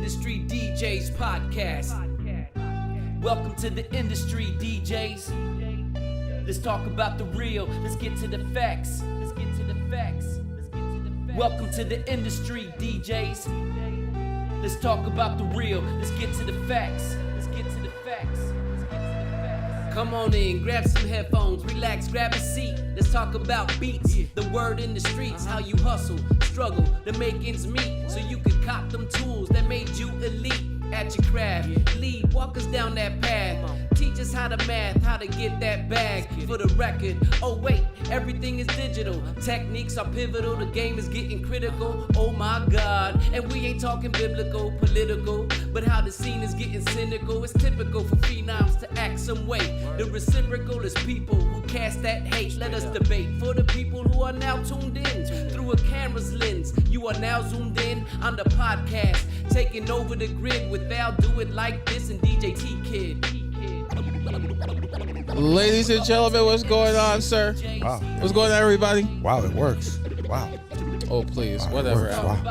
Industry DJs podcast. Welcome to the industry, DJs. Let's talk about the real. Let's get to the facts. Welcome to the industry, DJs. Let's talk about the real. Let's get to the facts. Come on in, grab some headphones, relax, grab a seat. Let's talk about beats, the word in the streets, how you hustle, struggle to make ends meet, so you could cop them tools that made you elite at your craft. Lead, walk us down that path. Teach us how to math, how to get that bag. For the record, oh wait, everything is digital. Techniques are pivotal, the game is getting critical. Oh my God, and we ain't talking biblical, political, but how the scene is getting cynical. It's typical for phenoms to act some way. The reciprocal is people who cast that hate. Let us debate for the people who are now tuned in through a camera's lens. You are now zoomed in on the podcast, taking over the grid with Val Do It Like This and DJ T Kid. Ladies and gentlemen, what's going on, sir? Wow. What's going on, everybody? Wow, it works. Wow. Oh, please, Wow, whatever. It works.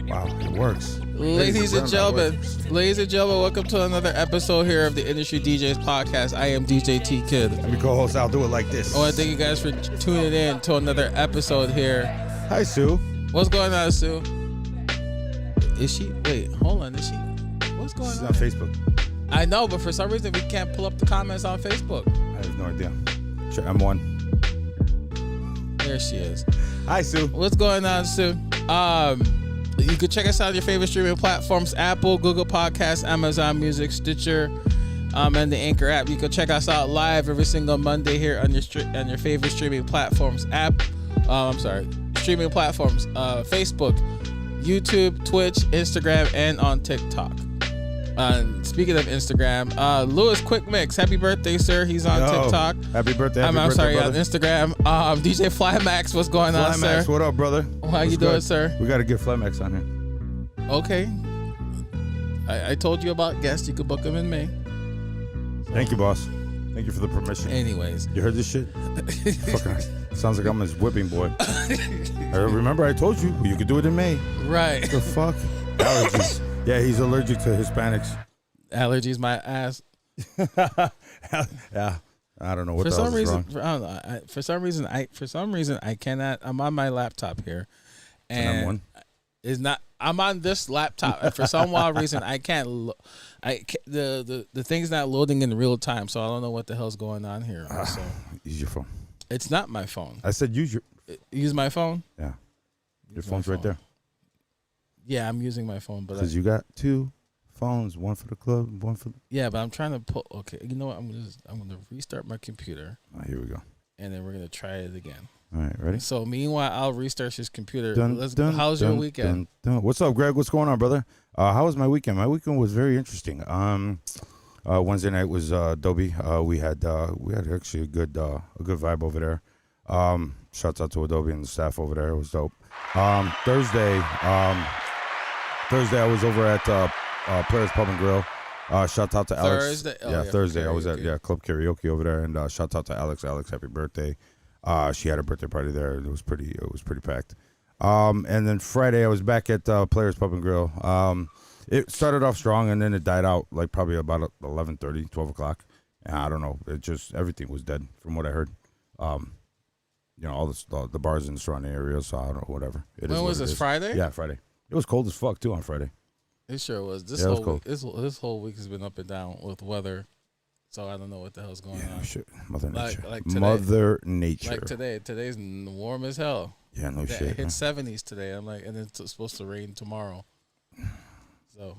Wow, it works. Ladies and gentlemen, welcome to another episode here of the Industry DJs podcast. I am DJ T Kid. Let me co-host. I'll do it like this. I want to thank you guys for tuning in to another episode here. Hi, Sue. What's going on, Sue? Is she? Wait, hold on. Is she? What's going She's on? on Facebook. I know, but for some reason we can't pull up the comments on Facebook. I have no idea. Sure, M1. There she is. Hi, Sue. What's going on, Sue? You can check us out on your favorite streaming platforms: Apple, Google Podcasts, Amazon Music, Stitcher, and the Anchor app. You can check us out live every single Monday here on your favorite streaming platforms streaming platforms: Facebook, YouTube, Twitch, Instagram, and on TikTok. Speaking of Instagram, Lewis Quick Mix, happy birthday, sir. He's on TikTok. Happy birthday. I'm birthday, sorry, brother. on Instagram. DJ Flymax, what's going on, sir? Flymax, what up, brother? How you doing, sir? We got to get Flymax on here. Okay. I told you about guests. You could book them in May. Thank you, boss. Thank you for the permission. Anyways. You heard this shit? Fucking sounds like I'm his whipping boy. Remember I told you could do it in May. Right. What the fuck? Allergies. Yeah, he's allergic to Hispanics. Allergies, my ass. Yeah. I don't know what For the some hell is reason, wrong. for some reason, I cannot. I'm on my laptop here, and it's not. I'm on this laptop, and for some wild reason, I can't. The thing's not loading in real time, so I don't know what the hell's going on here. So Use your phone. it's not my phone. I said use your. Use my phone. Yeah. Your Use my phone's right phone. there. Yeah, I'm using my phone, but Because you got two phones, one for the club, one for. yeah, but I'm trying to pull. Okay, you know what? I'm gonna restart my computer, Here we go. and then we're gonna try it again. All right, ready? So meanwhile, I'll restart his computer. Dun, dun, How's your dun, weekend? dun, dun. What's up, Greg? What's going on, brother? How was my weekend? My weekend was very interesting. Wednesday night was Adobe. We had actually a good vibe over there. Shouts out to Adobe and the staff over there. It was dope. Thursday I was over at Players Pub and Grill. Shout out to Alex. Thursday? Oh, yeah, yeah, Thursday I was at karaoke. Club Karaoke over there, and shout out to Alex. Alex, happy birthday. She had a birthday party there. It was pretty packed. And then Friday I was back at Players Pub and Grill. It started off strong, and then it died out like probably about 11:30, 12 o'clock. And I don't know. It just everything was dead from what I heard. All the bars in the surrounding area, so I don't know, whatever. When was this, Friday? Yeah, Friday. It was cold as fuck too on Friday. It sure was. This Yeah, it was whole cold. week, this whole week has been up and down with weather, so I don't know what the hell's going on. Shit. Mother Like- Nature. like today. Mother Nature. Like today's warm as hell. Yeah, no It shit. hit 70s today. I'm like, and it's supposed to rain tomorrow.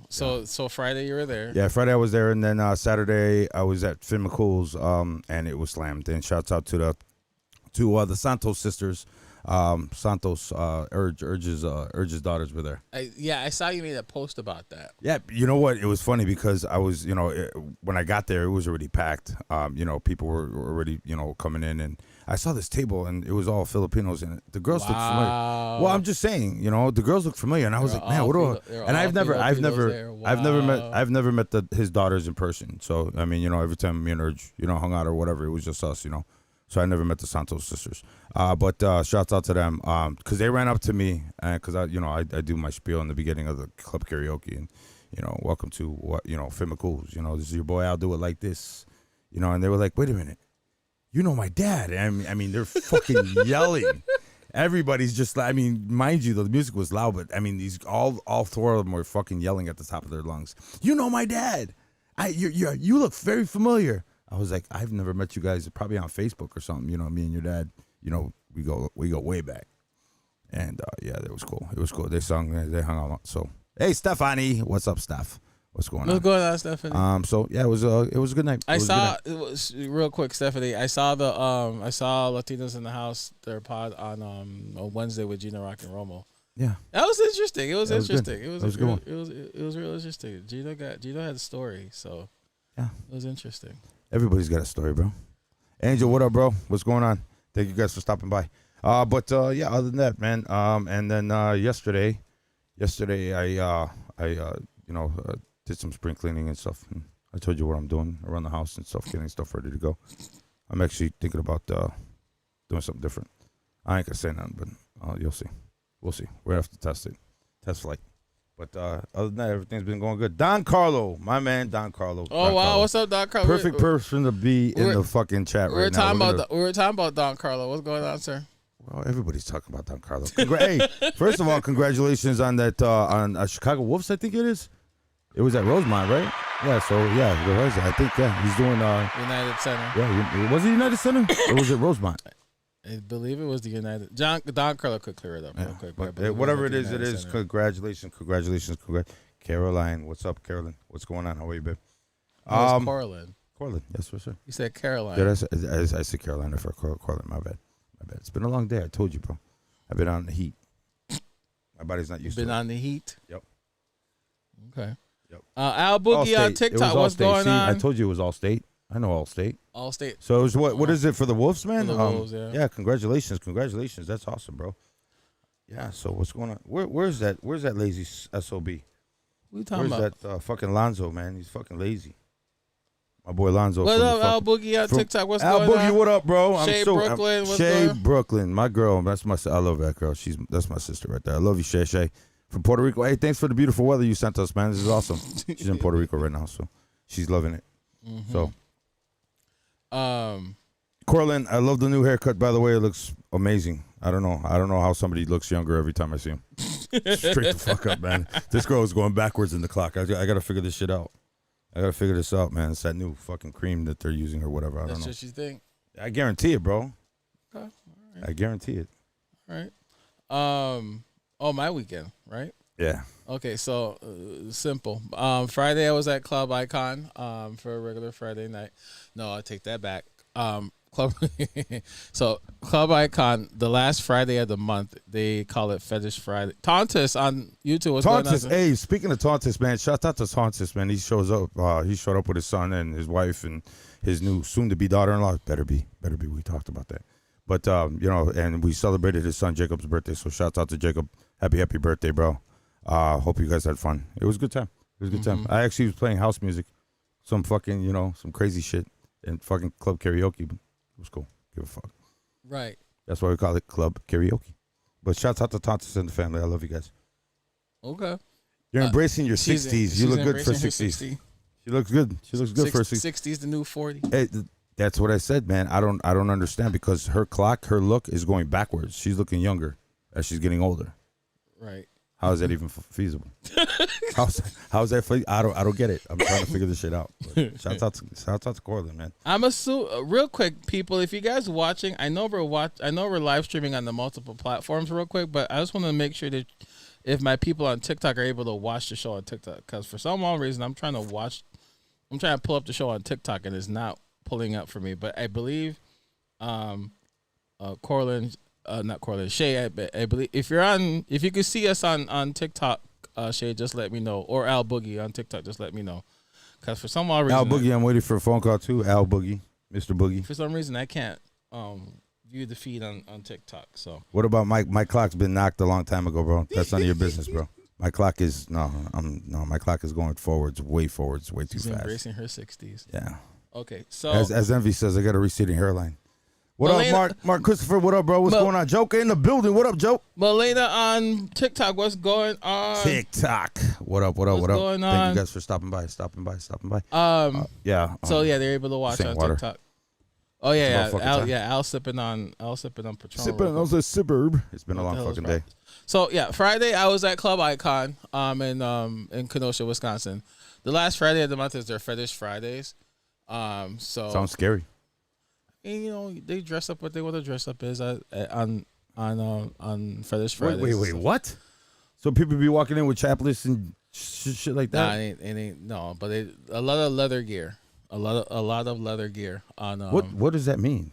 So Friday you were there. Yeah, Friday I was there, and then Saturday I was at Finn McCool's, and it was slammed. And shouts out to the Santos sisters. Santos Urge's daughters were there. I saw you made a post about that. Yeah, you know what? It was funny because I was, when I got there, it was already packed. People were already, coming in, and I saw this table, and it was all Filipinos, and the girls looked familiar. Well, I'm just saying, the girls look familiar, and I was like, man, what do I? And I've never met his daughters in person. So I mean, every time me and Urge, hung out or whatever, it was just us, So I never met the Santos sisters. But shouts out to them because they ran up to me because I do my spiel in the beginning of the club karaoke, and welcome to what, Fit McCool's. This is your boy. I'll do it like this. And they were like, wait a minute. My dad. And I mean, they're fucking yelling. Everybody's just, mind you, the music was loud, but these all four of them were fucking yelling at the top of their lungs. My dad. You look very familiar. I was like, I've never met you guys, probably on Facebook or something. Me and your dad, we go way back. And yeah, it was cool. It was cool. They hung out. So, hey, Stephanie, what's up, Steph? What's going on? What's going on, Stephanie? So yeah, it was a good night. Real quick, Stephanie. I saw Latinos in the House, their pod on Wednesday with Gina Rock and Romo. Yeah, that was interesting. It was interesting. It was good. It was real interesting. Gino had a story, so yeah, it was interesting. Everybody's got a story, bro. Angel, what up, bro? What's going on? Thank you guys for stopping by. But yeah, other than that, man. And then yesterday, I did some spring cleaning and stuff. And I told you what I'm doing around the house and stuff, getting stuff ready to go. I'm actually thinking about doing something different. I ain't gonna say nothing, but you'll see. We'll see. We're gonna have to test it, test flight. But other than that, everything's been going good. Don Carlo, my man, Don Carlo. Oh, wow. Carlo. What's up, Don Carlo? Perfect person to be in the fucking chat right now. We were talking about Don Carlo. What's going on, sir? Well, everybody's talking about Don Carlo. Hey, first of all, congratulations on that on Chicago Wolves. I think it is. It was at Rosemont, right? Yeah. So yeah, I think he's doing United Center. Yeah, was it United Center or was it Rosemont? I believe it was the United. Don Carlo could clear it up real quick. But whatever it is, Center. Congratulations. Caroline, what's up, Carolyn? What's going on? How are you, babe? Corlin. Corlin, yes, for sure. You said Caroline. Did I said Carolina for Corlin? My bad. It's been a long day. I told you, bro. I've been on the heat. My body's not used to it. Been on the heat? Yep. Okay. Yep. Al Boogie on TikTok. What's going on? I told you it was Allstate. I know Allstate. Allstate. So it was what is it for the Wolves, man? For the Wolves, yeah. Yeah, congratulations. That's awesome, bro. Yeah, so what's going on? Where's that lazy SOB? What are you talking about? Where's that fucking Lonzo, man? He's fucking lazy. My boy Lonzo. What up, Al Boogie on TikTok? What's going on? Al Boogie, what up, bro? Shay Brooklyn. Shay Brooklyn, my girl. I love that girl. That's my sister right there. I love you, Shay. From Puerto Rico. Hey, thanks for the beautiful weather you sent us, man. This is awesome. She's in Puerto Rico right now, so she's loving it. Mm-hmm. So, Corlin, I love the new haircut. By the way, it looks amazing. I don't know how somebody looks younger every time I see him. Straight the fuck up, man. This girl is going backwards in the clock. I got to figure this shit out. I got to figure this out, man. It's that new fucking cream that they're using or whatever. I don't know. That's what you think? I guarantee it, bro. Okay. All right. I guarantee it. All right. My weekend, right? Yeah. Okay, so simple. Friday I was at Club Icon for a regular Friday night. No, I take that back. So Club Icon, the last Friday of the month, they call it Fetish Friday. Tauntus on YouTube. What's Tauntus, going on? hey, speaking of Tauntus, man, shout out to Tauntus, man. He shows up. He showed up with his son and his wife and his new soon-to-be daughter-in-law. Better be. We talked about that. But and we celebrated his son Jacob's birthday. So shout out to Jacob. Happy birthday, bro. Hope you guys had fun. It was a good time. Time. I actually was playing house music, some fucking some crazy shit, and fucking club karaoke. But it was cool. Give a fuck. Right. That's why we call it club karaoke. But shouts out to Tauntus and the family. I love you guys. Okay. You're embracing your 60s. You look good for 60s. She looks good. She looks good for 60s. 60s the new 40. Hey, that's what I said, man. I don't understand because her look is going backwards. She's looking younger as she's getting older. Right. How is that even feasible? How's that? I don't get it. I'm trying to figure this shit out. Shout out to Corlin, man. I'm assuming real quick, people. If you guys watching, I know we're live streaming on the multiple platforms, real quick. But I just want to make sure that if my people on TikTok are able to watch the show on TikTok, because for some odd reason I'm trying to pull up the show on TikTok and it's not pulling up for me. But I believe, Corlin. Not Corlin, Shay. I believe if you could see us on TikTok, Shay, just let me know. Or Al Boogie on TikTok, just let me know. Because for some odd reason, Al Boogie, I'm waiting for a phone call too. Al Boogie, Mr. Boogie. For some reason, I can't view the feed on TikTok. So what about my clock's been knocked a long time ago, bro? That's none of your business, bro. My clock is my clock is going forwards, way too fast. She's embracing her 60s. Yeah. Okay, so as Envy says, I got a receding hairline. What Melena, up, Mark? Mark Christopher, what up, bro? What's going on? Joke in the building. What up, Joke? Melena on TikTok, what's going on? TikTok. What up, what up, what up? Going Thank on? you guys for stopping by. Yeah. So yeah, they're able to watch on water. TikTok. Oh yeah, about fucking time. Al sipping on Patron. Sipping on the suburb. It's been a long fucking day. So yeah, Friday I was at Club Icon in Kenosha, Wisconsin. The last Friday of the month is their Fetish Fridays. So Sounds scary. and, you know, they dress up what they want to dress up as on Fetish Fridays. Wait, what? So people be walking in with chaplets and shit like that? Nah, it ain't no, but a lot of leather gear. A lot of leather gear on What does that mean?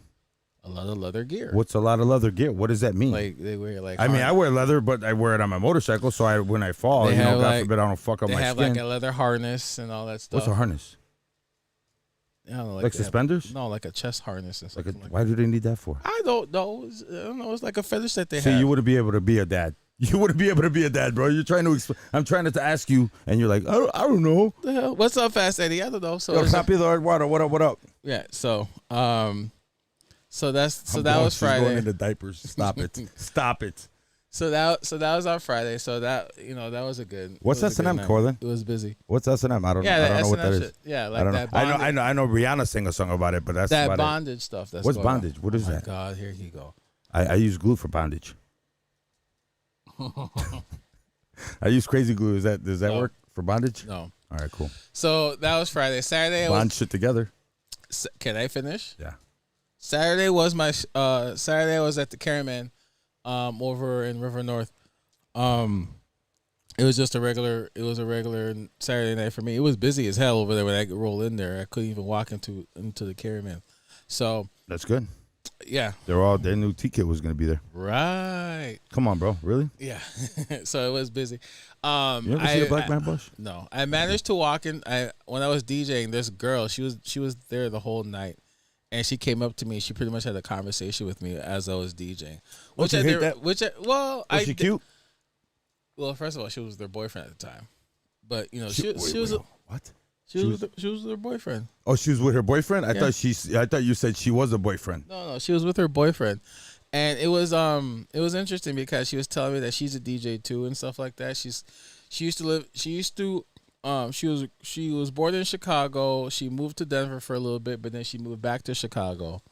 a lot of leather gear. What's a lot of leather gear? What does that mean? Like they wear like I mean, I wear leather, but I wear it on my motorcycle, so when I fall, They God have, forbid I don't fuck up they my have skin. like a leather harness and all that stuff. What's a harness? I don't know, Like they have- suspenders? no, like a chest harness and Like something like why do they need that for? I don't know. I don't know. It's like a fetish that they See, have. you wouldn't be able to be a dad. You wouldn't be able to be a dad, bro. You're trying to. I'm trying to ask you, and you're like, I don't know. The hell? What's up, Fast Eddie? I don't know. So Yo, it's- copy the hard water. What up? What up? yeah. So that was Going Friday. into diapers. Stop it. Stop it. So that was on Friday. So that that was a good. What's it was a good S&M, night. Corlin? It was busy. What's S&M? I don't Yeah, know what that S&M is. shit. Yeah, I like don't that. know. Bondage, I know Rihanna sang a song about it, but that's that about bondage stuff. That's What's going on. bondage? What is Oh my that? God, here you go. I use glue for bondage. I use crazy glue. Does that No. work for bondage? No. All right, cool. So that was Friday. Saturday. Bond shit together. Can I finish? Yeah. Saturday was my Saturday I was at the Caravan over in River North. It was just a regular Saturday night for me. It was busy as hell over there when I rolled in there. I couldn't even walk into the Caravan. So That's good. yeah. Their new T-Kit was gonna be there. Right. Come on, bro. Really? Yeah. So it was busy. You ever see a Black Man Bush? No. I managed to walk in when I was DJing, this girl, she was there the whole night. And she came up to me. She pretty much had a conversation with me as I was DJing. Was she cute? Well, first of all, she was their boyfriend at the time, but you know, What? she was their boyfriend. Oh, she was with her boyfriend. I Yeah. thought you said she was a boyfriend. No, she was with her boyfriend, and it was interesting because she was telling me that she's a DJ too and stuff like that. She was born in Chicago. She moved to Denver for a little bit, but then she moved back to Chicago,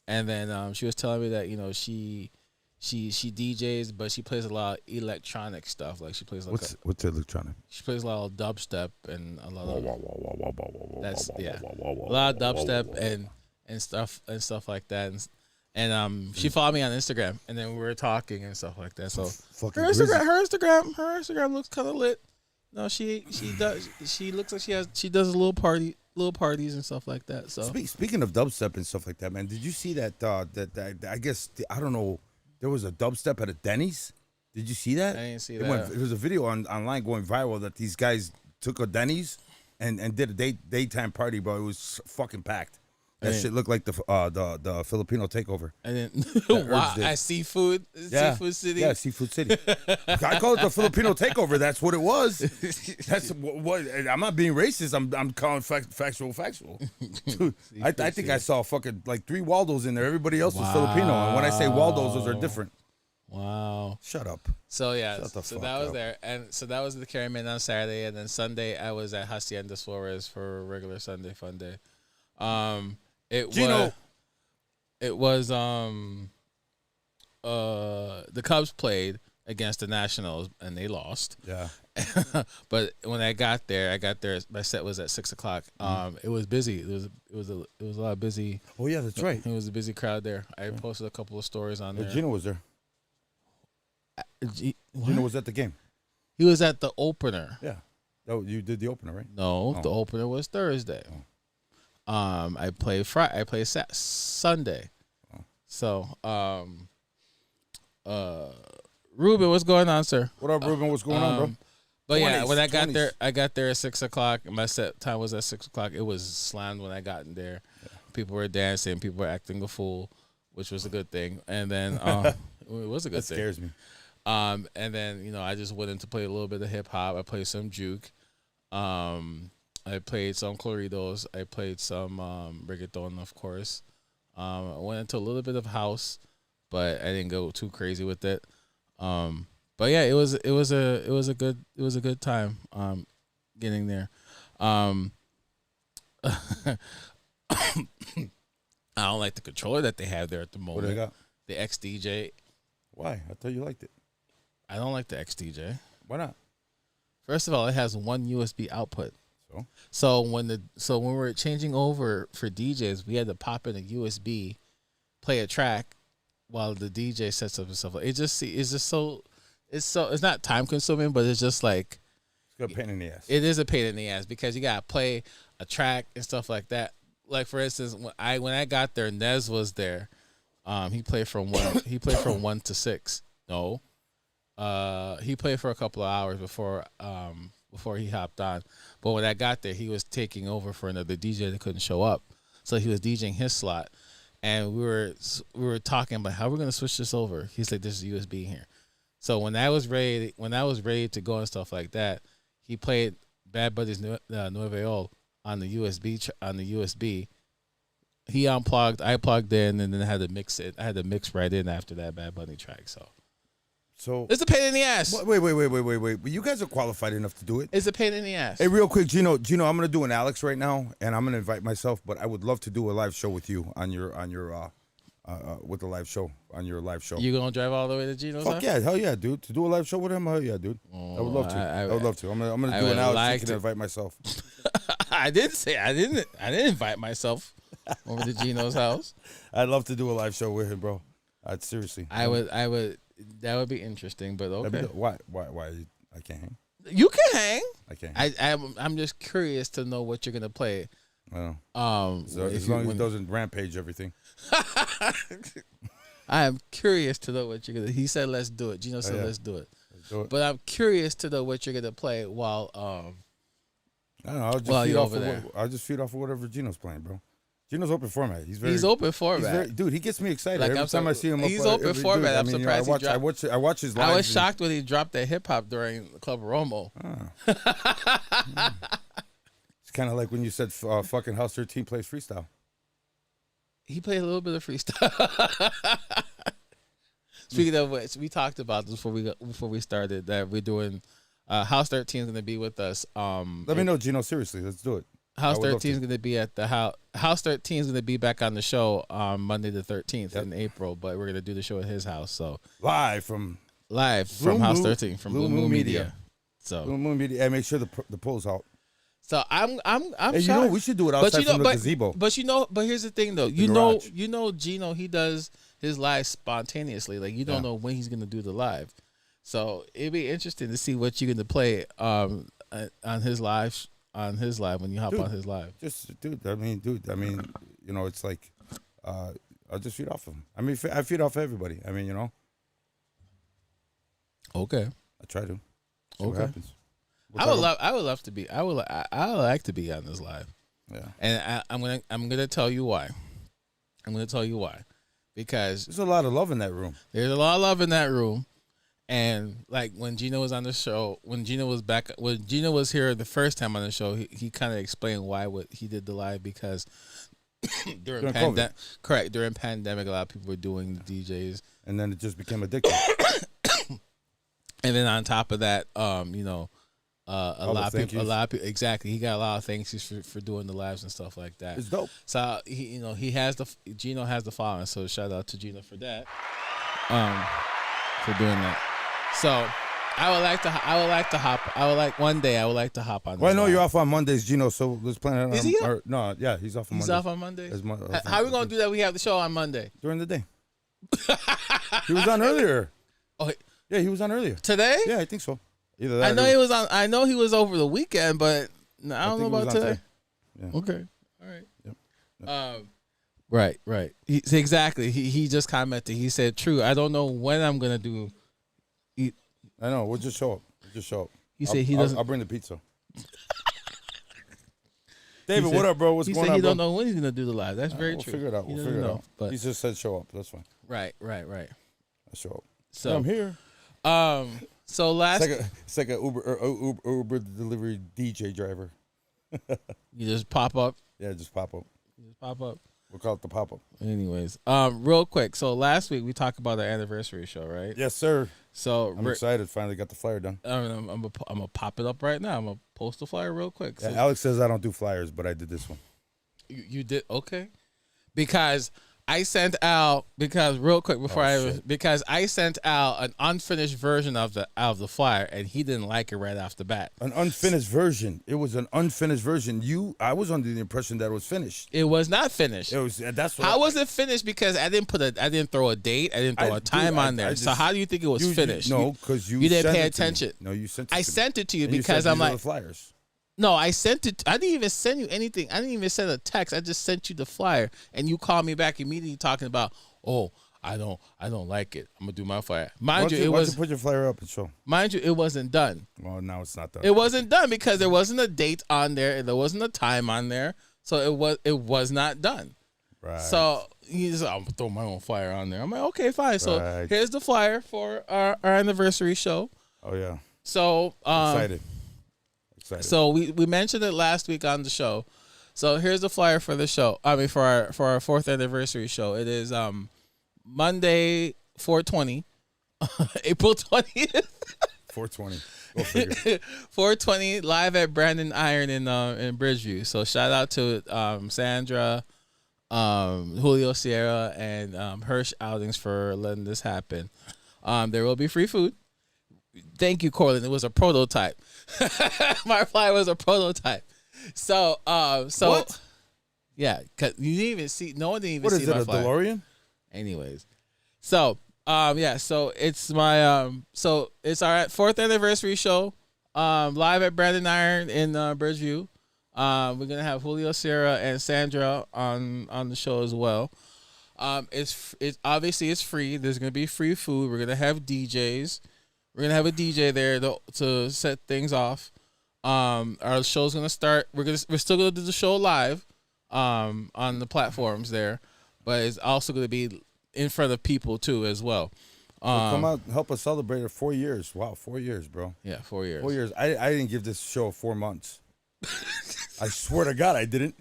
and then she was telling me that she DJs, but she plays a lot of electronic stuff. Like she plays like What's electronic? she plays a lot of dubstep and a lot of that's a a lot of dubstep and stuff like that. And she followed me on Instagram, and then we were talking and stuff like that. So Fucking her Instagram looks kind of lit. No, she looks like she does little parties and stuff like that. So Speaking of dubstep and stuff like that, man, did you see that? I guess I don't know. There was a dubstep at a Denny's. Did you see that? I didn't see It that. There was a video online going viral that these guys took a Denny's and did a daytime party, bro. It was fucking packed. That shit looked like the Filipino takeover. I didn't. Urge Wow, did. seafood city. Yeah, Seafood City. I call it the Filipino takeover. That's what it was. That's what I'm not being racist. I'm calling factual. Dude, I think I saw fucking like 3 Waldos in there. Everybody else was Filipino. And when I say Waldos, those are different. Wow. Shut up. So yeah, Shut the so fuck that was up. there, and so that was the Caravan on Saturday, and then Sunday I was at Hacienda Suarez for a regular Sunday fun day. Gino. It was the Cubs played against the Nationals and they lost. Yeah. But when I got there, my set was at 6:00. It was busy. It was a lot of busy. Oh yeah, that's right. It was a busy crowd there. I posted a couple of stories on there. Gino was there. What? Gino was at the game. He was at the opener. Yeah. Oh, you did the opener, right? No, Oh. the opener was Thursday. I played Friday. I played Sunday. Oh. So, Ruben, what's going on, sir? What up, Ruben? What's going on, bro? But yeah, 20s, when I got 20s. there, I got there at 6:00. My set time was at 6:00. It was slammed when I got in there. Yeah. People were dancing. People were acting a fool, which was a good thing. And then it was a good thing. That scares me. And then I just went in to play a little bit of hip hop. I played some juke. I played some corridos. I played some reggaeton, of course. I went into a little bit of house, but I didn't go too crazy with it. But yeah, it was a good time getting there. I don't like the controller that they have there at the moment. What they got? The XDJ. Why? I thought you liked it. I don't like the XDJ. Why not? First of all, it has one USB output. So when we were changing over for DJs, we had to pop in a USB, play a track, while the DJ sets up and stuff. It's not time consuming, but it's just like it's a pain in the ass. It is a pain in the ass because you gotta play a track and stuff like that. Like for instance, when I got there, Nez was there. He played from 1 to 6. No, he played for a couple of hours before he hopped on. But when I got there, he was taking over for another DJ that couldn't show up, so he was DJing his slot. And we were talking about how we're gonna switch this over. He's like, "There's a USB here." So when I was ready to go and stuff like that, he played Bad Buddy's Nueve Ol on the USB. He unplugged, I plugged in, and then I had to mix it. I had to mix right in after that Bad Bunny track. So it's a pain in the ass. Wait. But you guys are qualified enough to do it. It's a pain in the ass. Hey, real quick, Gino, I'm gonna do an Alex right now, and I'm gonna invite myself. But I would love to do a live show with you on your with the live show on your live show. You gonna drive all the way to Gino's house? Yeah, hell yeah, dude. To do a live show with him, hell yeah, dude. I would love to. I would love to. I'm gonna do an Alex and invite myself. I didn't invite myself over to Gino's house. I'd love to do a live show with him, bro. Seriously. I would. That would be interesting, but okay. Why? I can't hang. You can hang. I can't. I'm just curious to know what you're gonna play. So as long as it doesn't rampage everything. I am curious to know what you're gonna. He said, "Let's do it." Gino said, "Let's do it." But I'm curious to know what you're gonna play while I don't know. I'll just feed off of whatever Gino's playing, bro. Gino's open format. He's open format. Dude, he gets me excited like every time I see him. He's open format. I'm surprised he dropped. I watch his live. I was shocked when he dropped that hip hop during Club Romo. It's kind of like when you said fucking House 13 plays freestyle. He played a little bit of freestyle. Speaking of which, we talked about this before we started that we're doing. House 13 is going to be with us. Let me know, Gino. Seriously, let's do it. House 13 is going to be at the house. House 13 is going to be back on the show on Monday the 13th in April, but we're going to do the show at his house. So live from House 13 from Blue Moon Media. So Blue Moon Media. And make sure the poll's out. So I'm hey, we should do it outside from the gazebo. But here's the thing though. You know Gino, he does his live spontaneously. Like you don't know when he's going to do the live. So it'd be interesting to see what you're going to play on his live. On his live when you hop on his live, I mean, it's like, I'll just feed off him. I mean, I feed off everybody. I mean, Okay. I try to. See okay. What happens. I would love to be. I would like to be on this live. Yeah. And I'm gonna tell you why. Because there's a lot of love in that room. There's a lot of love in that room. And like when Gino was on the show, when Gino was here the first time on the show, he kind of explained why he did the live because during pandemic, a lot of people were doing the DJs, and then it just became addictive. And then on top of that, a lot of people exactly. He got a lot of thanks for doing the lives and stuff like that. It's dope. So Gino has the following. So shout out to Gino for that, for doing that. So I would like to hop. One day I would like to hop on. Well, I know you're off on Mondays, Gino. So let's plan it. Is he? No, yeah, he's off on Mondays. He's off on Mondays. How are we gonna do that? We have the show on Monday during the day. He was on earlier. Oh, yeah, he was on earlier today. Yeah, I think so. Either that. I know he was over the weekend, but I don't know about today. Yeah. Okay. All right. Yep. Right. Exactly. He just commented. He said, "True. I don't know when I'm gonna do." I know. We'll just show up. He said he doesn't. I'll bring the pizza. David, what up, bro? What's going on, bro? He don't know when he's gonna do the live. That's very true. Figure it out. We'll figure it out. But he just said show up. That's fine. Right. I show up. So I'm here. So last. It's like a Uber delivery DJ driver. You just pop up. Yeah, just pop up. We'll call it the pop-up. Anyways, real quick. So last week we talked about the anniversary show, right? Yes, sir. So I'm excited. Finally got the flyer done. I'm gonna pop it up right now. I'm gonna post the flyer real quick. So, Yeah, Alex says I don't do flyers, but I did this one. You did okay, because I sent out real quick before I sent out an unfinished version of the flyer, and he didn't like it right off the bat. An unfinished version. It was an unfinished version. I was under the impression that it was finished. It was not finished. It was. That's what. How was it finished? Because I didn't throw a date. I didn't throw a time on there. So how do you think it was finished? No, because you didn't sent pay it to me. attention. No, you sent it. I to me. sent it to you And because you said I'm these are like, the flyers. no, I sent it. I didn't even send you anything. I didn't even send a text. I just sent you the flyer, and you called me back immediately talking about, oh, I don't like it. I'm gonna do my flyer. Why don't you put your flyer up and show? Mind you, it wasn't done. Well, now it's not done. It wasn't done because there wasn't a date on there, and there wasn't a time on there, so it was not done. Right. So he just, I'm gonna throw my own flyer on there. I'm like, okay, fine. So Right. here's the flyer for our anniversary show. Oh yeah. So Excited. So we mentioned it last week on the show. So here's the flyer for the show. I mean, for our 4th anniversary show. It is Monday 4/20, April 20th. 420. Go figure. 4/20 live at Brandon Iron in Bridgeview. So shout out to Sandra, Julio Sierra, and Hirsch Outings for letting this happen. There will be free food. Thank you, Corlin. It was a prototype. My flyer was a prototype. So What? Yeah, cause you didn't even see. No one didn't even What see is it? my A flyer. DeLorean? Anyways, so yeah, so it's my so it's our 4th anniversary show, live at Brandon Iron in Bridgeview. We're gonna have Julio Sierra and Sandra on the show as well. It's obviously it's free. There's gonna be free food. We're gonna have DJs. We're gonna have a DJ there to set things off. Our show's gonna start. We're still gonna do the show live, on the platforms there, but it's also gonna be in front of people too as well. Come out and help us celebrate it. 4 years. Wow, 4 years, bro. Yeah, 4 years. 4 years. I didn't give this show 4 months. I swear to God, I didn't.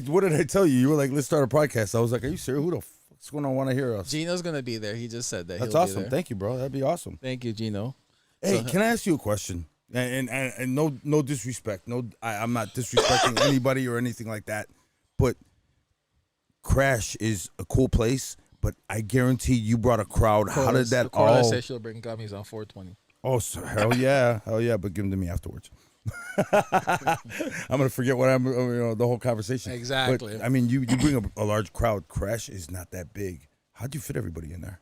What did I tell you? You were like, let's start a podcast. I was like, are you serious? Who the fuck's going to want to hear us? Gino's gonna be there. He just said that. That's He'll be awesome. there. Thank you, bro. That'd be awesome. Thank you, Gino. Hey, can I ask you a question? And no disrespect. I'm not disrespecting anybody or anything like that. But Crash is a cool place. But I guarantee you brought a crowd. How did that Corla all? said she'll bring gummies on 4/20. Oh, so, hell yeah. But give them to me afterwards. I'm gonna forget what the whole conversation. Exactly. But, I mean, you bring a large crowd. Crash is not that big. How'd you fit everybody in there?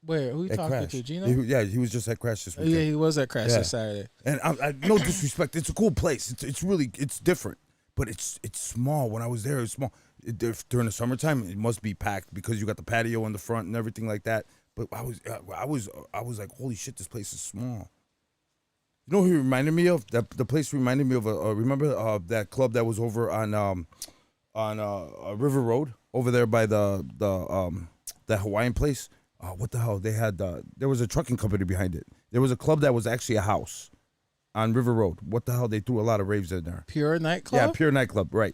Where? Who you At talking Crash. to? Gino? He was just at Crash this weekend. Yeah, he was at Crash this Saturday. And I no disrespect. It's a cool place. It's really different, but it's small. When I was there, it was small. During the summertime, it must be packed because you got the patio in the front and everything like that. But I was like, holy shit, this place is small. You know who he reminded me of? The place reminded me of remember that club that was over on River Road over there by the Hawaiian place. What the hell? They had there was a trucking company behind it. There was a club that was actually a house on River Road. What the hell? They threw a lot of raves in there. Pure Nightclub? Yeah, Pure Nightclub, right.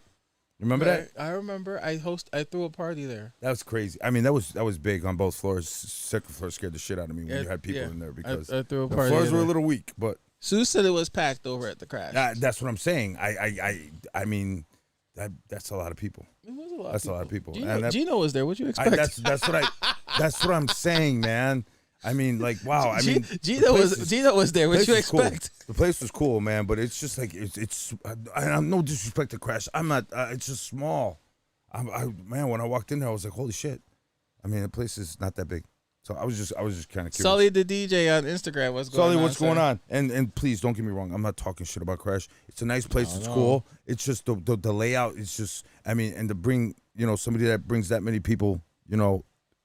Remember that? I remember. I threw a party there. That was crazy. I mean, that was big on both floors. Second floor scared the shit out of me when you had people in there because I threw a the party floors in were a there. little weak. But Sue said it was packed over at the Crash. that's what I'm saying. I mean, that's a lot of people. It was a lot. That's a lot of people. Gino was there. What you expect? That's what I'm saying, man. I mean, like, wow. I mean, Gino was there. What you expect? Cool. The place was cool, man. But it's just like it's. I'm no disrespect to Crash. I'm not. It's just small. Man, when I walked in there, I was like, holy shit. I mean, the place is not that big. So I was just kind of curious. Sully the DJ on Instagram. What's going on? Sully, what's going sir? on? And please don't get me wrong. I'm not talking shit about Crash. It's a nice place. It's cool. It's just the layout. It's just. I mean, and to bring somebody that brings that many people.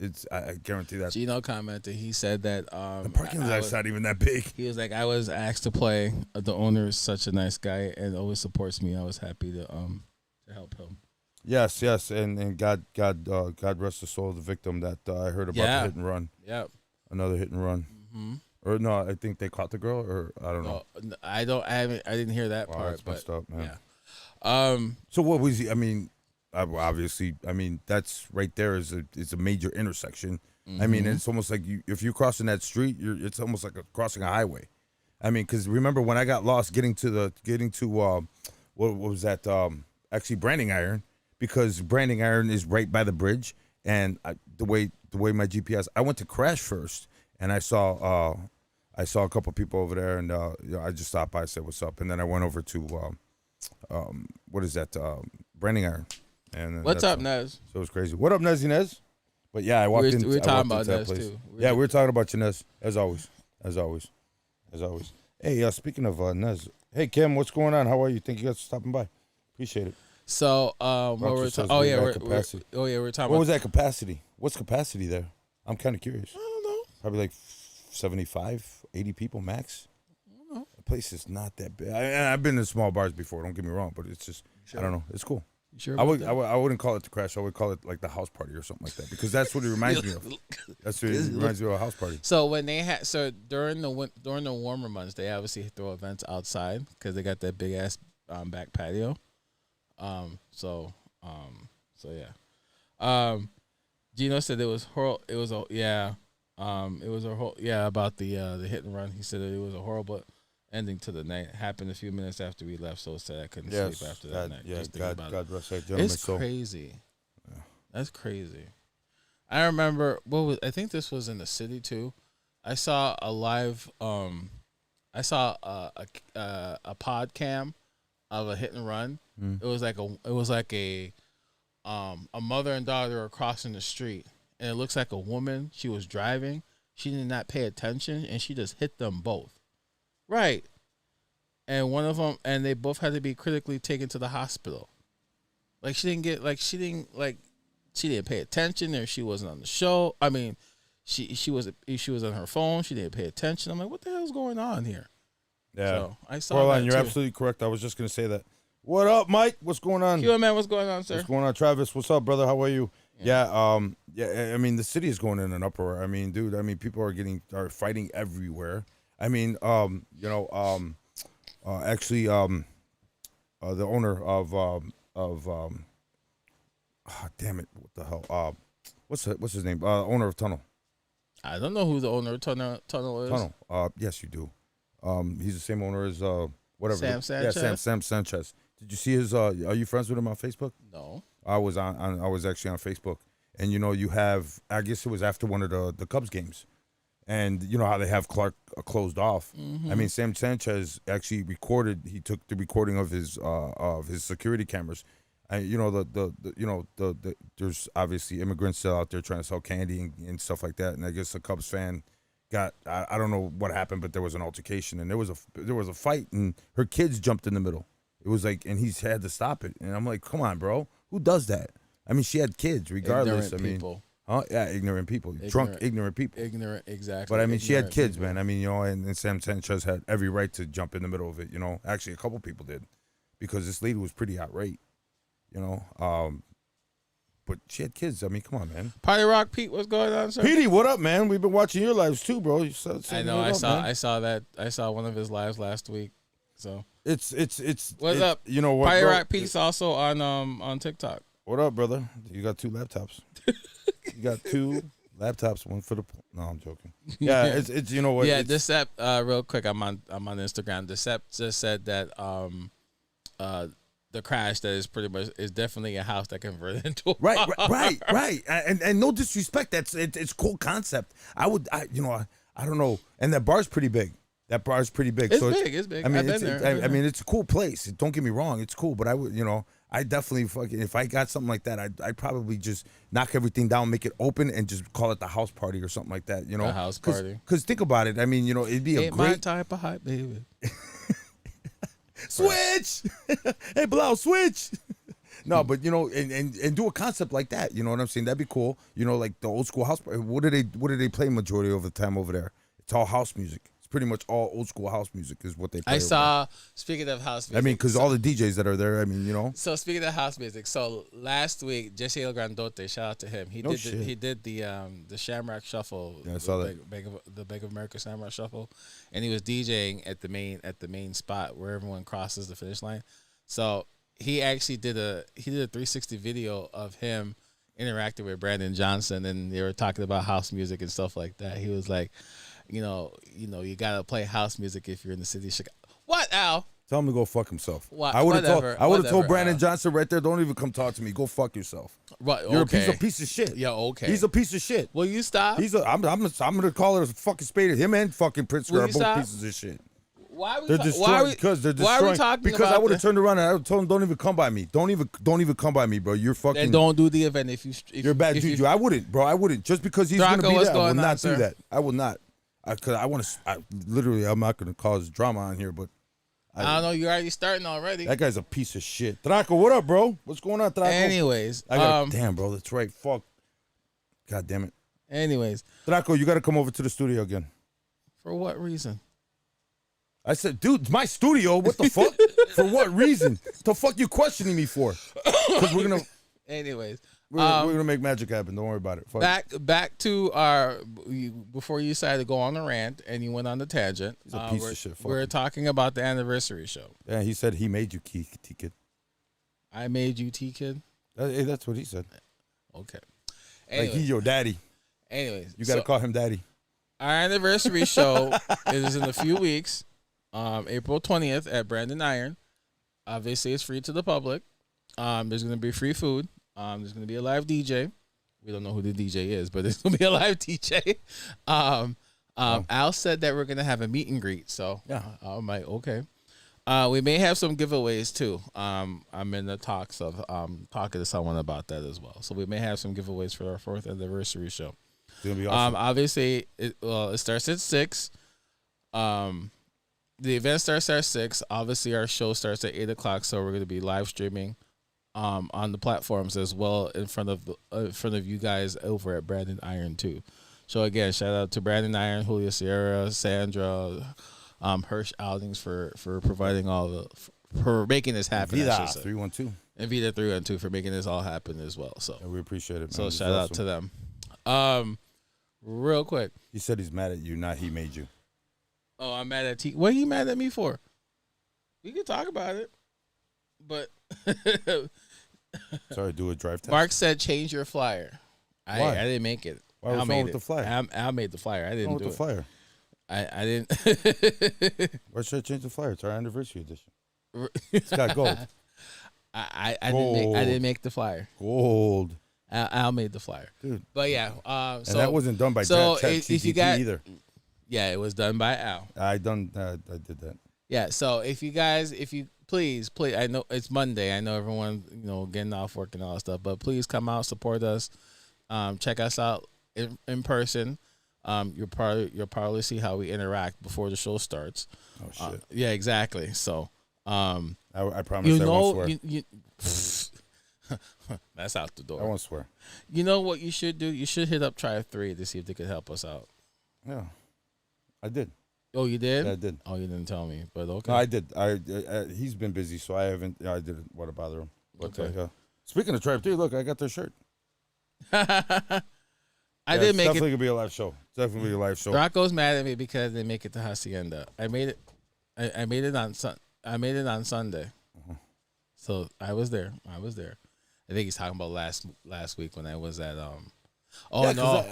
It's I guarantee that. Gino commented. He said that The parking lot's not even that big. He was like, I was asked to play. The owner is such a nice guy and always supports me. I was happy to help him. Yes, and God rest the soul of the victim that I heard about the hit and run. Yep. Another hit and run. Mm-hmm. Or no, I think they caught the girl, or I don't know. I didn't hear that Wow, part. that's messed up, man. Yeah. So what was he? I mean, obviously, I mean, that's right there is a major intersection. I mean, it's almost like if you're crossing that street, it's almost like crossing a highway. I mean, because remember when I got lost getting to what was that? Actually, Branding Iron, because Branding Iron is right by the bridge, and the way my GPS, I went to crash first, and I saw a couple people over there, and I just stopped by, said what's up, and then I went over to what is that? Branding Iron. And what's up, Nez? So it was crazy. What up, Nez? But yeah, I walked in. We were talking about Nez too. Yeah, we were talking about you, Nez, as always. Hey, speaking of Nez, hey Kim, what's going on? How are you? Thank you guys for stopping by. Appreciate it. So, what we're talking? Oh yeah, we're talking. What was that capacity? What's capacity there? I'm kind of curious. I don't know. Probably like 75, 80 people max. I don't know. The place is not that big. I've been in small bars before. Don't get me wrong, but it's just I don't know. It's cool. You sure I wouldn't call it the crash. I would call it like the house party or something like that, because that's what it reminds me of. That's what it reminds me of, a house party. So when they had during the warmer months, they obviously throw events outside because they got that big ass back patio. So yeah. Gino said it was horrible. It was about the hit and run. He said that it was a horrible ending to the night. Happened a few minutes after we left, so sad I couldn't sleep after that night. Yeah, Just God rest that gentleman's soul. It's crazy. Yeah. That's crazy. I remember I think this was in the city too. I saw a live I saw a pod cam of a hit and run. It was like a mother and daughter were crossing the street, and it looks like a woman. She was driving. She did not pay attention, and she just hit them both. Right. And one of them, and they both had to be critically taken to the hospital. Like she didn't pay attention, or she wasn't on the show. I mean, she was on her phone. She didn't pay attention. I'm like, what the hell's going on here? Yeah. So I saw Caroline, that you're too. absolutely correct. I was just gonna say that. What up, Mike? What's going on? QMN, what's going on, sir? What's going on, Travis? What's up, brother? How are you? Yeah. I mean, the city is going in an uproar. I mean, dude. I mean, people are fighting everywhere. I mean, actually, the owner of damn it, what the hell? What's his name? Owner of Tunnel. I don't know who the owner of Tunnel is. Tunnel. Yes, you do. He's the same owner as whatever. Sam Sanchez. Yeah, Sam Sanchez. Did you see his? Are you friends with him on Facebook? No. I was actually on Facebook, and you have. I guess it was after one of the Cubs games. And you know how they have Clark closed off. I mean, Sam Sanchez actually recorded. He took the recording of his security cameras. And there's obviously immigrants still out there trying to sell candy and stuff like that. And I guess a Cubs fan got I don't know what happened, but there was an altercation and there was a fight, and her kids jumped in the middle. It was like, and he's had to stop it. And I'm like, come on, bro, who does that? I mean, she had kids, regardless. Ignorant people. Yeah, ignorant people. Drunk, ignorant people. Ignorant, exactly. But I mean, she had kids, people. man. I mean, and Sam Sanchez had every right to jump in the middle of it. Actually, a couple people did, because this lady was pretty outright. But she had kids. I mean, come on, man. Party Rock Pete, what's going on, sir? Petey, what up, man? We've been watching your lives too, bro. I know. I saw that. I saw one of his lives last week. So it's. What's up? You know what? Party Rock Pete's also on TikTok. What up, brother? You got 2 laptops. You got 2 laptops, one for the. No, I'm joking. Yeah, it's you know what? Yeah, Decept. Real quick, I'm on Instagram. Decept just said that the crash that is definitely a house that converted into a bar. Right. And no disrespect, it's cool concept. I don't know. And that bar's pretty big. That bar's pretty big. It's big. I mean, I've been there. I mean, it's a cool place. Don't get me wrong, it's cool. But I would, I definitely if I got something like that, I'd probably just knock everything down, make it open, and just call it the house party or something like that. A house party. Because think about it. I mean, it'd be Ain't a great my type of hype, baby. Switch. Hey, Blau, switch. No, but and do a concept like that. You know what I'm saying? That'd be cool. Like the old school house. What do they play majority of the time over there? It's all house music. It's pretty much all old school house music is what they play. I saw. Speaking of house music, I mean, because all the DJs that are there. I mean, So speaking of house music, so last week Jesse El Grandote, shout out to him. He did the Shamrock Shuffle. Yeah, I saw that. The Bank of America Shamrock Shuffle, and he was DJing at the main spot where everyone crosses the finish line. So he actually did a 360 video of him interacting with Brandon Johnson, and they were talking about house music and stuff like that. He was like, you gotta play house music if you're in the city of Chicago. What, Al? Tell him to go fuck himself. I would have told Brandon Johnson right there, don't even come talk to me. Go fuck yourself. Right, You're a piece of shit. Yeah, okay. He's a piece of shit. Will you stop? I'm gonna call it a fucking spade. Him and fucking Pritzker are both stop? pieces of shit. Why are we? They're destroying because they're destroying. Why are we talking because about I would have turned around and I would told him, don't even come by me. Don't even come by me, bro. You're fucking. And don't do the event if you're a bad juju. I wouldn't, bro. I wouldn't. Just because he's Draco, gonna be there, I will on, not sir? do that. I will not. Cause I want to. Literally, I'm not gonna cause drama on here, but. I don't know. You're already starting already. That guy's a piece of shit. Draco, what up, bro? What's going on, Draco? Anyways, damn, bro. That's right. Fuck. God damn it. Anyways, Draco, you got to come over to the studio again. For what reason? I said, dude, it's my studio. What the fuck? For what reason? The fuck you questioning me for? Because we're gonna. Anyways, we're gonna make magic happen. Don't worry about it. Fuck. Back to our before you decided to go on the rant and you went on the tangent. He's a piece of shit. We're talking about the anniversary show. Yeah, he said he made you T-Kid. I made you T-Kid? That's what he said. Okay. Like he's your daddy. Anyways. You got to call him daddy. Our anniversary show is in a few weeks. April 20th at Brandon Iron. Obviously, it's free to the public. There's going to be free food. There's going to be a live DJ. We don't know who the DJ is, but there's going to be a live DJ. Al said that we're going to have a meet and greet. So yeah, I'm like, okay. We may have some giveaways too. I'm in the talks of talking to someone about that as well. So we may have some giveaways for our 4th anniversary show. It's gonna be awesome. Obviously, it starts at 6. The event starts at 6. Obviously, our show starts at 8 o'clock. So we're going to be live streaming on the platforms as well in front of you guys over at Brandon Iron too. So again, shout out to Brandon Iron, Julio Sierra, Sandra, Hirsch Outings for providing for making this happen. Vida 312 and Vida 312 for making this all happen as well. So we appreciate it, man. So shout out to them. Real quick, he said he's mad at you, not he made you. Oh, I'm mad at T. What are you mad at me for? We can talk about it, but sorry, do a drive test. Mark said change your flyer. I didn't make it. Why was wrong with the flyer? Al made the flyer. I didn't do the flyer. I didn't. Why should I change the flyer? It's our anniversary edition. It's got gold. I didn't make the flyer. Gold. Al made the flyer, dude. But yeah, and that wasn't done by ChatGPT either. Yeah, it was done by Al. I did that. Yeah, so if you please, I know it's Monday. I know everyone getting off work and all that stuff, but please come out, support us, check us out in person. You'll probably see how we interact before the show starts. Oh shit! Yeah, exactly. So I promise I won't swear. That's out the door. I won't swear. You know what you should do? You should hit up Tribe 3 to see if they could help us out. Yeah, I did. Oh, you did? Yeah, I did. Oh, you didn't tell me, but okay. No, I did. He's been busy, so I haven't. I didn't want to bother him. But, okay. Speaking of Tribe 3, look, I got their shirt. I did make it. Definitely gonna be a live show. Definitely be a live show. Rocco's mad at me because I didn't make it to Hacienda. I made it. I made it on Sunday. Uh-huh. So I was there. I think he's talking about last week when I was at Oh yeah, no!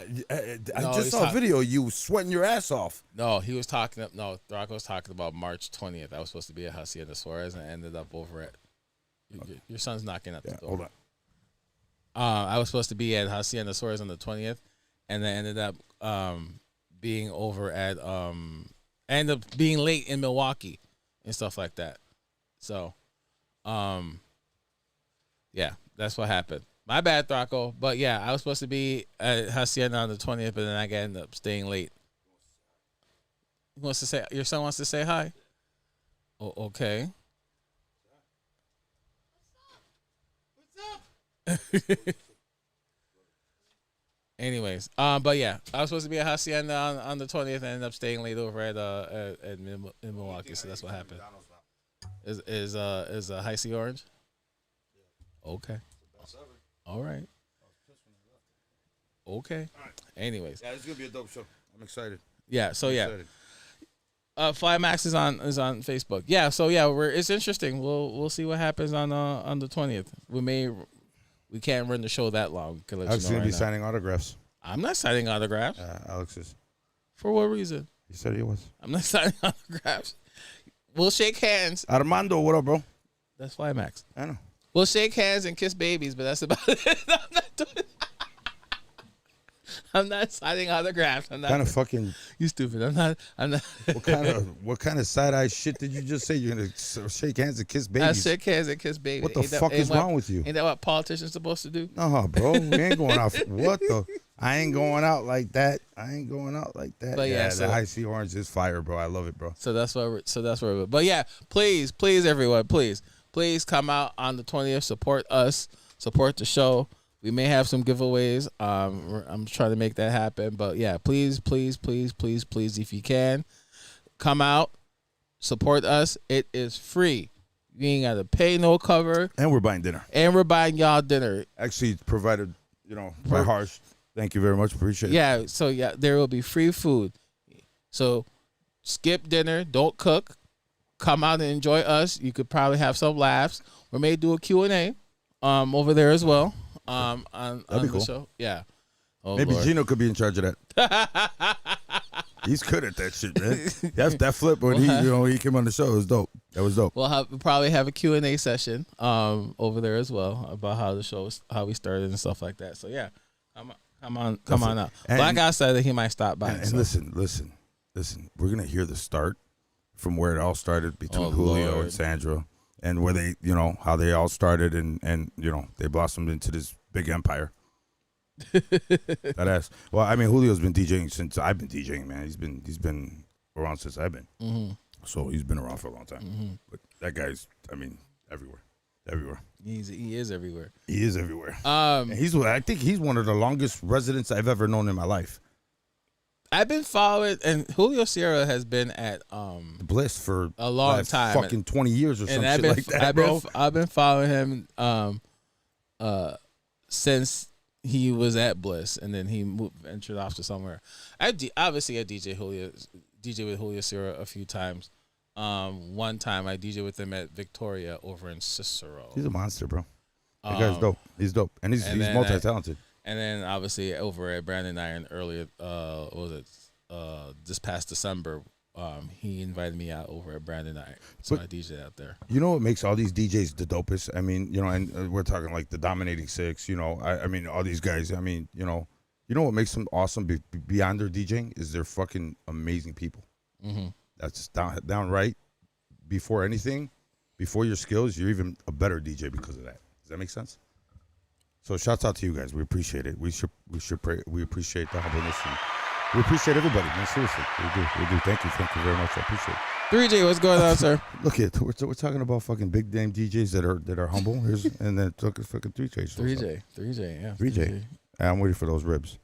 I just saw a video. You sweating your ass off. No, he was talking. No, Rocco was talking about March 20th. I was supposed to be at Hacienda Suarez and I ended up over at. Okay. Your son's knocking at the door. Hold on. I was supposed to be at Hacienda Suarez on the 20th, and I ended up being over at ended up being late in Milwaukee and stuff like that. So, yeah, that's what happened. My bad, Throcko. But yeah, I was supposed to be at Hacienda on the 20th, but then I ended up staying late. Your son wants to say hi? Oh, okay. What's up? Anyways, but yeah, I was supposed to be at Hacienda on the 20th and ended up staying late over at in Milwaukee. So that's what happened. Is High C Orange? Okay. All right. Okay. Anyways. Yeah, it's gonna be a dope show. I'm excited. Yeah. So yeah. Flymax is on Facebook. Yeah, so yeah, it's interesting. We'll see what happens on the 20th. We can't run the show that long. Alex is gonna be signing autographs. I'm not signing autographs. Alex is. For what reason? He said he was. I'm not signing autographs. We'll shake hands. Armando, what up, bro? That's Flymax. I know. We'll shake hands and kiss babies, but that's about it. I'm not doing. I'm not signing autographs. I'm not. Kind of fucking. You stupid. I'm not. What kind of side eye shit did you just say? You're gonna shake hands and kiss babies? I shake hands and kiss babies. What the fuck is wrong with you? Ain't that what politicians supposed to do? No, bro. We ain't going out. What the? I ain't going out like that. But yeah, the Icy Orange is fire, bro. I love it, bro. So that's where. We're. But yeah, please, everyone, please come out on the 20th. Support us. Support the show. We may have some giveaways. I'm trying to make that happen. But yeah, please, if you can, come out, support us. It is free. You ain't got to pay no cover. And we're buying dinner. And we're buying y'all dinner. Actually, provided, by Harsh. Thank you very much. Appreciate it. Yeah, so yeah, there will be free food. So skip dinner. Don't cook. Come out and enjoy us. You could probably have some laughs. We may do a Q&A over there as well. On That'd be the cool. show. Yeah. Oh, maybe Lord. Gino could be in charge of that. He's good at that shit, man. That flip when he came on the show was dope. That was dope. We'll probably have a Q&A session over there as well about how we started and stuff like that. So yeah, come on out. Black Guy said that he might stop by. And listen. We're gonna hear the start from where it all started between Julio Lord. and Sandra, and where they, how they all started, and they blossomed into this big empire. That ass. Well, I mean, Julio's been DJing since I've been DJing, man. He's been around since I've been. Mm-hmm. So he's been around for a long time. Mm-hmm. But that guy's, everywhere. He is everywhere. He is everywhere. And I think he's one of the longest residents I've ever known in my life. I've been following, and Julio Sierra has been at Bliss for a long time, fucking 20 years or something like that, I've been following him since he was at Bliss, and then he ventured off to somewhere. Obviously I DJ with Julio Sierra a few times. One time I DJ with him at Victoria over in Cicero. He's a monster, bro. That guy's dope. He's dope, and he's multi-talented. And then obviously over at Brandon Iron earlier, this past December, he invited me out over at Brandon Iron, so I DJed out there. You know what makes all these DJs the dopest? I mean, and we're talking like the Dominating Six. I mean, all these guys. I mean, what makes them awesome beyond their DJing is they're fucking amazing people. Mm-hmm. That's downright. Before anything, before your skills, you're even a better DJ because of that. Does that make sense? So shouts out to you guys. We appreciate it. We appreciate the humbleness, and we appreciate everybody, man. Seriously, we do. Thank you very much. I appreciate it. 3J, what's going on, sir? Look at we're talking about fucking big name DJs that are humble. and then fucking 3J. 3J, yeah. 3J. I'm waiting for those ribs.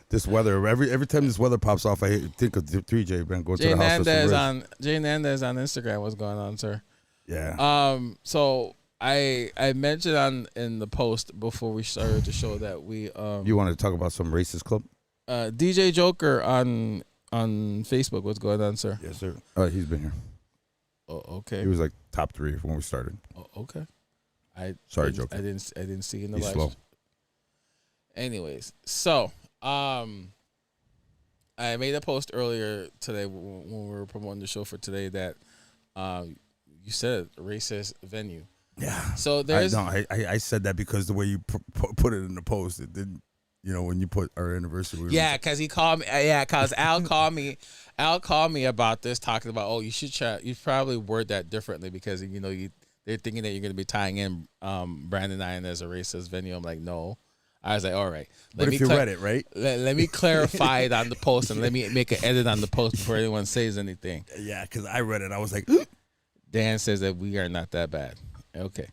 This weather, every time this weather pops off, I think of 3J. Man, go to the house for some ribs. Jay Nandez on Instagram. What's going on, sir? Yeah. So I mentioned in the post before we started the show that we you wanted to talk about some racist club? DJ Joker on Facebook. What's going on, sir? Yes, sir. He's been here. Oh, okay. He was like top 3 when we started. Oh, okay. Sorry, Joker. I didn't see in the He's live. slow. Anyways, so I made a post earlier today when we were promoting the show for today that you said racist venue. Yeah. So there's I said that because the way you put it in the post, it didn't. When you put our anniversary. Yeah, because he called me. Yeah, because Al called me. Al called me about this, talking about, you should try. You probably word that differently because they're thinking that you're going to be tying in Brandon Iron as a racist venue. I'm like, no. I was like, all right. But if you read it, right? Let me clarify it on the post and let me make an edit on the post before anyone says anything. Yeah, because I read it. I was like, Dan says that we are not that bad. Okay.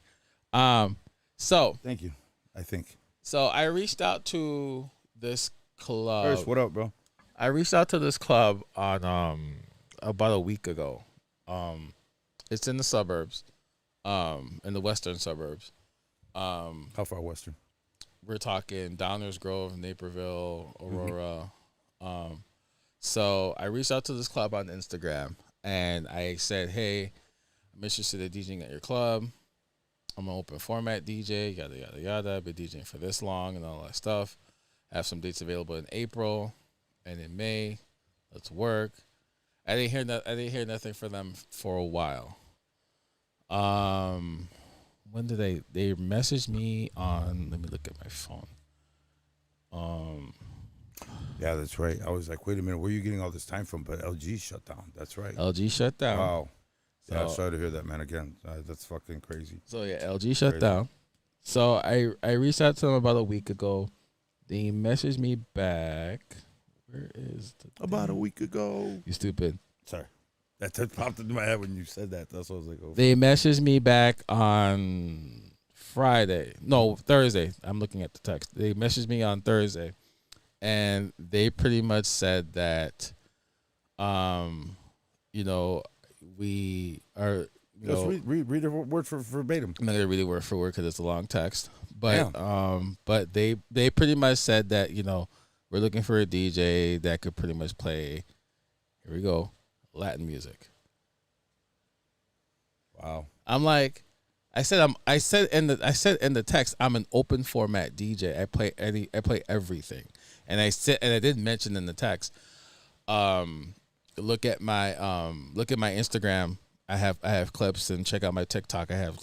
So. Thank you. I think. So I reached out to this club. Chris, what up, bro? I reached out to this club on about a week ago. It's in the suburbs, in the western suburbs. How far western? We're talking Downers Grove, Naperville, Aurora. So I reached out to this club on Instagram and I said, hey, I'm interested in DJing at your club. I'm an open format DJ, yada, yada, yada. I've been DJing for this long and all that stuff. I have some dates available in April and in May. Let's work. I didn't hear nothing from them for a while. When did they messaged me on, let me look at my phone. Yeah, that's right. I was like, wait a minute, where are you getting all this time from? But LG shut down. That's right. LG shut down. Wow. Yeah, So- sorry to hear that, man. Again, that's fucking crazy. So yeah, LG shut Crazy. down. So I reached out to them about a week ago. They messaged me back. Where is the About a week ago. You stupid. Sorry. That popped into my head when you said that. That's what I was like, oh. They messaged me back on Thursday. I'm looking at the text. They messaged me on Thursday, and they pretty much said that, we are. Just read it word for verbatim. I'm not gonna read it word for word because it's a long text, but but they pretty much said that we're looking for a DJ that could pretty much play. Here we go, Latin music. Wow. I'm like, I said in the text, I'm an open format DJ. I play everything, and I did mention in the text, look at my Instagram. I have clips, and check out my TikTok. I have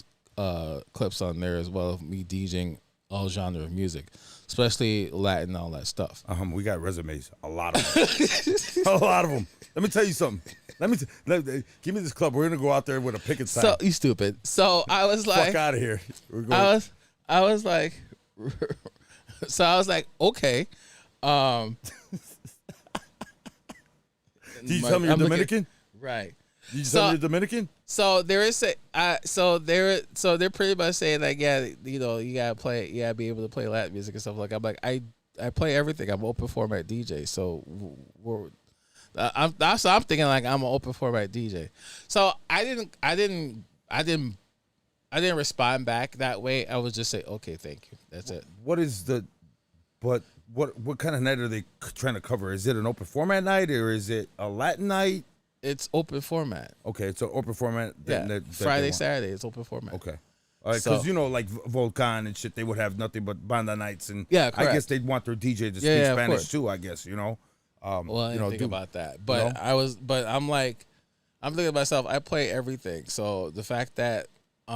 clips on there as well of me DJing all genre of music, especially Latin, all that stuff. We got resumes, a lot of them. A lot of them. Let me tell you something. Give me this club. We're gonna go out there with a picket sign. So you stupid. So I was like, fuck out of here. We're going. I was like, so I was like, okay. Did you tell me you're Dominican? Right. Did you tell me you're Dominican? So they're pretty much saying like, yeah, you gotta be able to play Latin music and stuff like. I'm like, I play everything. I'm an open format DJ. So I'm thinking like I'm an open format DJ. So I didn't respond back that way. I was just say, okay, thank you. That's it. What kind of night are they trying to cover? Is it an open format night or is it a Latin night? It's open format. Okay, it's an open format. Yeah, Friday, Saturday, it's open format. Okay. All right, because like Volcan and shit, they would have nothing but banda nights, and yeah, I guess they'd want their DJ to speak Spanish too. I guess Well, I didn't think about that, but you I'm like, I'm thinking to myself, I play everything. So the fact that, they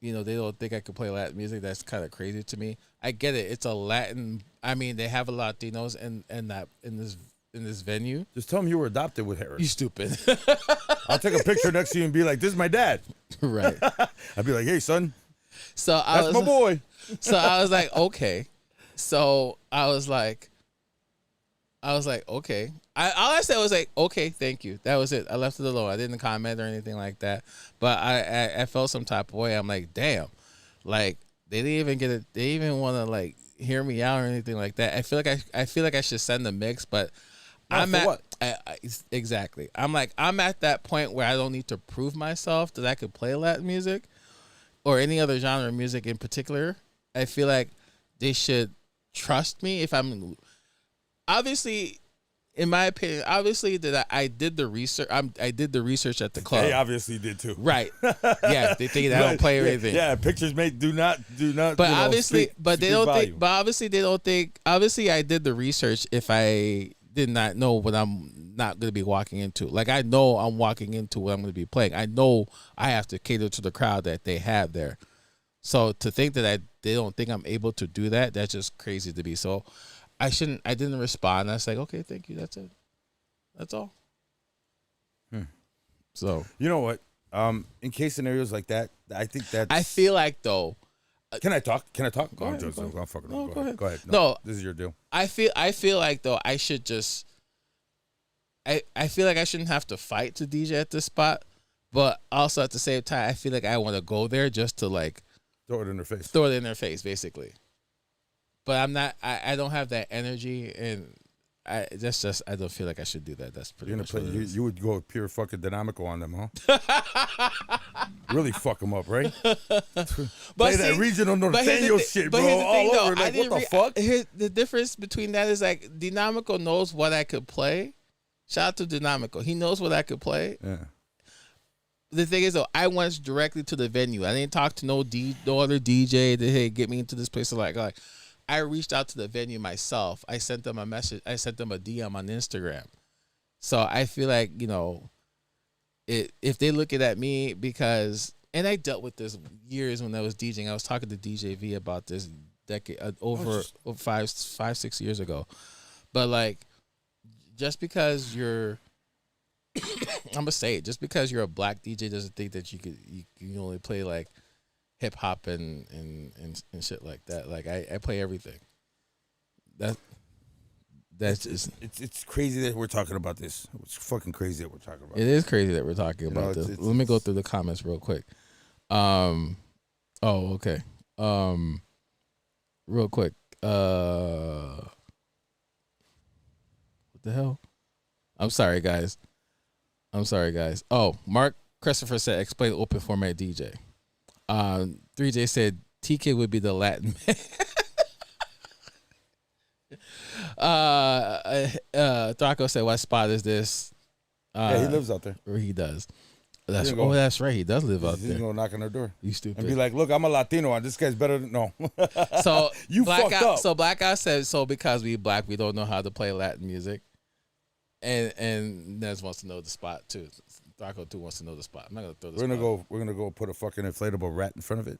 don't think I could play Latin music, that's kind of crazy to me. I get it. It's a Latin. I mean, they have a Latinos in this venue. Just tell them you were adopted with Harris. You stupid. I'll take a picture next to you and be like, "This is my dad." Right. I'd be like, "Hey, son, so that's my boy." So I was like, okay. So I was like, okay. All I said was like, okay, thank you. That was it. I left it alone. I didn't comment or anything like that. But I felt some type of way. I'm like, damn. Like they didn't even get it. They didn't even want to like hear me out or anything like that. I feel like I should send a mix, but I'm at what? Exactly. I'm at that point where I don't need to prove myself that I could play Latin music or any other genre of music in particular. I feel like they should trust me if I'm obviously, in my opinion, obviously that I did the research. I did the research at the club. They obviously did too. Right. Yeah, they think I don't play or anything. Yeah, pictures do not. But obviously, they don't value. think. But obviously, they don't think. Obviously, I did the research. If I did not know what I'm not going to be walking into, like I know I'm walking into what I'm going to be playing. I know I have to cater to the crowd that they have there. So to think that they don't think I'm able to do that, that's just crazy to me. So I didn't respond. I was like, okay, thank you. That's it. That's all. So you know what? In case scenarios like that, I think that I feel like though. Can I talk? Go ahead, Go ahead. Go ahead. No, this is your deal. I feel like though I should just. I feel like I shouldn't have to fight to DJ at this spot, but also at the same time, I feel like I want to go there just to like throw it in their face. Throw it in their face, basically. But I'm not. I don't have that energy, and I don't feel like I should do that. That's pretty You're much gonna play. what it is. You would go pure fucking dynamical on them, huh? Really fuck them up, right? Play that regional Norteño shit, bro. All over. Like, what the fuck? The difference between that is like Dynamico knows what I could play. Shout out to Dynamico. He knows what I could play. Yeah. The thing is, though, I went directly to the venue. I didn't talk to no other DJ to, hey, get me into this place. So like I reached out to the venue myself. I sent them a message. I sent them a DM on Instagram. So I feel like, if they look at me because, and I dealt with this years when I was DJing. I was talking to DJ V about this decade over 5-6 years ago. But like, just because you're, I'm gonna say it, just because you're a black DJ doesn't think that you can only play like hip hop and shit like that. Like I play everything. That's just it's crazy that we're talking about this. It's fucking crazy that we're talking about it. Is crazy that we're talking about this. Let me go through the comments real quick. Okay. Real quick. What the hell? I'm sorry, guys. Oh, Mark Christopher said, explain open format DJ. 3J said, TK would be the Latin man. Throcko said, what spot is this? Yeah, he lives out there. Or he does. That's right. He does live out there. He's gonna knock on our door. You stupid. And be like, look, I'm a Latino, and this guy's better than no. So you fucked up. So Blackout said, so because we black, we don't know how to play Latin music. And Nez wants to know the spot too. Throcko too wants to know the spot. I'm not gonna throw this. We're gonna go put a fucking inflatable rat in front of it.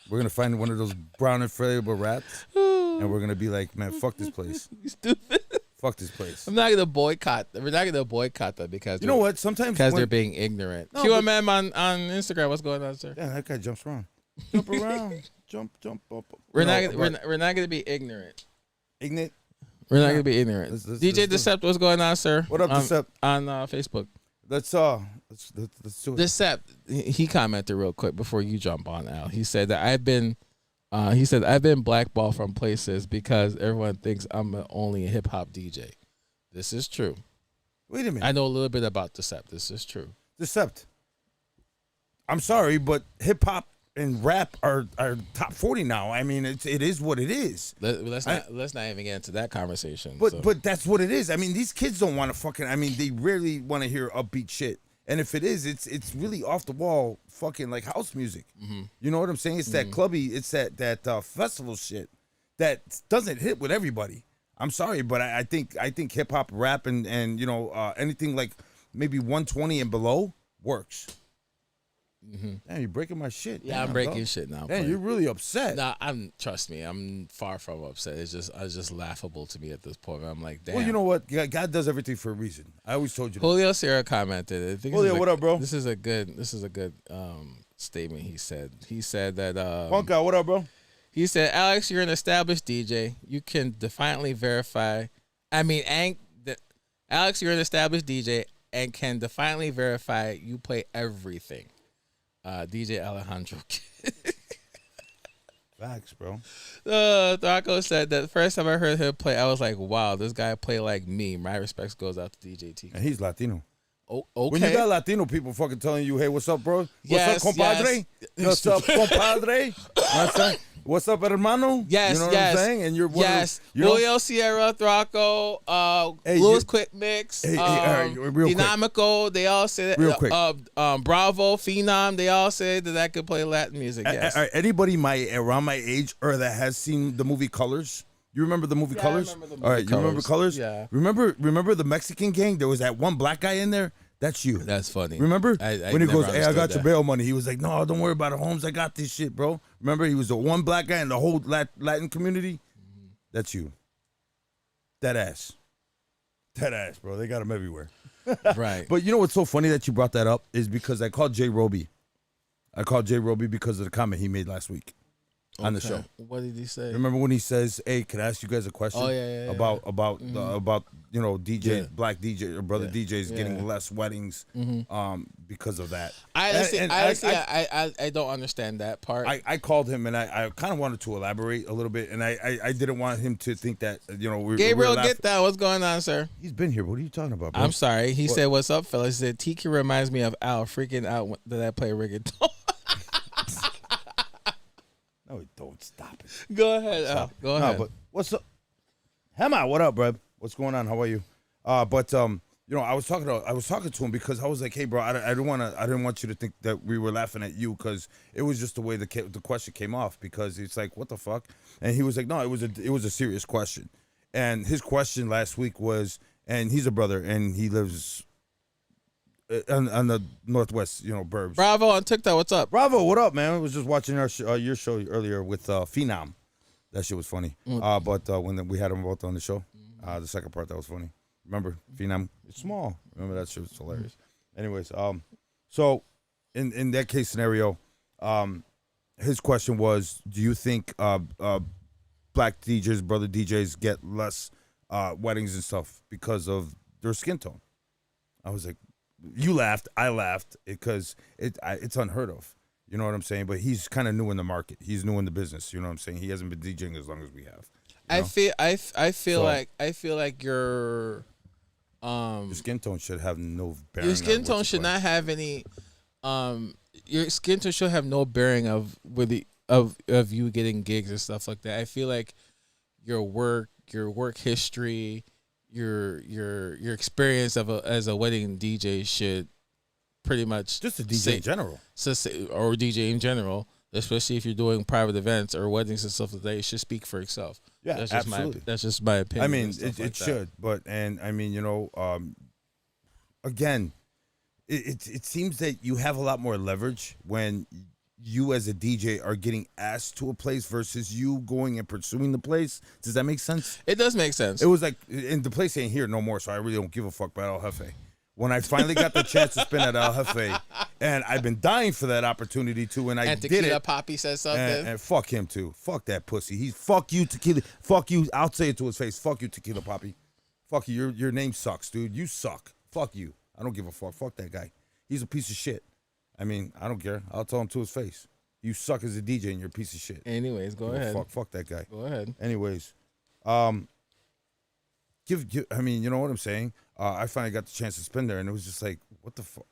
We're gonna find one of those brown inflatable rats, and we're gonna be like, man, fuck this place. You stupid. Fuck this place. I'm not gonna boycott. We're not gonna boycott that because you know what? Sometimes because they're being ignorant. No, QMM on Instagram. What's going on, sir? Yeah, that guy jumps around. Jump around. Jump up. We're not gonna be ignorant. Ignorant. We're not gonna be ignorant. DJ Decept, what's going on, sir? What up, Decept? On Facebook. Let's do it. Decept, he commented real quick before you jump on, Al. He said that I've been blackballed from places because everyone thinks I'm only a hip hop DJ. This is true. Wait a minute. I know a little bit about Decept. This is true. Decept. I'm sorry, but hip hop and rap are top 40 now. I mean, it is what it is. Let's not even get into that conversation. But that's what it is. I mean, these kids don't want to fucking. I mean, they rarely want to hear upbeat shit. And if it is, it's really off the wall, fucking like house music. Mm-hmm. You know what I'm saying? It's that clubby. It's that festival shit that doesn't hit with everybody. I'm sorry, but I think hip hop, rap, and anything like maybe 120 and below works. Mm-hmm. Damn, you're breaking my shit. Yeah, I'm breaking shit now. Damn, you're really upset. Nah, trust me, I'm far from upset. It's just laughable to me at this point. I'm like, damn. Well, you know what? God does everything for a reason. I always told you that. Julio Sierra commented. Julio, what up, bro? This is a good statement he said. He said that Punk out, what up, bro? He said, Alex, you're an established DJ. You can defiantly verify. Alex, you're an established DJ and can defiantly verify you play everything. DJ Alejandro. Facts, bro. Throcko said that the first time I heard him play, I was like, wow, this guy play like me. My respects goes out to DJ T. And he's Latino. Oh, okay. When you got Latino people fucking telling you, hey, what's up, bro? What's up, compadre? Yes. What's up, compadre? What's up, hermano? Yes, you know what I'm saying? And you're Julio Sierra, Throcko, Louis Quick Mix, Dynamico. They all said real quick. Bravo, Phenom. They all said that I could play Latin music. Yes. Anybody around my age or that has seen the movie Colors? You remember the movie Colors? I remember the movie all right, you remember Colors? Yeah. Remember the Mexican gang? There was that one black guy in there. That's you. That's funny. Remember? When he goes, hey, I got that. your bail money. He was like, no, don't worry about it, Holmes. I got this shit, bro. Remember? He was the one black guy in the whole Latin community. Mm-hmm. That's you. That ass, bro. They got him everywhere. Right. But you know what's so funny that you brought that up is because I called Jay Roby. I called Jay Roby because of the comment he made last week. on the show. What did he say? Remember when he says, "Hey, can I ask you guys a question?" Oh yeah. About DJ, Yeah. black DJ or brother DJs Yeah. getting less weddings because of that. I don't understand that part. I called him and I kind of wanted to elaborate a little bit, and I didn't want him to think that Gabriel, get that. What's going on, sir? He's been here. What are you talking about, bro? I'm sorry. He said, "What's up, fellas?" He said, "Tiki reminds me of Al freaking out that I play reggaeton." No, don't stop it. Go ahead, Al. Go ahead. But what's up? Hema, what up, bro? What's going on? How are you? I was talking to him because I was like, hey, bro, I didn't want you to think that we were laughing at you, because it was just the way the question came off, because it's like, what the fuck? And he was like, no, it was a serious question. And his question last week was, and he's a brother and he lives on the northwest, burbs. Bravo on TikTok. What's up? Bravo, what up, man? I was just watching your show earlier with Phenom. That shit was funny. But when we had them both on the show, the second part, that was funny. Remember, Phenom? It's small. Remember, that shit was hilarious. Anyways, so in that case scenario, his question was, do you think black DJs, brother DJs, get less weddings and stuff because of their skin tone? I was like, you laughed, I laughed, because it's unheard of. You know what I'm saying? But he's kind of new in the market. He's new in the business. You know what I'm saying? He hasn't been DJing as long as we have. I feel like your skin tone should have no bearing. Your skin tone should not have any. Your skin tone should have no bearing of you getting gigs and stuff like that. I feel like your work history, your experience as a wedding DJ should pretty much just a DJ in general, or DJ in general, especially if you're doing private events or weddings and stuff like that. It should speak for itself. Yeah, absolutely. That's just my opinion. I mean, it should, but again, it seems that you have a lot more leverage when you as a DJ are getting asked to a place versus you going and pursuing the place. Does that make sense? It does make sense. It was like, and the place ain't here no more, so I really don't give a fuck about El Jefe. When I finally got the chance to spin at El Jefe, and I've been dying for that opportunity too, and I did it. Tequila Poppy said something. And fuck him too. Fuck that pussy. He's fuck you, Tequila. Fuck you. I'll say it to his face. Fuck you, Tequila Poppy. Fuck you. Your name sucks, dude. You suck. Fuck you. I don't give a fuck. Fuck that guy. He's a piece of shit. I mean, I don't care. I'll tell him to his face. You suck as a DJ and you're a piece of shit. Anyways, go ahead. Fuck that guy. Go ahead. Anyways, I mean, you know what I'm saying? I finally got the chance to spin there, and it was just like, what the fuck?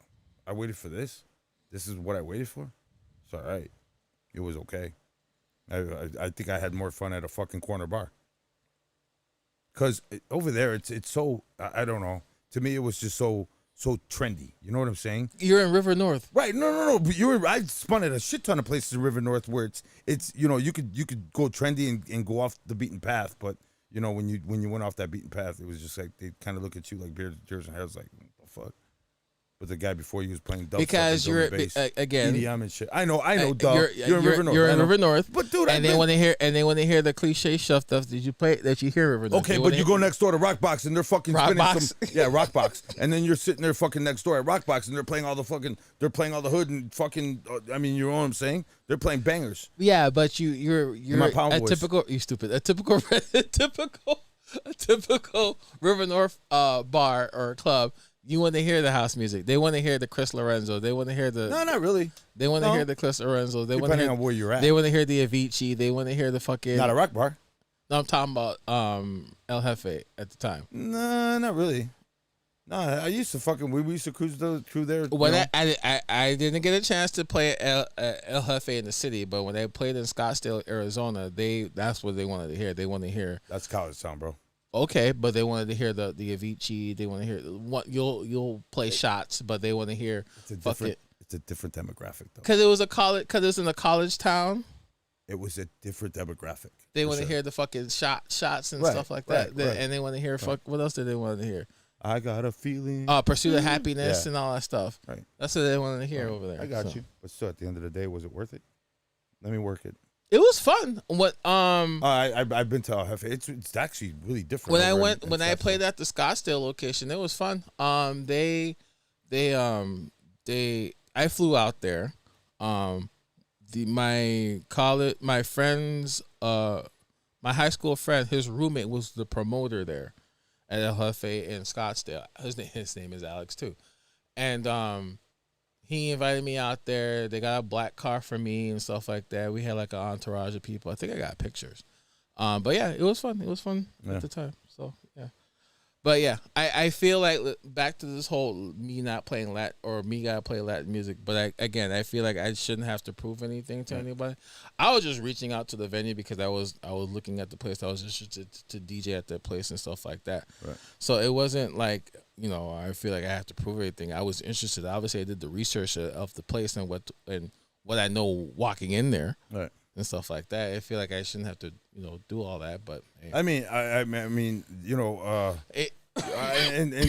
I waited for this? This is what I waited for? It's all right. It was okay. I think I had more fun at a fucking corner bar. Because over there, it's so, I don't know. To me, it was just so trendy. You know what I'm saying? You're in River North. Right. No. But I spun at a shit ton of places in River North where it's you could go trendy and go off the beaten path, but when you went off that beaten path, it was just like they kind of look at you like beards and hairs, like, what the fuck? But the guy before you was playing dubstep because you're again EDM and shit. I know, Dub. You're in River North. You're in River North. But dude, they want to hear the cliche stuff that you play that you hear River North. Okay, but you go next door to Rockbox and they're fucking Rockbox. spinning Rockbox, and then you're sitting there fucking next door at Rockbox and they're playing all the hood and fucking. I mean, you know what I'm saying? They're playing bangers. Yeah, but you're a typical. You stupid. A typical River North bar or club. You want to hear the house music. They want to hear the Chris Lorenzo. They want to hear the. No, not really. They want to hear the Chris Lorenzo. They Depending on where you're at. They want to hear the Avicii. They want to hear the fucking. Not a rock bar. No, I'm talking about El Jefe at the time. No, not really. No, I used to we used to cruise through there. When I didn't get a chance to play at El Jefe in the city, but when they played in Scottsdale, Arizona, that's what they wanted to hear. They want to hear. That's college town, bro. Okay, but they wanted to hear the Avicii. They want to hear what you'll play shots, but they want to hear. It's a different demographic though. Because it was because it's in a college town. It was a different demographic. They want to hear the fucking shots and stuff like that, and they want to hear What else did they want to hear? I got a feeling. Pursuit of happiness and all that stuff. Right. That's what they wanted to hear over there. I got you. But still, at the end of the day, was it worth it? Let me work it. It was fun. What I've been to El Jefe. It's actually really different. When I played at the Scottsdale location, it was fun. I flew out there. my friend's my high school friend, his roommate was the promoter there at El Jefe in Scottsdale. His name is Alex too, and he invited me out there. They got a black car for me and stuff like that. We had like an entourage of people. I think I got pictures. But yeah, it was fun. It was fun at the time. So yeah. But yeah, I feel like back to this whole me not playing Latin or me gotta play Latin music. But I feel like I shouldn't have to prove anything to anybody. I was just reaching out to the venue because I was looking at the place. I was interested to DJ at that place and stuff like that. Right. So it wasn't like I feel like I have to prove anything. I was interested. Obviously, I did the research of the place and what I know walking in there. Right. And stuff like that. I feel like I shouldn't have to, do all that. But hey. I mean,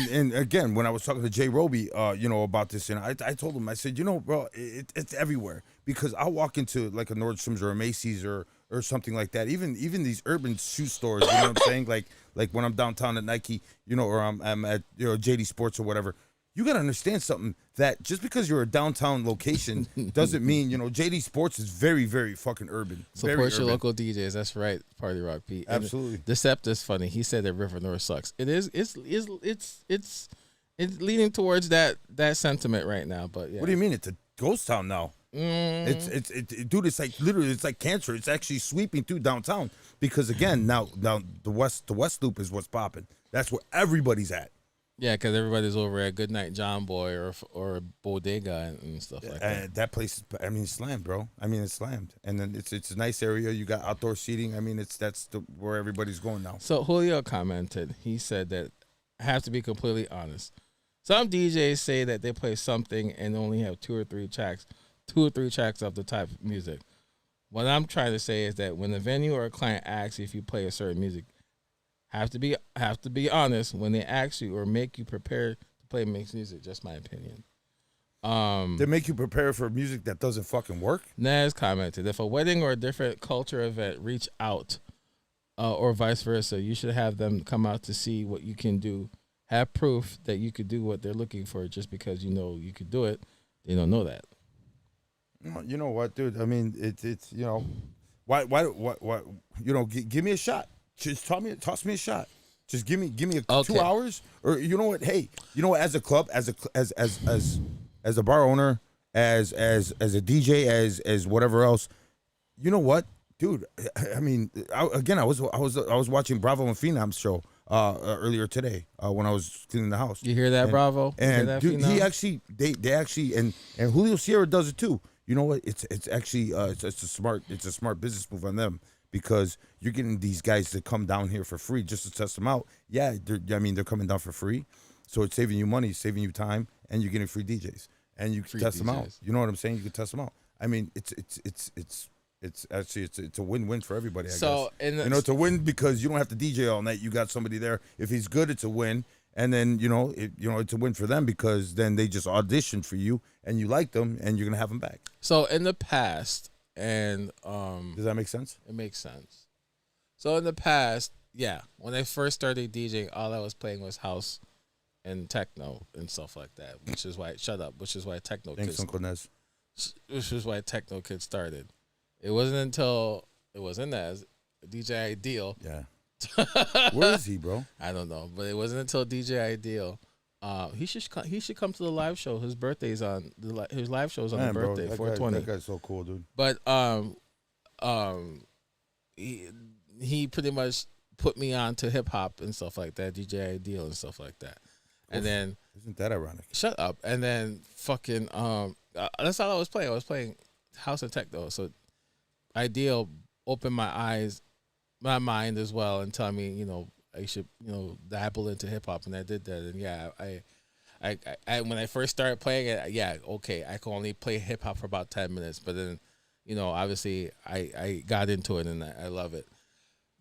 and again, when I was talking to Jay Roby, about this, and I told him, I said, bro, it's everywhere, because I'll walk into like a Nordstrom's or a Macy's or something like that. Even these urban shoe stores, you know what I'm saying? Like when I'm downtown at Nike, or I'm at JD Sports or whatever. You got to understand something, that just because you're a downtown location doesn't mean, JD Sports is very, very fucking urban. Support your local DJs. That's right, Party Rock Pete. Absolutely. Deceptive is funny. He said that River North sucks. It is. It's leaning towards that sentiment right now. But yeah. What do you mean? It's a ghost town now. Dude, it's like literally, it's like cancer. It's actually sweeping through downtown, because again, now the West Loop is what's popping. That's where everybody's at. Yeah, because everybody's over at Goodnight John Boy or Bodega and stuff like that. And that place, it's slammed, bro. It's slammed. And then it's a nice area. You got outdoor seating. That's where everybody's going now. So Julio commented. He said that I have to be completely honest. Some DJs say that they play something and only have two or three tracks of the type of music. What I'm trying to say is that when a venue or a client asks if you play a certain music, have to be honest when they ask you or make you prepare to play mixed music. Just my opinion. They make you prepare for music that doesn't fucking work. Naz commented, if a wedding or a different culture event reach out, or vice versa, you should have them come out to see what you can do. Have proof that you could do what they're looking for. Just because you could do it, they don't know that. You know what, dude? It's why give me a shot. Just toss me a shot. Just give me 2 hours, or you know what? Hey, as a club, as a bar owner, as a DJ, as whatever else, you know what, dude? I was watching Bravo and Phenom's show earlier today when I was cleaning the house. You hear that, Bravo? And that, dude, Phenom? they actually and Julio Sierra does it too. You know what? It's actually it's a smart business move on them. Because you're getting these guys to come down here for free just to test them out. Yeah, they're coming down for free, so it's saving you money, saving you time, and you're getting free DJs, and you can test them out. You know what I'm saying? You can test them out. It's actually a win-win for everybody. I guess. It's a win because you don't have to DJ all night. You got somebody there. If he's good, it's a win, and then it's a win for them because then they just auditioned for you and you like them and you're gonna have them back. So in the past. And does that make sense? It makes sense. So in the past, yeah, when I first started DJing, all I was playing was house and techno and stuff like that, which is why techno Thanks, Uncle Nez. Which is why techno kids started. It wasn't until Nez, DJ Ideal. Yeah. Where is he, bro? I don't know, but it wasn't until DJ Ideal. He should come to the live show. His birthday's on his live show's on the birthday, 420. That guy's so cool, dude. But he pretty much put me on to hip hop and stuff like that, DJ Ideal and stuff like that. And then isn't that ironic? Shut up. And then fucking that's all I was playing. I was playing house and techno. So Ideal opened my mind as well, and tell me, I should, dabble into hip hop, and I did that. And yeah, I when I first started playing it, yeah, okay, I could only play hip hop for about 10 minutes, but then, obviously I got into it and I love it.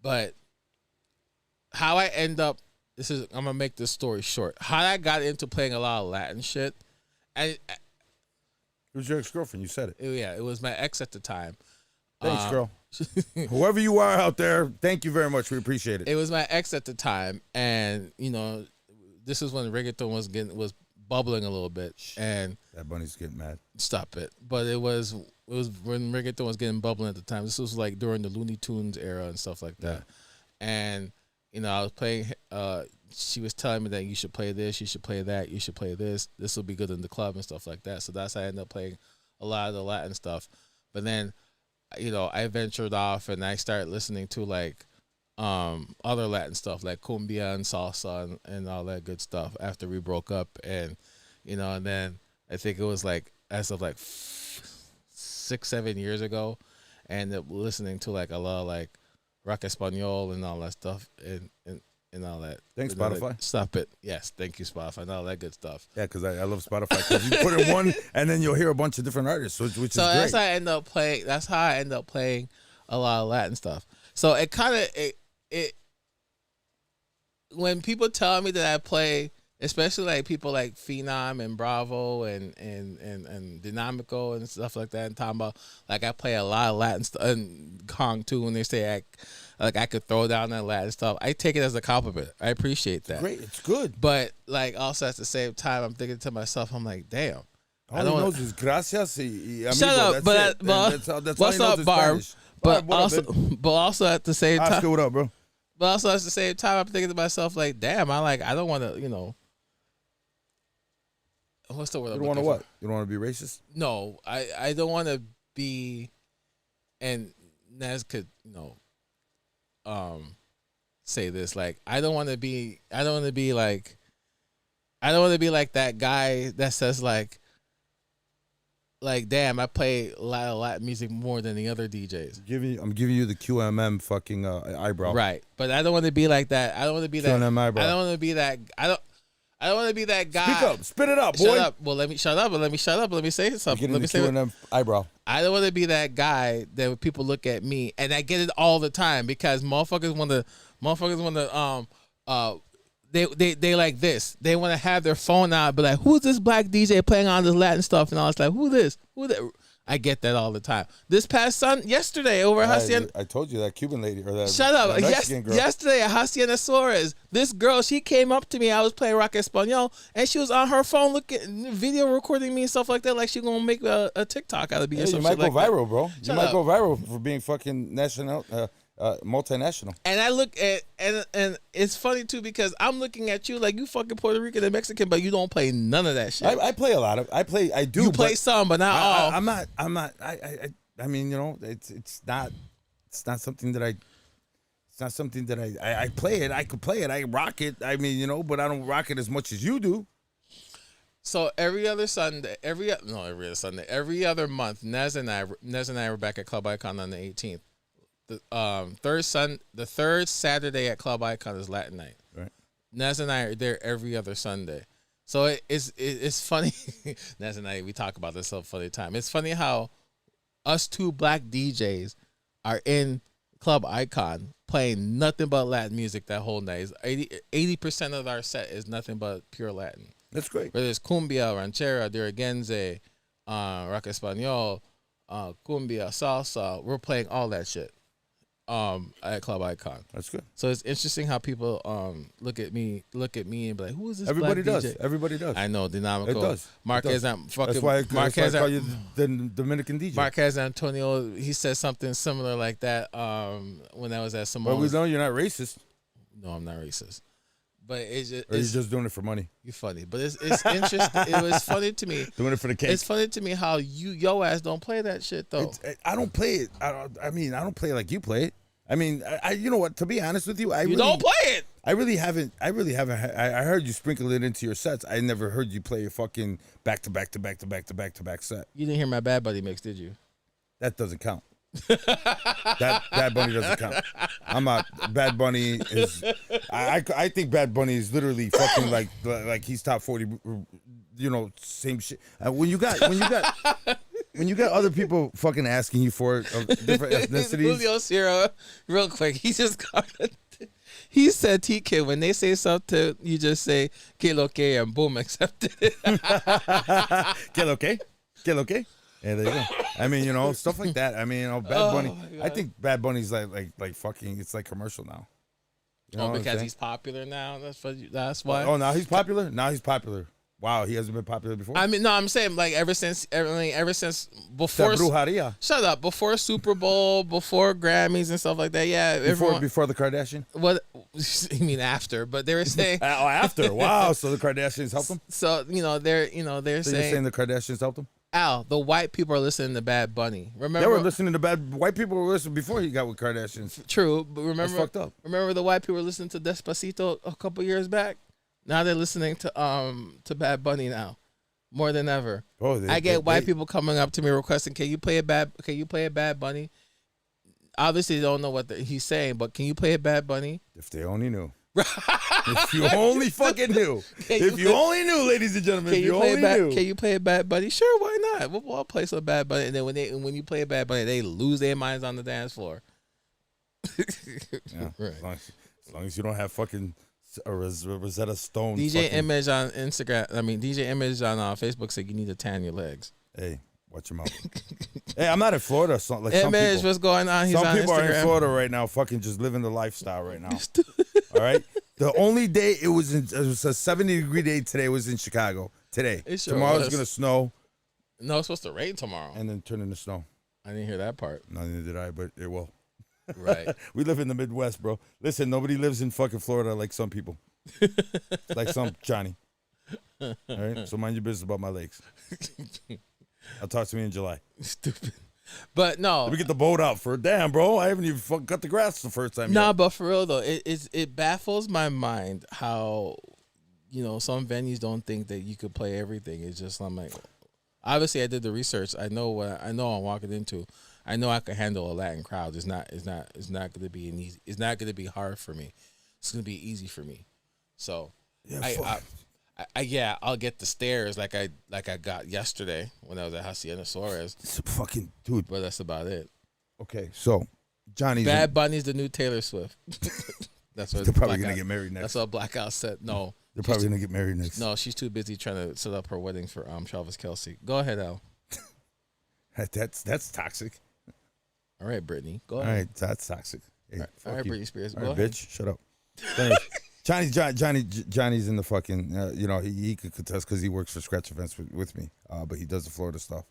But how I end up, I'm gonna make this story short. How I got into playing a lot of Latin shit, it was your ex-girlfriend. You said it. Yeah, it was my ex at the time. Thanks, girl. Whoever you are out there, thank you very much. We appreciate it. It was my ex at the time, and this is when reggaeton was bubbling a little bit, and That bunny's getting mad. stop it. But it was when reggaeton was getting bubbling at the time. This was like during the Looney Tunes era and stuff like that. And I was playing. She was telling me that you should play this, you should play that, you should play this. This will be good in the club and stuff like that. So that's how I ended up playing a lot of the Latin stuff. But then, I ventured off and I started listening to like other Latin stuff like cumbia and salsa and all that good stuff after we broke up. And and then I think it was like as of like 6-7 years ago, I ended up listening to like a lot of like rock español and all that stuff and all that. Thanks, Spotify. Stop it. Yes, thank you, Spotify, and all that good stuff. Yeah, because I love Spotify. Because you put in one, and then you'll hear a bunch of different artists, which is great. So that's how I end up playing. That's how I end up playing a lot of Latin stuff. So it kind of it when people tell me that I play, especially like people like Phenom and Bravo and Dinamico and stuff like that, and talking about like I play a lot of Latin stuff and Kong too. When they say I could throw down that Latin stuff, I take it as a compliment. I appreciate that. Great, it's good. But like also at the same time, I'm thinking to myself, I'm like, damn. All he knows is gracias y amigo. Shut up, that's all what's he knows up, is Barb? Spanish. But Barb, also at the same time, Oscar, what up, bro? But also at the same time, I'm thinking to myself like, damn, I don't want to, what's the word? You don't want to what? You don't want to be racist? No, I don't want to be, and Nez could, say this, like, I don't want to be like that guy that says like, damn, I play a lot of Latin music more than the other DJs. I'm giving you the QMM fucking eyebrow. Right, but I don't want to be like that. I don't want to be that. QMM eyebrow. I don't want to be that. I don't want to be that guy. Speak up, spit it up, boy. Shut up. Well, let me shut up. But let me shut up. Let me say something. Let me say. QMM eyebrow. I don't want to be that guy that when people look at me, and I get it all the time because motherfuckers want to They like this. They want to have their phone out, but like, who's this black DJ playing on this Latin stuff? And I was like, who this? Who that? I get that all the time. This past yesterday over Hacienda. I told you that Cuban lady or that. Shut up. That Mexican girl. Yesterday at Hacienda Suarez, this girl, she came up to me. I was playing Rock Espanol, and she was on her phone video recording me and stuff like that, like she gonna make a TikTok out of me. Yeah, or some you might shit go like viral, bro. Shut You might up. go viral for being fucking national. Multinational. And I look at and it's funny too because I'm looking at you like you fucking Puerto Rican and Mexican, but you don't play none of that shit. I play a lot of. I do. You play some, but not all. I'm not. I mean, it's not something that I. It's not something that I play it. I could play it. I rock it. I mean, but I don't rock it as much as you do. So every other month, Nez and I were back at Club Icon on the 18th. The third Saturday at Club Icon is Latin night. Right. Nez and I are there every other Sunday. So it's funny. Nez and I, we talk about this all funny time. It's funny how us two black DJs are in Club Icon playing nothing but Latin music that whole night. 80% of our set is nothing but pure Latin. That's great. Whether it's cumbia, ranchera, dirigenze, rock español, cumbia, salsa, we're playing all that shit. At Club Icon. That's good. So it's interesting how people look at me and be like, who is this? Everybody black does. DJ? Everybody does. I know, Dinamico. It does. Marquez. That's why I call you the Dominican DJ. Marquez Antonio. He said something similar like that. When I was at Simone. But we know you're not racist. No, I'm not racist. But it's just. Or you're just doing it for money. You're funny, but it's interesting. It was funny to me. Doing it for the cake. It's funny to me how your ass don't play that shit though. I don't play it. I don't play it like you play it. I mean, you know what? To be honest with you, you don't play it. I really haven't. I heard you sprinkle it into your sets. I never heard you play a fucking back to back set. You didn't hear my Bad Buddy mix, did you? That doesn't count. that Bad Bunny doesn't count. I'm not. Bad Bunny is. I think Bad Bunny is literally fucking like he's top 40. Same shit. When you got other people fucking asking you for it of different ethnicities. Julio Ciro, real quick, he just commented. He said, TK, when they say something, you just say, que lo que, and boom, accepted it. Que lo que? Que lo que? Yeah, there you go. I mean, stuff like that. I mean, Bad Bunny. I think Bad Bunny's like fucking, it's like commercial now. You know because he's popular now? That's why? Oh, now he's popular? Now he's popular. Wow, he hasn't been popular before. I mean, no, I'm saying like ever since before. Brujeria. Shut up! Before Super Bowl, before Grammys and stuff like that. Yeah, Before the Kardashian. What you mean after? But they were saying after. Wow, so the Kardashians helped him. So they're saying, you're saying the Kardashians helped him. Al, the white people are listening to Bad Bunny. Remember, they were listening to white people were listening before he got with Kardashians. True, but remember, that's fucked up. Remember the white people were listening to Despacito a couple years back. Now they're listening to Bad Bunny now, more than ever. I get white people coming up to me requesting, "Can you play a Bad Bunny?" Obviously, they don't know what he's saying, but can you play a Bad Bunny? If they only knew. If you only fucking knew. If you only knew, ladies and gentlemen. If you only knew. Can you play a Bad Bunny? Sure, why not? We'll play some Bad Bunny, and then when you play a Bad Bunny, they lose their minds on the dance floor. Yeah, right. As long as you don't have fucking Rosetta Stone. DJ Image on Instagram. I mean, DJ Image on Facebook said you need to tan your legs. Hey, watch your mouth. Hey, I'm not in Florida. Like Image, what's going on? He's some people Instagram. are in Florida right now, fucking just living the lifestyle right now. All right. The only day it was a 70-degree day today was in Chicago. Today. Sure Tomorrow's gonna snow. No, it's supposed to rain tomorrow. And then turn into snow. I didn't hear that part. Neither did I, but it will. Right. We live in the Midwest, bro. Listen, nobody lives in fucking Florida like some people. Like some Johnny. All right? So mind your business about my legs. I'll talk to me in July. Stupid. But no. Let me get the boat out for damn, bro. I haven't even fucking cut the grass the first time. Nah, but for real though, it baffles my mind how some venues don't think that you could play everything. It's just I'm like, obviously I did the research. I know I'm walking into. I know I can handle a Latin crowd. It's not going to be easy. It's not going to be hard for me. It's going to be easy for me. So I'll get the stares like I got yesterday when I was at Hacienda Suarez. It's fucking dude. But that's about it. Okay, so Johnny's Bad Bunny's the new Taylor Swift. That's what they're probably gonna get married next. That's what Blackout said. No, they're probably gonna get married next. No, she's too busy trying to set up her wedding for Travis Kelce. Go ahead, Al. That's toxic. All right, Brittany. Go ahead. All right, that's toxic. Hey, all right, Britney Spears. Go ahead. Bitch, shut up. Johnny's in the fucking. He could contest because he works for Scratch Events with me. But he does the Florida stuff.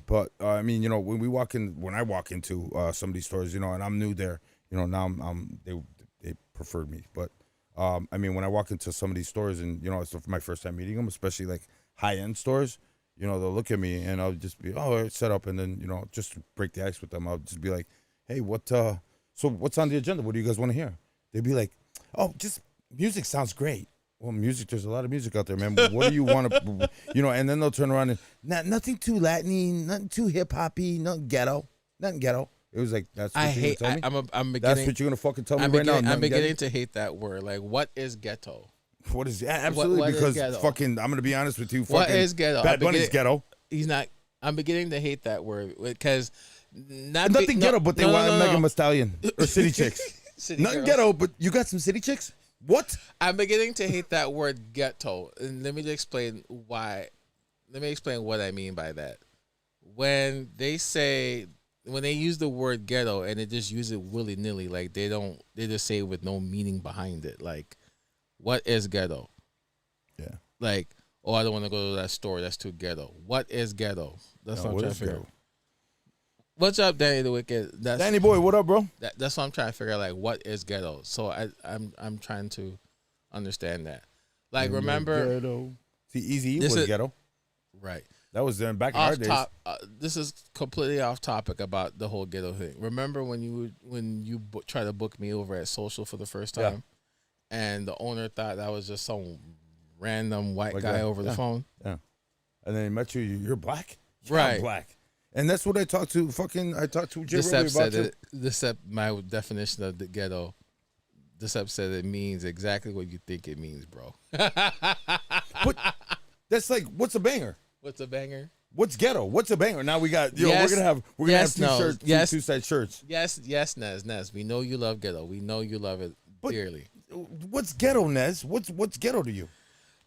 But I mean, when I walk into some of these stores, and I'm new there, now they preferred me. But I mean, when I walk into some of these stores and it's my first time meeting them, especially like high end stores. They'll look at me and I'll just be, set up. And then, just to break the ice with them, I'll just be like, hey, so what's on the agenda? What do you guys want to hear? They'd be like, oh, just music sounds great. Well, there's a lot of music out there, man. What do you want to, and then they'll turn around and nothing too Latin-y, nothing too hip-hop-y, nothing ghetto. It was like, that's what you're going to tell me? I'm beginning. That's what you're going to fucking tell me right now? I'm beginning to hate that word. Like, what is ghetto? What is absolutely what because fucking I'm gonna be honest with you. What is ghetto? Bad Bunny's ghetto. He's not. I'm beginning to hate that word because nothing ghetto, but they want Megan Thee Stallion or City Chicks. Nothing ghetto, but you got some City Chicks. What? I'm beginning to hate that word ghetto, and let me explain why. Let me explain what I mean by that. When they use the word ghetto and they just use it willy nilly, like they just say it with no meaning behind it, like. What is ghetto? Yeah. Like, I don't want to go to that store. That's too ghetto. What is ghetto? That's what I'm trying to figure out. What's up, Danny the Wicked? Danny boy, what up, bro? That's what I'm trying to figure out. Like, what is ghetto? So I'm trying to understand that. Like, remember? Ghetto. See, Eazy was ghetto. Right. That was back in our days. This is completely off topic about the whole ghetto thing. Remember when you try to book me over at Social for the first time? Yeah. And the owner thought that was just some random white guy over the phone. Yeah. And then he met you. You're black? Right. I'm black. And that's what I talked to Jay Roby about. My definition of the ghetto, Decept said it means exactly what you think it means, bro. But that's like, what's a banger? What's a banger? What's ghetto? What's a banger? Now we got, we're gonna have two-shirts, two-side shirts. Yes, Nez. We know you love ghetto. We know you love it dearly. What's ghetto, Nez? What's ghetto to you?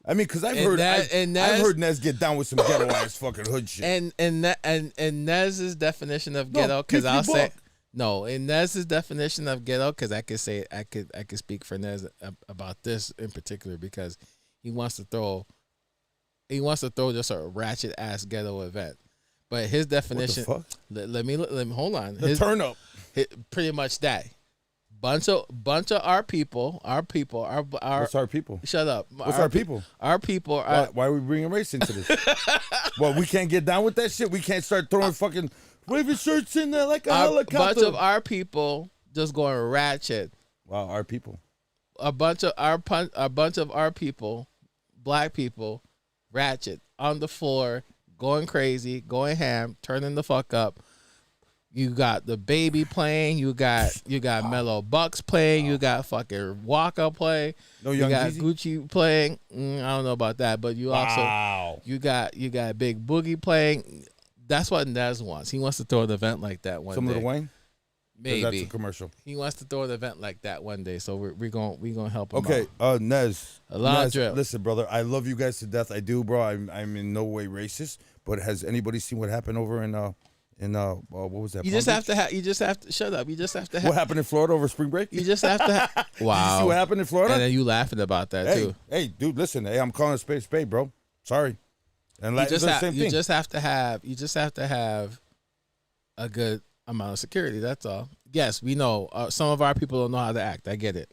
I mean, because I've heard Nez get down with some ghetto ass fucking hood shit. And Nez's definition of ghetto, because I'll say no. In Nez's definition of ghetto, because I could speak for Nez about this in particular, because he wants to throw He wants to throw just a ratchet ass ghetto event, but his definition. What the fuck? Let me hold on. The turn up. Pretty much that. Bunch of our people. Our What's our people? Shut up. What's our people? Our people are. Why are we bringing race into this? Well, we can't get down with that shit. We can't start throwing fucking waving shirts in there like a helicopter. Bunch of our people just going ratchet. Wow, our people. A bunch of our people, black people, ratchet on the floor, going crazy, going ham, turning the fuck up. You got the baby playing. You got Mellow Bucks playing. You got fucking Waka playing. No you Young got Jeezy? Gucci playing. I don't know about that, but you also you got Big Boogie playing. That's what Nez wants. He wants to throw an event like that one day. Some Lil Wayne? Maybe That's a commercial. he wants to throw an event like that one day. So we're gonna help him. Okay, out. Nez. Alondra. Listen, brother, I love you guys to death. I do, bro. I'm in no way racist. But has anybody seen what happened over in what was that? You just have to you just have to shut up. You just have to What happened in Florida over spring break? You just have to wow. Did you see what happened in Florida? And then you laughing about that too. Hey, dude, listen. Hey, I'm calling a spade, bro. Sorry. And You like just, the same thing. you just have to have a good amount of security. That's all. Yes, we know some of our people don't know how to act. I get it.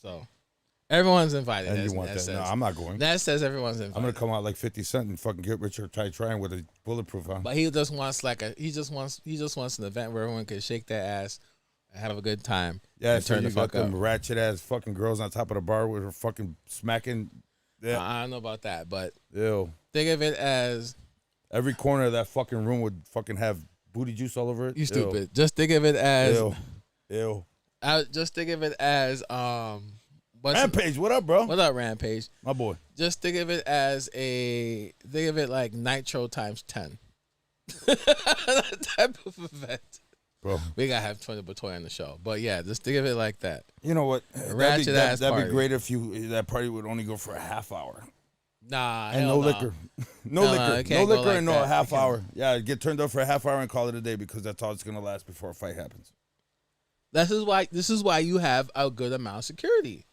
So everyone's invited. And you want that? No, I'm not going. That says everyone's invited. I'm gonna come out like 50 Cent and fucking get Richard trying with a bulletproof on. But he just wants he just wants an event where everyone can shake their ass and have a good time. Yeah, and so turn you the got fuck up. them ratchet ass fucking girls on top of the bar with her fucking smacking. Yeah, I don't know about that, but ew. think of it as Every corner of that fucking room would fucking have booty juice all over it. you stupid. Just think of it as Ew. just think of it as Rampage, what up, bro? What up, Rampage? My boy. Just think of it as think of it like Nitro times 10. That type of event. Bro. We gotta have Tony Batoy on the show. But yeah, just think of it like that. You know what? Ratchet ass that'd party. be great if that party would only go for a half hour. Nah, And hell no nah. liquor. No No, liquor. it No can't go liquor like and no that. half It can't. hour. Yeah, get turned up for a half hour and call it a day because that's all it's gonna last before a fight happens. This is why you have a good amount of security.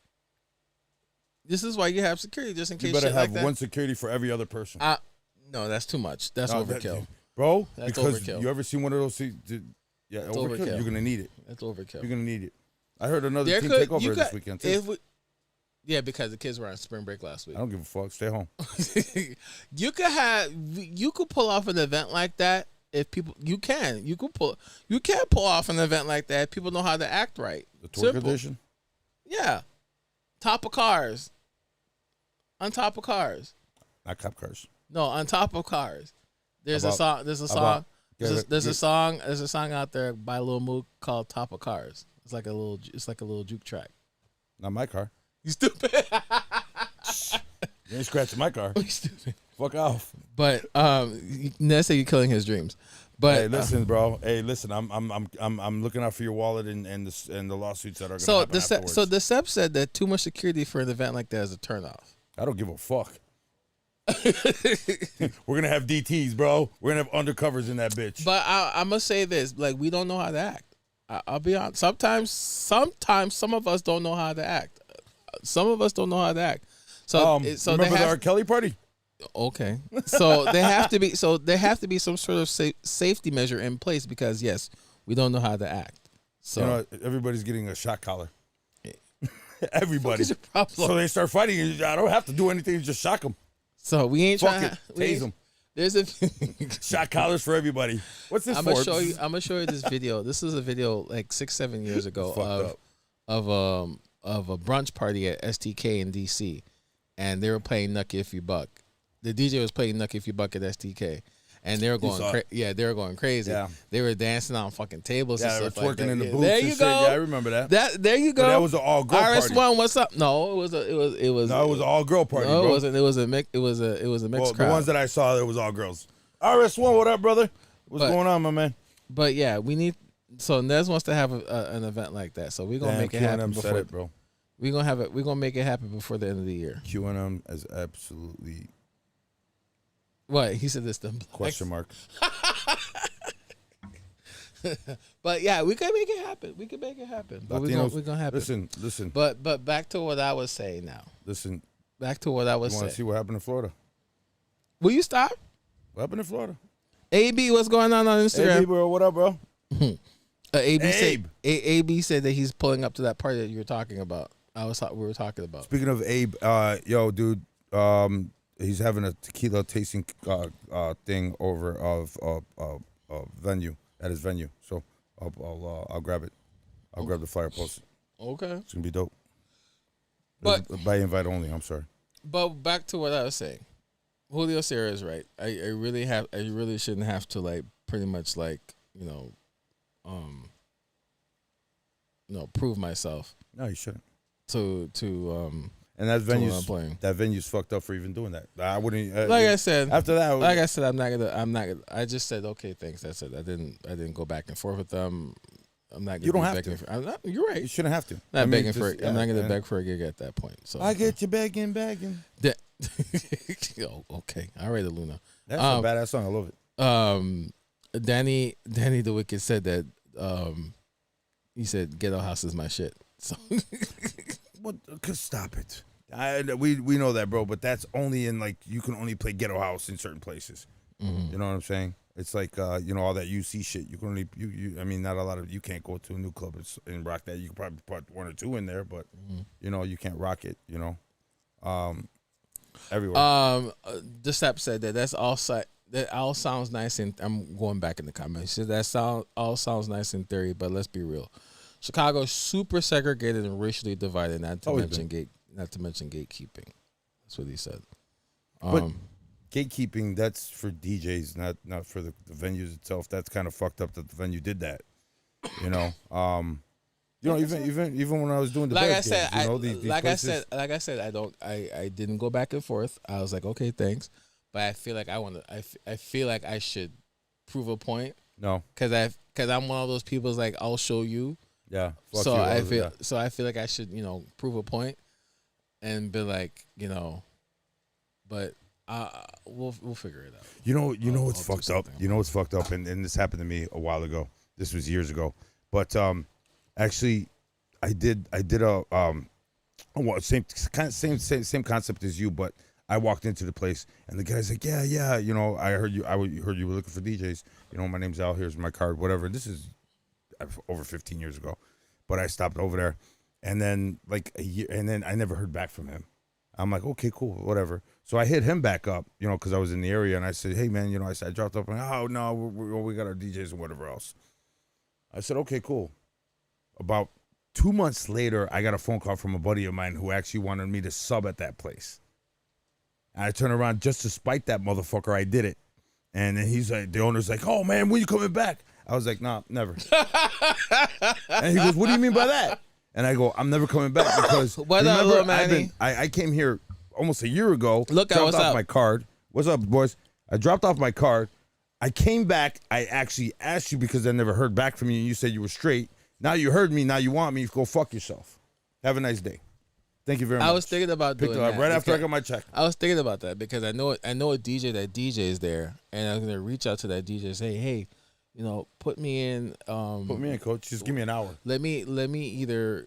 This is why you have security, just in case You better shit have like that. one security for every other person. No, that's too much. That's No, overkill. Bro, That's because overkill. you ever seen one of those? Yeah, That's overkill. overkill. You're gonna need it. That's overkill. You're gonna need it. I heard another team take over this weekend too. Yeah, because the kids were on spring break last week. I don't give a fuck. Stay home. You could pull off an event like that if people. You can pull off an event like that if people know how to act right. The twerk Simple. edition. Yeah, top of cars. On top of cars. Not cop cars. No, on top of cars. There's a song. There's a song out there by Lil Mook called "Top of Cars." It's like a little juke track. Not my car. You stupid. You ain't scratching my car. You stupid. Fuck off. But Ned said you're killing his dreams. But Hey, listen, bro. Hey, listen. I'm looking out for your wallet and the lawsuits that are going to so happen afterwards. so Decep said that too much security for an event like that is a turnoff. I don't give a fuck. We're gonna have DTs, bro. We're gonna have undercovers in that bitch. But I must say this: like, we don't know how to act. I'll be honest. Sometimes some of us don't know how to act. Some of us don't know how to act. So remember the R. Kelly party? Okay. So there have to be some sort of safety measure in place because yes, we don't know how to act. So You know, everybody's getting a shot collar. Everybody. What's your problem? So they start fighting. And I don't have to do anything. Just shock them. So we ain't Fuck trying. it. Tase them. There's a. Shot collars for everybody. What's this I'm for? gonna show you this video. This is a video like 6-7 years ago of a brunch party at STK in DC, and they were playing Nucky If You Buck. The DJ was playing Nucky If You Buck at STK, and they were going they were going crazy. Yeah. They were dancing on fucking tables. Yeah, and they were stuff like twerking that. in the Yeah. booths. There and you shit. go. Yeah, I remember that. There you go. But that was an all girl party. RS1, what's up? No, it was. No, it was an all girl party. No, bro. it wasn't. It was a mix. It was a mixed Well, crowd. the ones that I saw, it was all girls. RS1, what up, brother? What's going on, my man? But yeah, we need. So Nez wants to have an event like that. So we're gonna make it happen said before. it, bro. We're gonna have it. We're gonna make it happen before the end of the year. QNM is absolutely What he said this to question mark. But yeah, we can make it happen. We can make it happen. But we're gonna have it. Listen. But back to what I was saying now. Listen. Back to what I was You want saying. to see what happened in Florida? Will you stop? What happened in Florida? AB, what's going on Instagram? Hey, bro, what up, bro? AB said that he's pulling up to that party that you were talking about. We were talking about. Speaking of Abe, yo, dude, he's having a tequila tasting thing over of venue at his venue. So I'll grab it. I'll grab the flyer post. Okay. It's gonna be dope. But by invite only. I'm sorry. But back to what I was saying, Julio Serra is right. I really shouldn't have to like pretty much like prove myself. No, you shouldn't. To and that venue's fucked up for even doing that. I wouldn't. I said after that, I'm not gonna. I just said okay, thanks. That's it. I didn't go back and forth with them. I'm not. You don't have to. You're right. You shouldn't have to. I'm not gonna beg for a gig at that point. So I get you begging. Oh, okay. All right, Luna. That's a badass song. I love it. Danny the Wicked said that. He said, "Ghetto House is my shit." So, stop it. We know that, bro. But that's only in like you can only play Ghetto House in certain places. Mm-hmm. You know what I'm saying? It's like all that UC shit. You can only I mean, not a lot of you can't go to a new club and rock that. You can probably put one or two in there, but you can't rock it. Everywhere. The Step said that all sounds nice, and I'm going back in the comments. He said all sounds nice in theory, but let's be real. Chicago is super segregated and racially divided. Not to mention gatekeeping. That's what he said. But gatekeeping, that's for DJs, not for the venues itself. That's kind of fucked up that the venue did that. Even when I was doing the like Bears I said, games, these places, like I said, I didn't go back and forth. I was like, okay, thanks, but I feel like I feel like I should prove a point. No, because I'm one of those people. Like, I'll show you. Yeah. I feel like I should prove a point, and be like but we'll figure it out. What's fucked up. You know what's fucked up, and this happened to me a while ago. This was years ago, but actually, I did a same concept as you, but I walked into the place and the guy's like, yeah, I heard you were looking for DJs. My name's Al. Here's my card, whatever. This is over 15 years ago, but I stopped over there, and then like a year, and then I never heard back from him. I'm like, okay, cool, whatever. So I hit him back up, because I was in the area, and I said, hey man, I said I dropped up, and oh no, we got our DJs and whatever else. I said, okay, cool. About 2 months later, I got a phone call from a buddy of mine who actually wanted me to sub at that place. And I turned around just to spite that motherfucker. I did it. And then he's like, the owner's like, oh man, when you coming back? I was like, nah, never. And he goes, what do you mean by that? And I go, I'm never coming back because I came here almost a year ago. Look at what's up. My card. What's up, boys? I dropped off my card. I came back. I actually asked you because I never heard back from you. And you said you were straight. Now you heard me. Now you want me. Go fuck yourself. Have a nice day. Thank you very much. I was thinking about doing that right after I got my check. I was thinking about that because I know a DJ that DJs there, and I'm gonna reach out to that DJ and say, hey, put me in. Put me in, coach. Just give me an hour. Let me either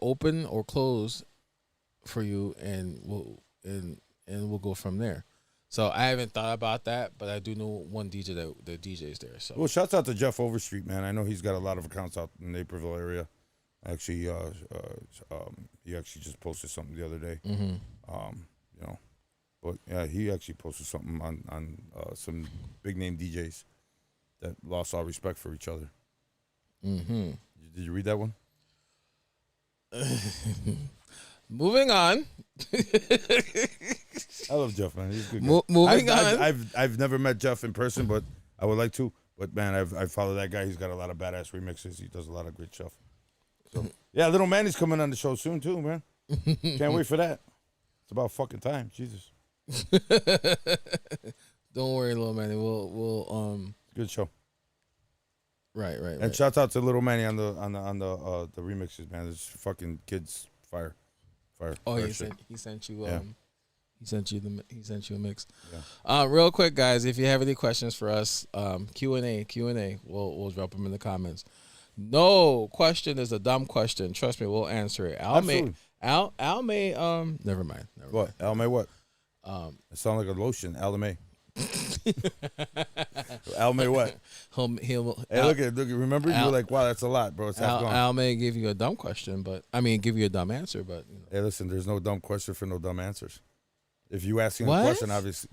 open or close for you, and we'll go from there. So I haven't thought about that, but I do know one DJ that DJs there. So shouts out to Jeff Overstreet, man. I know he's got a lot of accounts out in the Naperville area. Actually, he actually just posted something the other day. Mm-hmm. But yeah, he actually posted something on some big name DJs that lost all respect for each other. Mm-hmm. Did you read that one? Moving on. I love Jeff, man. He's a good. Moving on. I've never met Jeff in person, but I would like to. But man, I follow that guy. He's got a lot of badass remixes. He does a lot of great stuff. So yeah, Little Manny's coming on the show soon too, man. Can't wait for that. It's about fucking time, Jesus. Don't worry, Little Manny. We'll good show. Right. And shouts out to Little Manny on the remixes, man. This fucking kids fire. Oh, he sent you. Yeah. He sent you a mix. Yeah. Real quick, guys, if you have any questions for us, Q&A, we'll drop them in the comments. No question is a dumb question. Trust me, we'll answer it. Al may never mind. What? Al may what? It sounds like a lotion, Alame. Alame what? Hey, look at remember you were like, wow, that's a lot, bro. It's half gone. Al may give you a dumb question, but I mean, give you a dumb answer, but Hey, listen, there's no dumb question for no dumb answers. If you asking What? a question, obviously,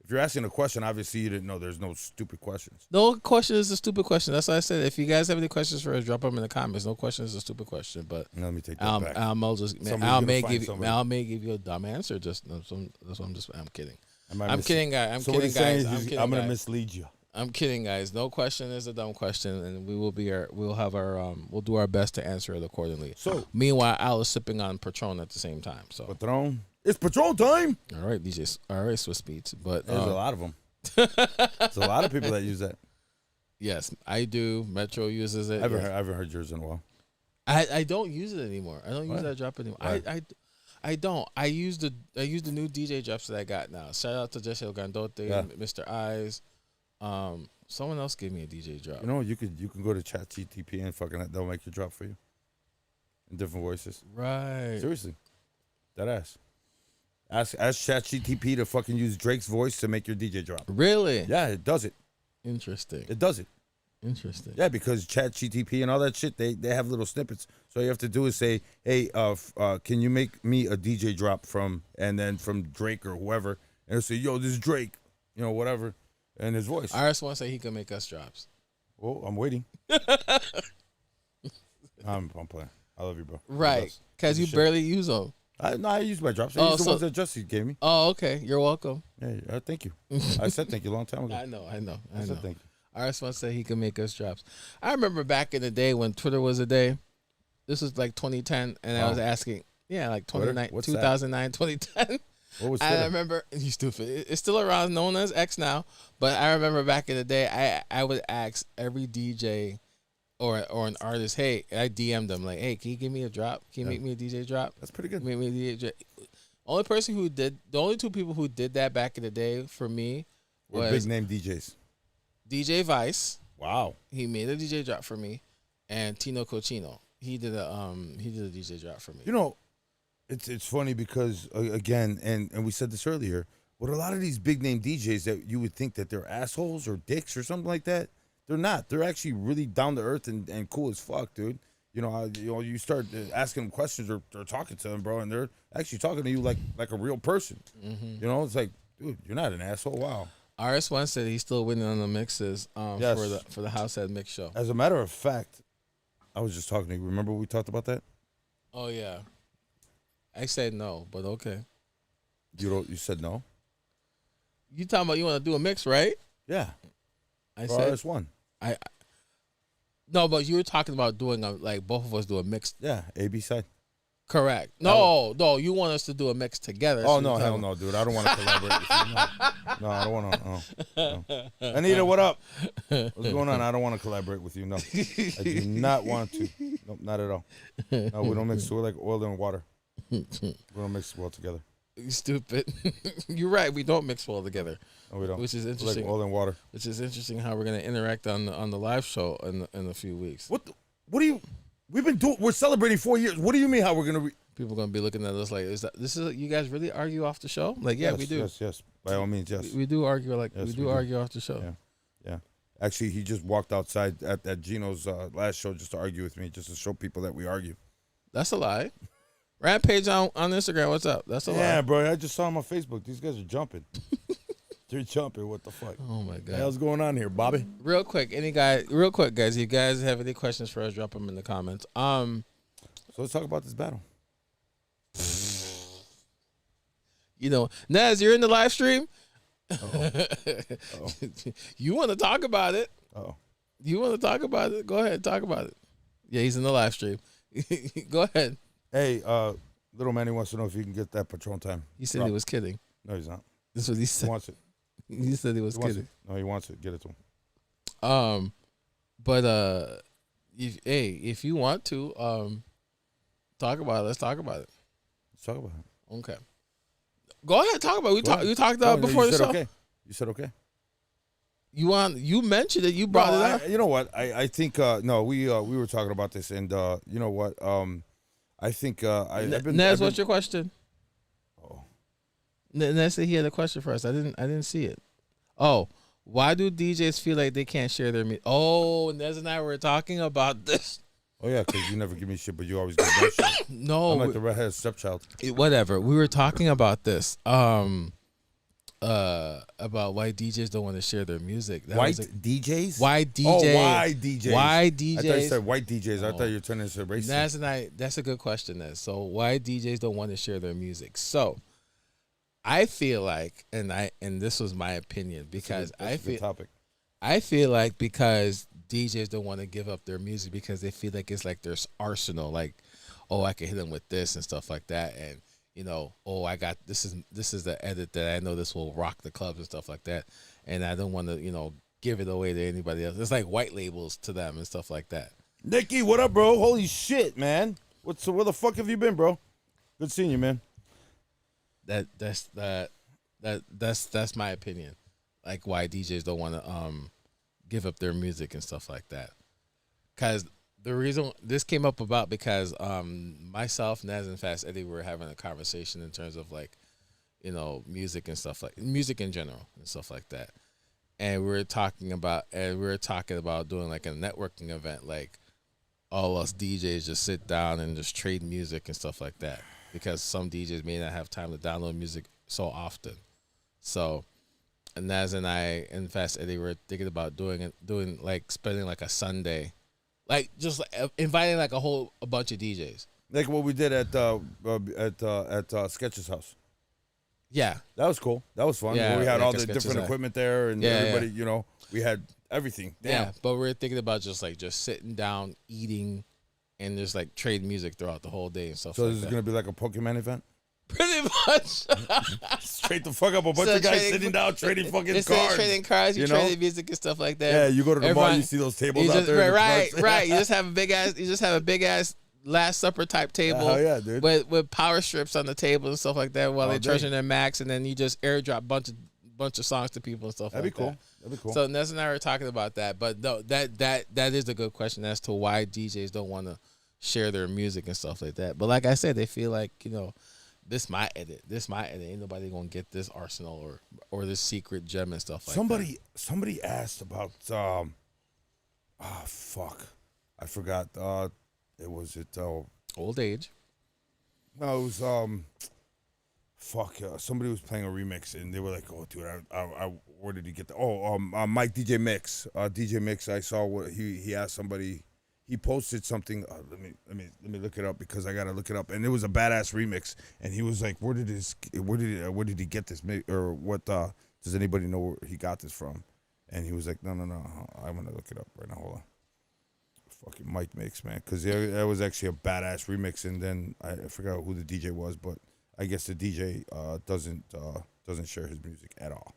if you're asking a question, obviously you didn't know. There's no stupid questions. no question is a stupid question. That's why I said if you guys have any questions for us, drop them in the comments. No question is a stupid question, but Let me take that back. Al Somebody's may gonna give find you Al may give you a dumb answer. That's what I'm kidding. I might I'm miss- kidding, guys. So what he's saying is I'm going gonna mislead you. I'm kidding, guys. No question is a dumb question, and we'll do our best to answer it accordingly. So meanwhile, Al is sipping on Patron at the same time. So Patron, it's Patron time. all right, DJ, all right, Swiss Beats. But There's a lot of them. There's a lot of people that use that. yes, I do. Metro uses it. I haven't heard yours in a while. I don't use it anymore. I don't use What? that drop anymore. Why? I don't. I use the new DJ drops that I got now. Shout out to Jesse Grandote, Yeah. Mr. Eyes. Someone else gave me a DJ drop. You know, you can go to ChatGTP and fucking they'll make your drop for you in different voices. Right. Seriously, that ass. Ask ChatGTP to fucking use Drake's voice to make your DJ drop. Really? Yeah, it does it. Interesting. It does it. Interesting. Yeah, because ChatGTP and all that shit, they have little snippets. So all you have to do is say, hey, can you make me a DJ drop from Drake or whoever? And it'll say, yo, this is Drake, whatever, and his voice. Iris wants to say he can make us drops. Well, I'm waiting. I'm playing. I love you, bro. Right. Because you Shit. barely use them. I use my drops. I Oh, use the so- ones that Justin gave me. Oh, okay. You're welcome. Yeah, thank you. I said thank you a long time ago. I know. I said thank you. Iris wants to say he can make us drops. I remember back in the day when Twitter was a day. This was like 2010, and I was asking, like Twitter? 29, What's 2009, 2010. What was I Twitter? remember, you stupid. It's still around, known as X now. But I remember back in the day, I would ask every DJ or an artist, hey, I DM'd them like, hey, can you give me a drop? Can you make me a DJ drop? That's pretty good. Make me a DJ. The only two people who did that back in the day for me We're was big name DJs. DJ Vice. Wow. He made a DJ drop for me, and Tino Cochino. He did a DJ drop for me. You know, it's funny because again, and we said this earlier, but a lot of these big name DJs that you would think that they're assholes or dicks or something like that, they're not. They're actually really down to earth and cool as fuck, dude. You start asking them questions or talking to them, bro, and they're actually talking to you like a real person. Mm-hmm. It's like, dude, you're not an asshole. Wow. RS1 said he's still winning on the mixes Yes. for the House Head Mix Show. As a matter of fact, I was just talking to you. Remember we talked about that? Oh yeah, I said no, but okay. You said no? You talking about you want to do a mix, right? Yeah. I For said RS1. no, but you were talking about doing both of us do a mix. Yeah, A-B side. Correct. No, you want us to do a mix together. Oh, so no, you're hell talking- no, dude. I don't want to collaborate with you. No, I don't want to. No. Anita, what up? What's going on? I don't want to collaborate with you. No, I do not want to. Nope, not at all. No, we don't mix. We're like oil and water. We don't mix well together. You stupid. You're right. We don't mix well together, No, we don't. which is We're interesting. like oil and water. Which is interesting how we're gonna interact on the live show in a few weeks. What do you? We've been doing. We're celebrating 4 years. What do you mean? How we're gonna? People gonna be looking at us like, this is you guys really argue off the show? Like, yeah, Yes, we do. Yes. By all means, yes. We do argue Yes, we we do. argue off the show. Yeah. Actually, he just walked outside at Gino's last show just to argue with me, just to show people that we argue. That's a lie. Rampage on Instagram. What's up? That's a Yeah, lie. bro. I just saw him on Facebook. These guys are jumping. They're jumping. What the fuck? Oh my What the god. hell's going on here, Bobby? Real quick, guys. If you guys have any questions for us, drop them in the comments. So let's talk about this battle. Naz, you're in the live stream. You want to talk about it? Oh, You want to talk about it? Go ahead, talk about it. Yeah, he's in the live stream. Go ahead. hey, little Manny wants to know if you can get that Patron time. He said Drop. he was kidding. No, he's not. That's what he He said. wants it. He said he was He wants kidding. it. No, he wants it. Get it to him. But if you want to talk about it, let's talk about it. Let's talk about it. Okay. Go ahead, talk about it. Go ahead. You talked No, before you the said show. okay. You said okay. You mentioned it. You brought it up. You know what? I think no. We were talking about this, and you know what? I think I've been. Nez, I've been- what's your question? Oh. Nessie, he had a question for us. I didn't see it. Oh, why do DJs feel like they can't share their music? Oh, Nez and I were talking about this. Oh yeah, because you never give me shit, but you always give me shit. No, I'm like the redheaded stepchild. Whatever. We were talking about this. About why DJs don't want to share their music. White DJs? Why DJ? Oh, why DJs? Why DJs? I thought you said white DJs. I thought you were turning into racist. Naz and I. That's a good question. Naz. So why DJs don't want to share their music? So I feel like, and this was my opinion because that's a good topic. I feel like because DJs don't want to give up their music because they feel like it's like their arsenal. Like, oh, I can hit them with this and stuff like that, and oh, I got this is the edit that I know this will rock the clubs and stuff like that, and I don't want to give it away to anybody else. It's like white labels to them and stuff like that. Nikki, what up, bro? Holy shit, man! Where the fuck have you been, bro? Good seeing you, man. That's my opinion. Like why DJs don't want to give up their music and stuff like that. Cause the reason this came up about because myself, Naz, and Fast Eddie were having a conversation in terms of like, music and stuff like music in general and stuff like that. And we were talking about doing like a networking event, like all us DJs just sit down and just trade music and stuff like that. Because some DJs may not have time to download music so often. So Naz and I and Fast Eddie were thinking about doing like spending like a Sunday. Like just inviting like a bunch of DJs, like what we did at Sketch's house. Yeah, that was cool. That was fun. Yeah, we had like all the different equipment there, and everybody, we had everything. Damn. Yeah, but we're thinking about just sitting down, eating, and just like trade music throughout the whole day and stuff. So this is gonna be like a Pokemon event. Pretty much. Straight the fuck up, a bunch of guys sitting down trading fucking cards. Trading cards, you trading music and stuff like that. Yeah, you go to the mall, you see those tables out there. Right. You just have a big ass Last Supper type table. Hell yeah, dude. With power strips on the table and stuff like that while they're charging their max, and then you just airdrop bunch of songs to people and stuff like that. That'd be cool. So Ness and I were talking about that, but no, that is a good question as to why DJs don't want to share their music and stuff like that. But like I said, they feel like this my edit. Ain't nobody gonna get this arsenal or this secret gem and stuff like that. Somebody asked about fuck. I forgot. Old age. No, it was somebody was playing a remix and they were like, "Oh, dude, I where did he get that?" Mike DJ Mix. DJ Mix. I saw what he asked somebody. He posted something. Let me look it up because I gotta look it up. And it was a badass remix. And he was like, "Where did he get this? Or what? Does anybody know where he got this from?" And he was like, "No. I'm gonna look it up right now. Hold on." Fucking Mike Mix, man, because that was actually a badass remix. And then I forgot who the DJ was, but I guess the DJ doesn't share his music at all.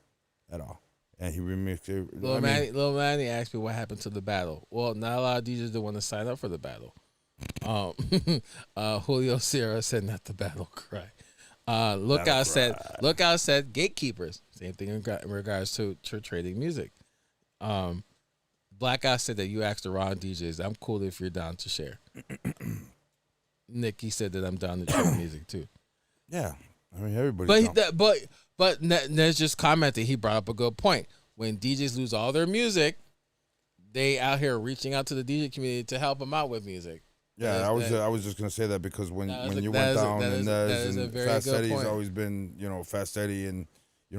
And he remixed it. Lil Manny asked me what happened to the battle. Well, not a lot of DJs don't want to sign up for the battle. Julio Sierra said not the battle cry. Lookout said gatekeepers. Same thing in regards to trading music. Blackout said that you asked the wrong DJs. I'm cool if you're down to share. Nick, he said that I'm down to trade music too. Yeah, I mean everybody. But Nez just commented. He brought up a good point. When DJs lose all their music, they out here reaching out to the DJ community to help them out with music. Yeah, I was just gonna say that because when you went down and Nez and Fast Eddie's always been Fast Eddie and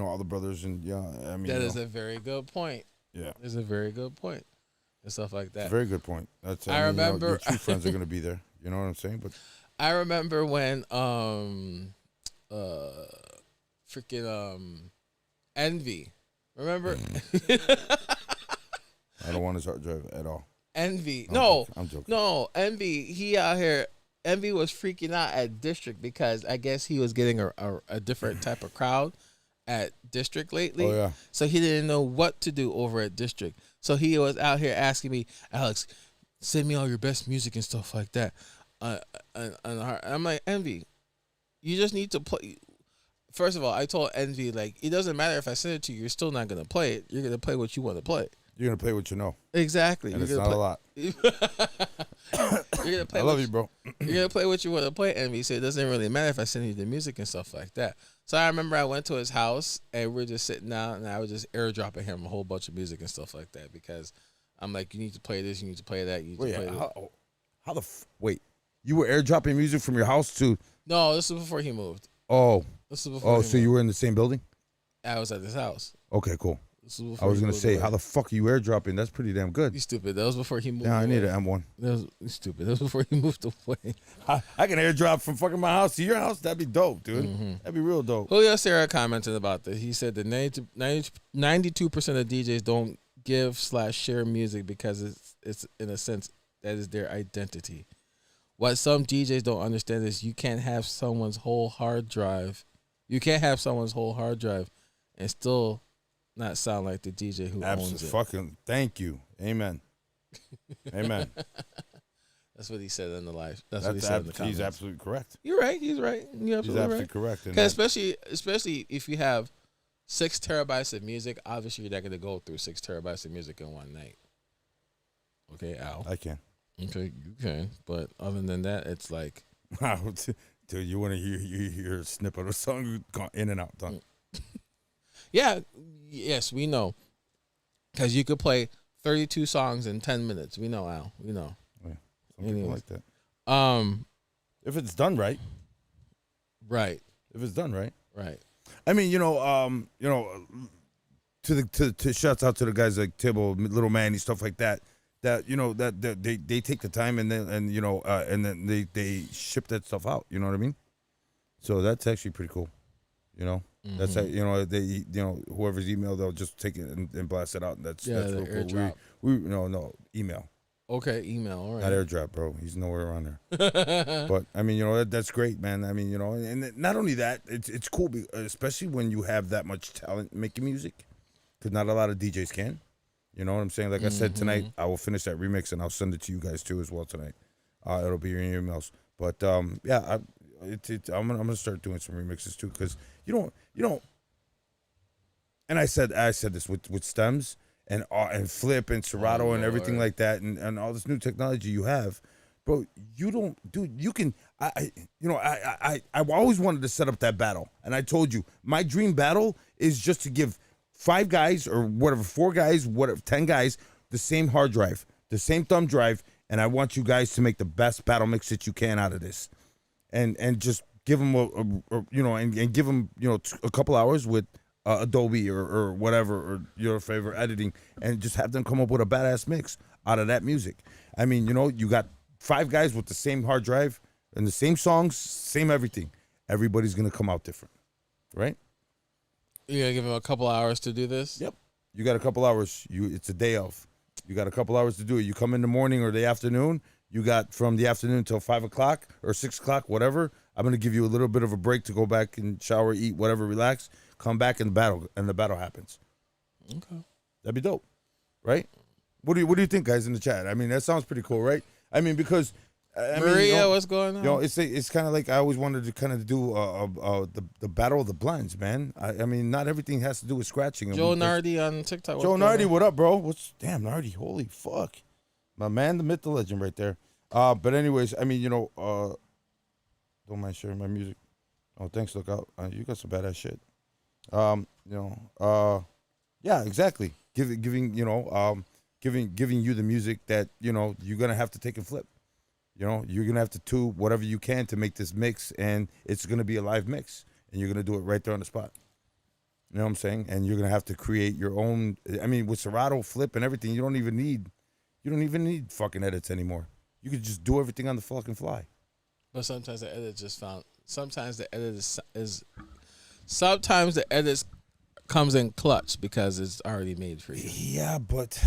all the brothers and I mean that is a very good point. Yeah, it's a very good point and stuff like that. It's a very good point. That's I remember your true friends are gonna be there. You know what I'm saying? But I remember when Envy. Remember? I don't want his hard drive at all. Envy. I'm joking. No, Envy. He out here. Envy was freaking out at District because I guess he was getting a different type of crowd at District lately. Oh, yeah. So he didn't know what to do over at District. So he was out here asking me, Alex, send me all your best music and stuff like that. And I'm like, Envy, you just need to play. First of all, I told Envy, like, it doesn't matter if I send it to you, you're still not going to play it. You're going to play what you want to play. You're going to play what you know. Exactly. And it's not a lot. You're gonna play. I love you, bro. You're gonna play what you want to play, and he said it doesn't really matter if I send you the music and stuff like that. So I remember I went to his house and we're just sitting down, and I was just airdropping him a whole bunch of music and stuff like that because I'm like, you need to play this, you need to play that, you need to play that. How the wait? You were airdropping music from your house to? No, this was before he moved. Oh, This was before. so you were in the same building? I was at his house. Okay, cool. This was I before was he gonna moved say, away. how the fuck are you airdropping? That's pretty damn good. You stupid. That was before he moved. Yeah, I need away. an M1. That was you stupid. That was before he moved away. I can airdrop from fucking my house to your house. That'd be dope, dude. That'd be real dope. Julio Serra commented about this. He said that 92% of DJs don't give/share music because it's in a sense that is their identity. What some DJs don't understand is you can't have someone's whole hard drive. You can't have someone's whole hard drive and still not sound like the DJ who owns it. Fucking thank you. Amen. Amen. That's what he said in the live. That's what he said in the comments. He's absolutely correct. You're right. He's right. You're He's absolutely absolutely right. correct. in 'Cause that. especially if you have 6 terabytes of music, obviously you're not going to go through 6 terabytes of music in one night. Okay, Al. I can. Okay, you can. But other than that, it's like, Dude, you want to hear a snippet of a song gone in and out, done. yeah, yes, we know. Because you could play 32 songs in 10 minutes. We know, Al. We know. Yeah, some people Anyways. like that. If it's done right. Right, If it's done right. right. I mean, to shouts out to the guys like Tibble, Little Manny, stuff like that. That that they take the time and then they ship that stuff out. You know what I mean? So that's actually pretty cool. That's they whoever's email, they'll just take it and blast it out. And that's real cool. airdrop. No email. Okay, email. All right. Not airdrop, bro. He's nowhere around there. But I mean, that's great, man. I mean, and not only that, it's cool, especially when you have that much talent making music, because not a lot of DJs can. You know what I'm saying? Like I said tonight, I will finish that remix and I'll send it to you guys too as well tonight. It'll be in your emails. But yeah, I'm gonna start doing some remixes too, because you don't. And I said this with stems and Flip and Serato and everything like that, and all this new technology you have, bro. You don't, dude. You can. I always wanted to set up that battle, and I told you my dream battle is just to give 5 guys or whatever, 4 guys, whatever, 10 guys, the same hard drive, the same thumb drive, and I want you guys to make the best battle mix that you can out of this, and just give them and give them a couple hours with Adobe or whatever, or your favorite editing, and just have them come up with a badass mix out of that music. I mean, you got 5 guys with the same hard drive and the same songs, same everything. Everybody's gonna come out different, right? You gotta give him a couple hours to do this? Yep. You got a couple hours. It's a day off. You got a couple hours to do it. You come in the morning or the afternoon. You got from the afternoon till 5 o'clock or 6 o'clock, whatever. I'm gonna give you a little bit of a break to go back and shower, eat, whatever, relax. Come back and the battle happens. Okay. That'd be dope, right? What do you think, guys, in the chat? I mean, that sounds pretty cool, right? I mean, because Maria, what's going on? It's kind of like I always wanted to kind of do the battle of the blends, man. I mean, not everything has to do with scratching. Joe Nardi on TikTok. Joe Nardi, what up, bro? Damn, Nardi, holy fuck, my man, the myth, the legend, right there. But anyways, I mean, don't mind sharing my music. Oh, thanks, Lookout. You got some badass shit. Yeah, exactly. Giving you the music that you're gonna have to take and flip. You're gonna have to do whatever you can to make this mix, and it's gonna be a live mix, and you're gonna do it right there on the spot. You know what I'm saying? And you're gonna have to create your own. I mean, with Serato, Flip, and everything, you don't even need fucking edits anymore. You could just do everything on the fucking fly. But sometimes the edit sometimes the edit comes in clutch because it's already made for you. Yeah, but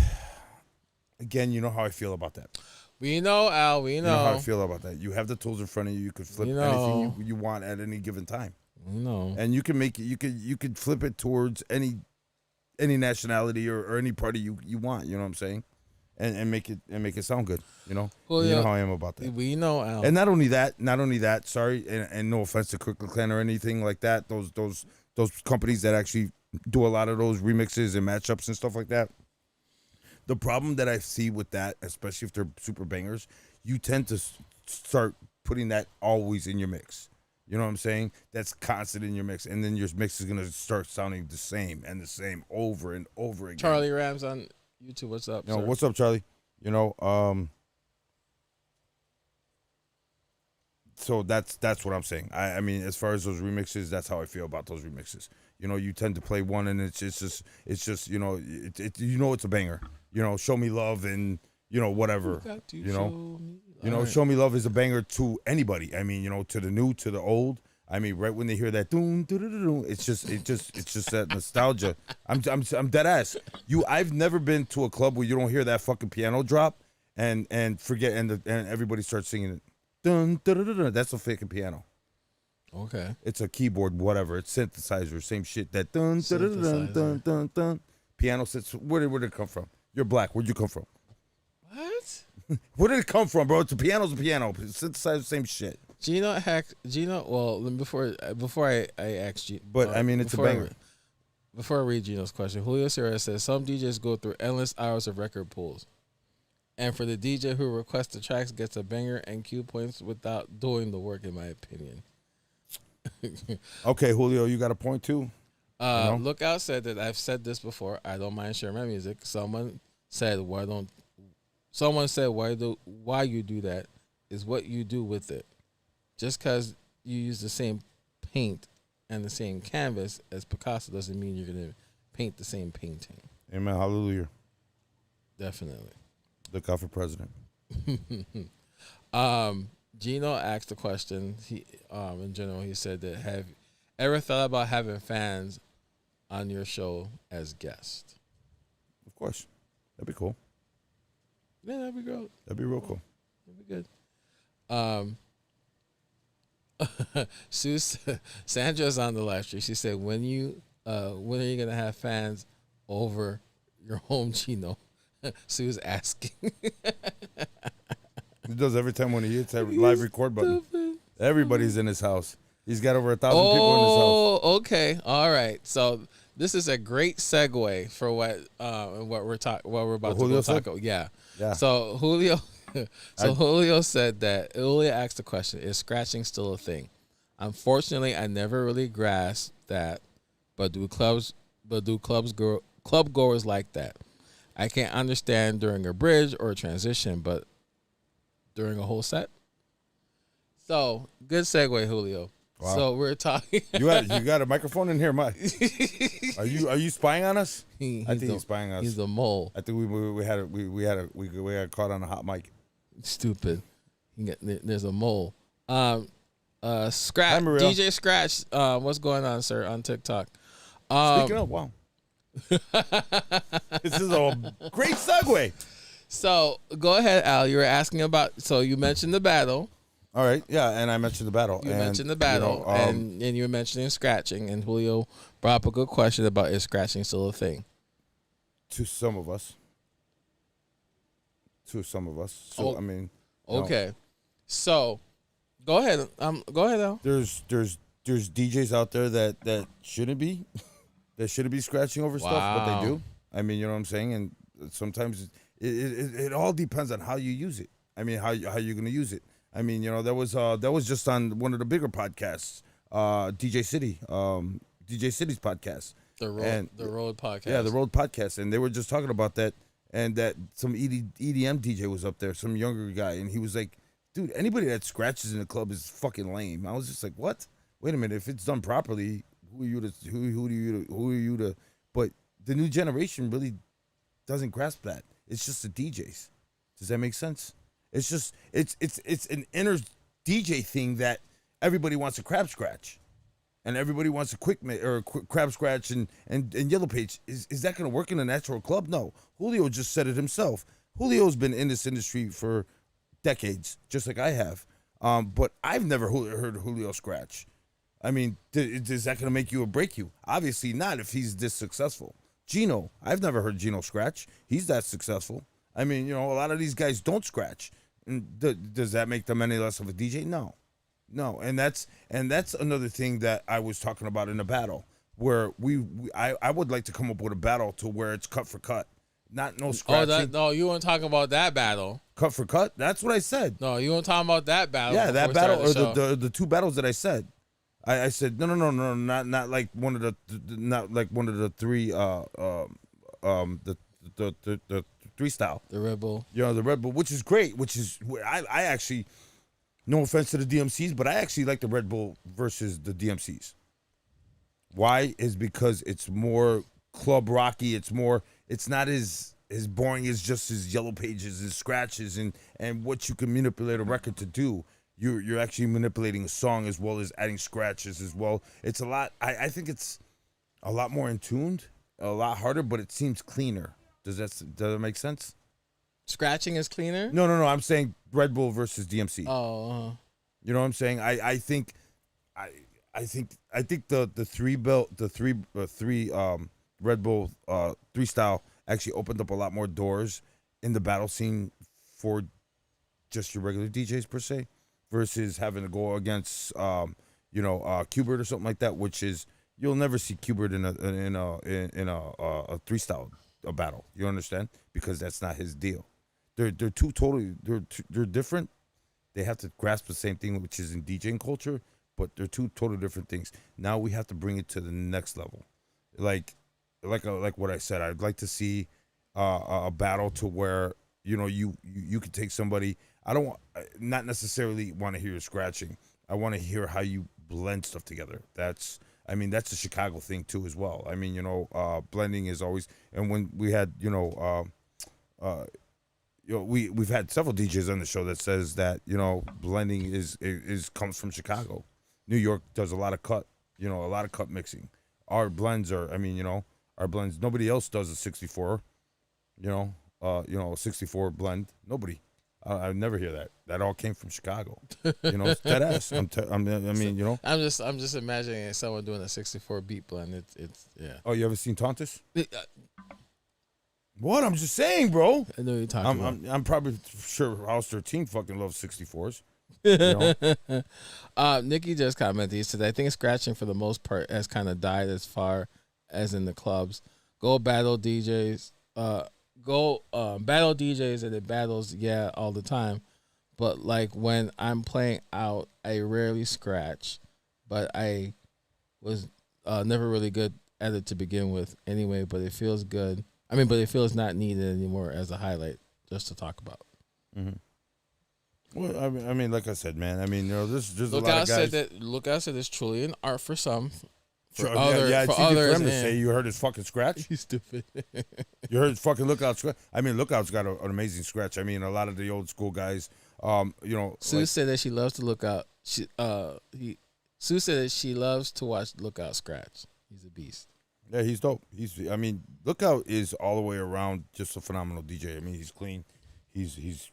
again, you know how I feel about that. We know, Al. We know. You know how I feel about that. You have the tools in front of you. You could flip anything you want at any given time. No. And you can make it. You could flip it towards any nationality or any party you want. You know what I'm saying? And make it sound good. Well, you know how I am about that. We know, Al. And not only that. Sorry, and no offense to Crooklyn Clan or anything like that. Those companies that actually do a lot of those remixes and matchups and stuff like that. The problem that I see with that, especially if they're super bangers, you tend to start putting that always in your mix. You know what I'm saying? That's constant in your mix, and then your mix is gonna start sounding the same over and over again. Charlie Rams on YouTube, what's up? You know, what's up, Charlie? You know, so that's what I'm saying. I mean, as far as those remixes, that's how I feel about those remixes. You know, you tend to play one, and it's just you know, it's a banger. You know, Show Me Love and you know whatever. You know, Show Me Love is a banger to anybody. I mean, you know, to the new, to the old. I mean, right when they hear that doom, it's just that nostalgia. I'm dead ass. I've never been to a club where you don't hear that fucking piano drop and forget and everybody starts singing it. Dun, dun, dun, dun. That's a fucking piano. Okay. It's a keyboard, whatever. It's synthesizer, same shit. That dun dun dun dun dun dun dun. Piano sits. Where did it come from? You're black. Where'd you come from? What? Where did it come from, bro? It's a piano's a piano. Synthesizer, same shit. Gino. Well, before I asked you, but I mean, it's a banger. Before I read Gino's question, Julio Sierra says some DJs go through endless hours of record pools, and for the DJ who requests the tracks gets a banger and cue points without doing the work, in my opinion. Okay, Julio, you got a point too. Lookout said that I've said this before. I don't mind sharing my music. Someone said why you do that is what you do with it. Just because you use the same paint and the same canvas as Picasso doesn't mean you're gonna paint the same painting. Amen. Hallelujah. Definitely. Look out for president. Gino asked the question. He, in general, he said that have ever thought about having fans on your show as guests? Of course, that'd be cool. Yeah, that'd be great. That'd be real cool. That'd be good. Sandra's on the live stream. She said, when are you gonna have fans over your home, Gino? Sue's asking. He does every time when he hits that live record button. Everybody's in his house. He's got over 1,000 people in his house. Oh, okay, all right. So this is a great segue for what we're about to talk about. Yeah. So Julio said that. Julio asked the question: is scratching still a thing? Unfortunately, I never really grasped that. But do club goers like that? I can't understand during a bridge or a transition, but during a whole set. So good segue, Julio. Wow. So we're talking. You got a microphone in here, Mike. Are you spying on us? I think he's spying on us. He's a mole. I think we had caught on a hot mic. Stupid. There's a mole. Scratch. DJ Scratch. What's going on, sir? On TikTok. Speaking of, wow. This is a great segue. So go ahead, Al. You were asking about. So you mentioned the battle. All right, yeah, and I mentioned the battle. You know, and you were mentioning scratching, and Julio brought up a good question about is scratching still a thing? To some of us. So I mean. Okay, so go ahead. Go ahead, Al. There's DJs out there that shouldn't be, scratching over stuff, but they do. I mean, you know what I'm saying, and sometimes it all depends on how you use it. I mean, how you're gonna use it. I mean, you know, that was just on one of the bigger podcasts, DJ City's podcast. The Road podcast. Yeah, the Road podcast. And they were just talking about that, and that some EDM DJ was up there, some younger guy, and he was like, dude, anybody that scratches in the club is fucking lame. I was just like, what? Wait a minute, if it's done properly, who are you to but the new generation really doesn't grasp that. It's just the DJs. Does that make sense? It's just it's an inner DJ thing that everybody wants a crab scratch, and everybody wants a crab scratch and Yellow Page. Is that going to work in a natural club? No. Julio just said it himself. Julio's been in this industry for decades, just like I have. But I've never heard Julio scratch. I mean, is that going to make you or break you? Obviously not if he's this successful. Gino, I've never heard Gino scratch. He's that successful. I mean, you know, a lot of these guys don't scratch. And does that make them any less of a DJ? No. And that's another thing that I was talking about in a battle where I would like to come up with a battle to where it's cut for cut. not no scratching. No, you weren't talking about that battle. Cut for cut. That's what I said. No, you weren't talking about that battle. Yeah, that battle or the the two battles that I said. I said no, not like one of the three the three style. The Red Bull. You know, the Red Bull, which is great. Which is I actually, no offense to the DMCs, but I actually like the Red Bull versus the DMCs. Why is because it's more club rocky. It's not as boring as just his yellow pages, his scratches, and what you can manipulate a record to do. You're actually manipulating a song as well as adding scratches as well. It's a lot. I think it's a lot more in tuned, a lot harder, but it seems cleaner. Does that make sense? Scratching is cleaner? No. I'm saying Red Bull versus DMC. Oh. You know what I'm saying? I think the three Red Bull 3 style actually opened up a lot more doors in the battle scene for just your regular DJs per se, versus having to go against Qbert or something like that, which is you'll never see Qbert in a 3 style battle. You understand? Because that's not his deal. They're different. They have to grasp the same thing, which is in DJing culture, but they're two totally different things. Now we have to bring it to the next level, like what I said. I'd like to see a battle to where you could take somebody. I don't not necessarily want to hear scratching. I want to hear how you blend stuff together. That's a Chicago thing too as well. I mean, blending is always, and when we had we've had several DJs on the show that says that blending is comes from Chicago. New York does a lot of cut mixing. Our blends are, our blends. Nobody else does a 64. A 64 blend. Nobody. I never hear that. That all came from Chicago. It's dead ass. I'm just imagining someone doing a 64 beat blend. It's yeah. Oh, you ever seen Tauntus? What? I'm just saying, bro. I know you're talking about. I'm probably sure House 13 fucking loves 64s. Nikki just commented. He said, "I think scratching for the most part has kind of died as far as in the clubs. Go battle DJs. Battle DJs and it battles, all the time. But like when I'm playing out, I rarely scratch. But I was never really good at it to begin with anyway, but it feels good. But it feels not needed anymore as a highlight just to talk about." Mm-hmm. Well, like I said, man. There's a lot of guys. Lookout said it's truly an art for some. For others, to say you heard his fucking scratch. He's stupid. You heard his fucking Lookout scratch. Lookout's got an amazing scratch. A lot of the old school guys, Sue said that she loves to Lookout. Sue said that she loves to watch Lookout scratch. He's a beast. Yeah, he's dope. Lookout is all the way around just a phenomenal DJ. He's clean. He's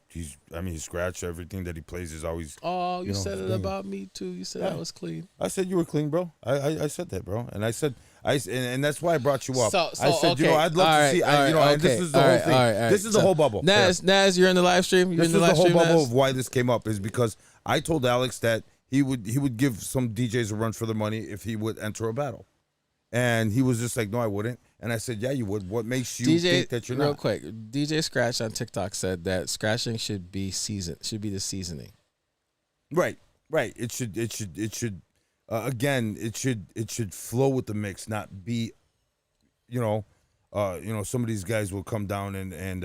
scratch. Everything that he plays is always. Oh, you said it about me too. You said I was clean. I said you were clean, bro. I said that, bro. And I said and that's why I brought you up. So I said, okay. I'd love to see. And this is the whole thing. This is the whole bubble. Naz, you're in the live stream. This is the whole bubble of why this came up is because I told Alex that he would give some DJs a run for their money if he would enter a battle, and he was just like, no, I wouldn't. And I said, yeah, you would. What makes you think that you're not? Real quick, DJ Scratch on TikTok said that scratching should be the seasoning. Right. It should. Again, it should flow with the mix, not be. Some of these guys will come down and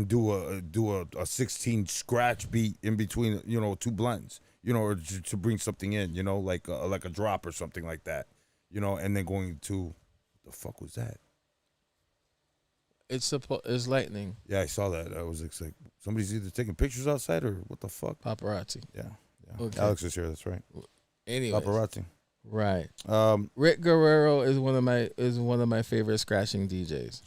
do a 16 scratch beat in between two blends, or to bring something in, like a drop or something like that, and then going to. The fuck was that? It's lightning. Yeah, I saw that. I was like, somebody's either taking pictures outside or what the fuck? Paparazzi. Yeah. Okay. Alex is here. That's right. Anyway, paparazzi. Right. Rick Guerrero is one of my favorite scratching DJs.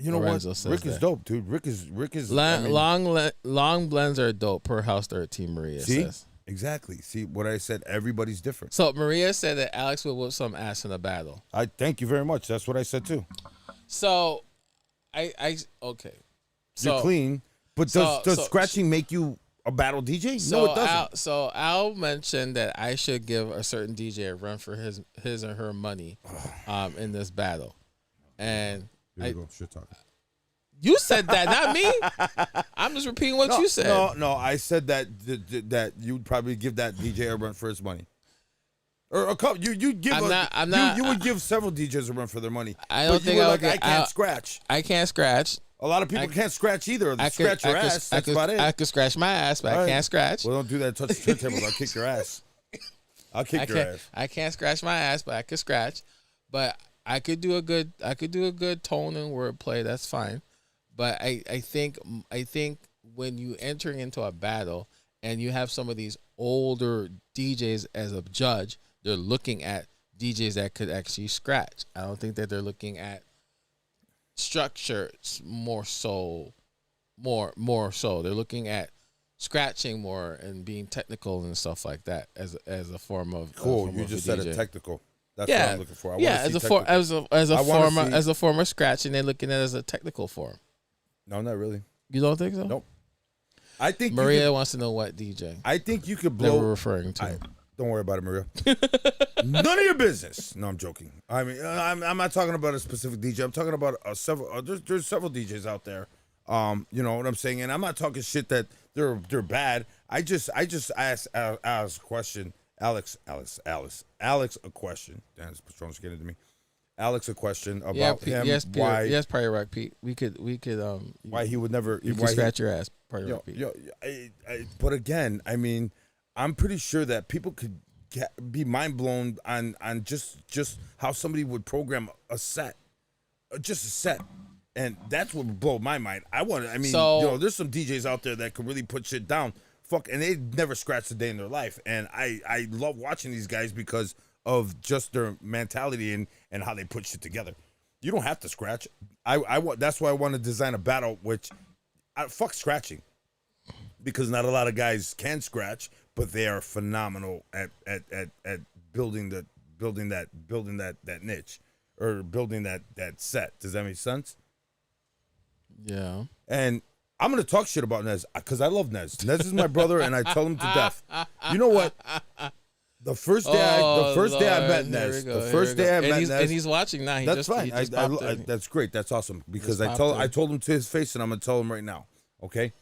Lorenzo what? Rick is dope, dude. Rick is. Long blends are dope. Per House 13, Maria says. Exactly. See what I said? Everybody's different. So Maria said that Alex would whoop some ass in a battle. I thank you very much. That's what I said too. So, okay. You're clean, but does scratching make you a battle DJ? No, it doesn't. Al mentioned that I should give a certain DJ a run for his or her money, in this battle, and here we go. Shit talking. You said that, not me. I'm just repeating what you said. No, I said that you'd probably give that DJ a run for his money. Or a couple, you'd give. You would give several DJs a run for their money. I don't think I can't scratch. I can't scratch. A lot of people can't scratch either. Scratch your ass. That's about it. I could scratch my ass, but I can't scratch. Well, don't do that. Touch the turntables. I'll kick your ass. I'll kick your ass. I can't scratch my ass, but I could scratch. But I could do a good tone and wordplay. That's fine. But I think when you entering into a battle and you have some of these older DJs as a judge, they're looking at DJs that could actually scratch. I don't think that they're looking at structure more so. They're looking at scratching more and being technical and stuff like that as a form of cool. You just said a technical. That's what I'm looking for. As a form of scratching, they're looking at it as a technical form. No, not really. You don't think so? Nope. I think Maria wants to know what DJ. I think you could blow. That we're referring to. Don't worry about it, Maria. None of your business. No, I'm joking. I mean, I'm not talking about a specific DJ. I'm talking about several. There's several DJs out there. You know what I'm saying? And I'm not talking shit that they're bad. I just asked Alex a question. Alex a question. Damn, this Patron's getting to me. Alex a question about him. Yes, why? Yes, Party Rock Pete. We could. Why he would never. You can scratch your ass, Party Rock Pete. But again, I mean, I'm pretty sure that people could be mind blown on just how somebody would program a set, just a set. And that's what would blow my mind. There's some DJs out there that could really put shit down. Fuck, and they never scratched a day in their life. And I love watching these guys because of just their mentality and how they put shit together. You don't have to scratch. That's why I want to design a battle, fuck scratching. Because not a lot of guys can scratch, but they are phenomenal at building that niche or building that set. Does that make sense? Yeah. And I'm going to talk shit about Nez because I love Nez. Nez is my brother, and I tell him to death. You know what? The first day I met Nez. And he's watching now. That's fine. That's great. That's awesome because I told him to his face, and I'm going to tell him right now. Okay?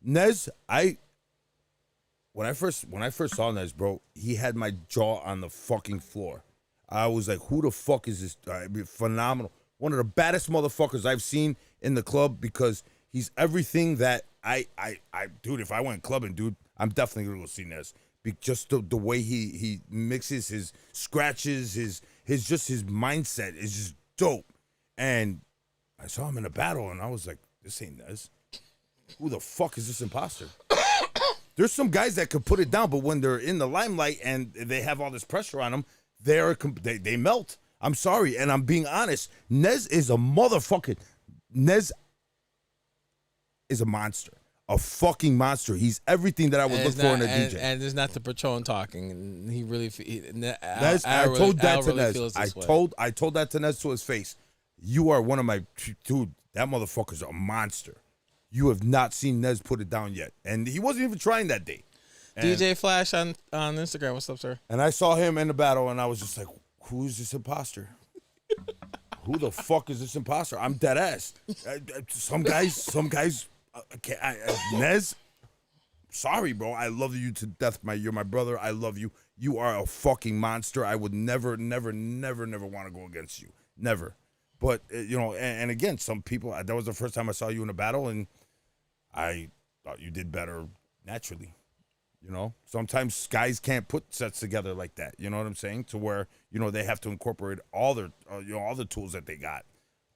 Nez, when I first saw Nez, bro, he had my jaw on the fucking floor. I was like, who the fuck is this? Phenomenal. One of the baddest motherfuckers I've seen in the club because he's everything that dude, if I went clubbing, dude, I'm definitely gonna go see Nez. Just the way he mixes his scratches, his mindset is just dope. And I saw him in a battle and I was like, this ain't Nez. Who the fuck is this imposter? There's some guys that could put it down, but when they're in the limelight and they have all this pressure on them, they melt. I'm sorry, and I'm being honest. Nez is a motherfucking. Nez is a monster, a fucking monster. He's everything that I would look for in a DJ. And it's not the Patron talking. He really. I told that to Nez. I told that to Nez to his face. You are one of my dude. That motherfucker's a monster. You have not seen Nez put it down yet, and he wasn't even trying that day. And DJ Flash on Instagram. What's up, sir? And I saw him in the battle, and I was just like, who is this imposter? Who the fuck is this imposter? I'm dead ass. Some guys, Nez, sorry, bro. I love you to death. You're my brother. I love you. You are a fucking monster. I would never want to go against you. Never. But, and again, some people, that was the first time I saw you in a battle, and I thought you did better naturally. Sometimes guys can't put sets together like that. You know what I'm saying? To where, they have to incorporate all their, all the tools that they got.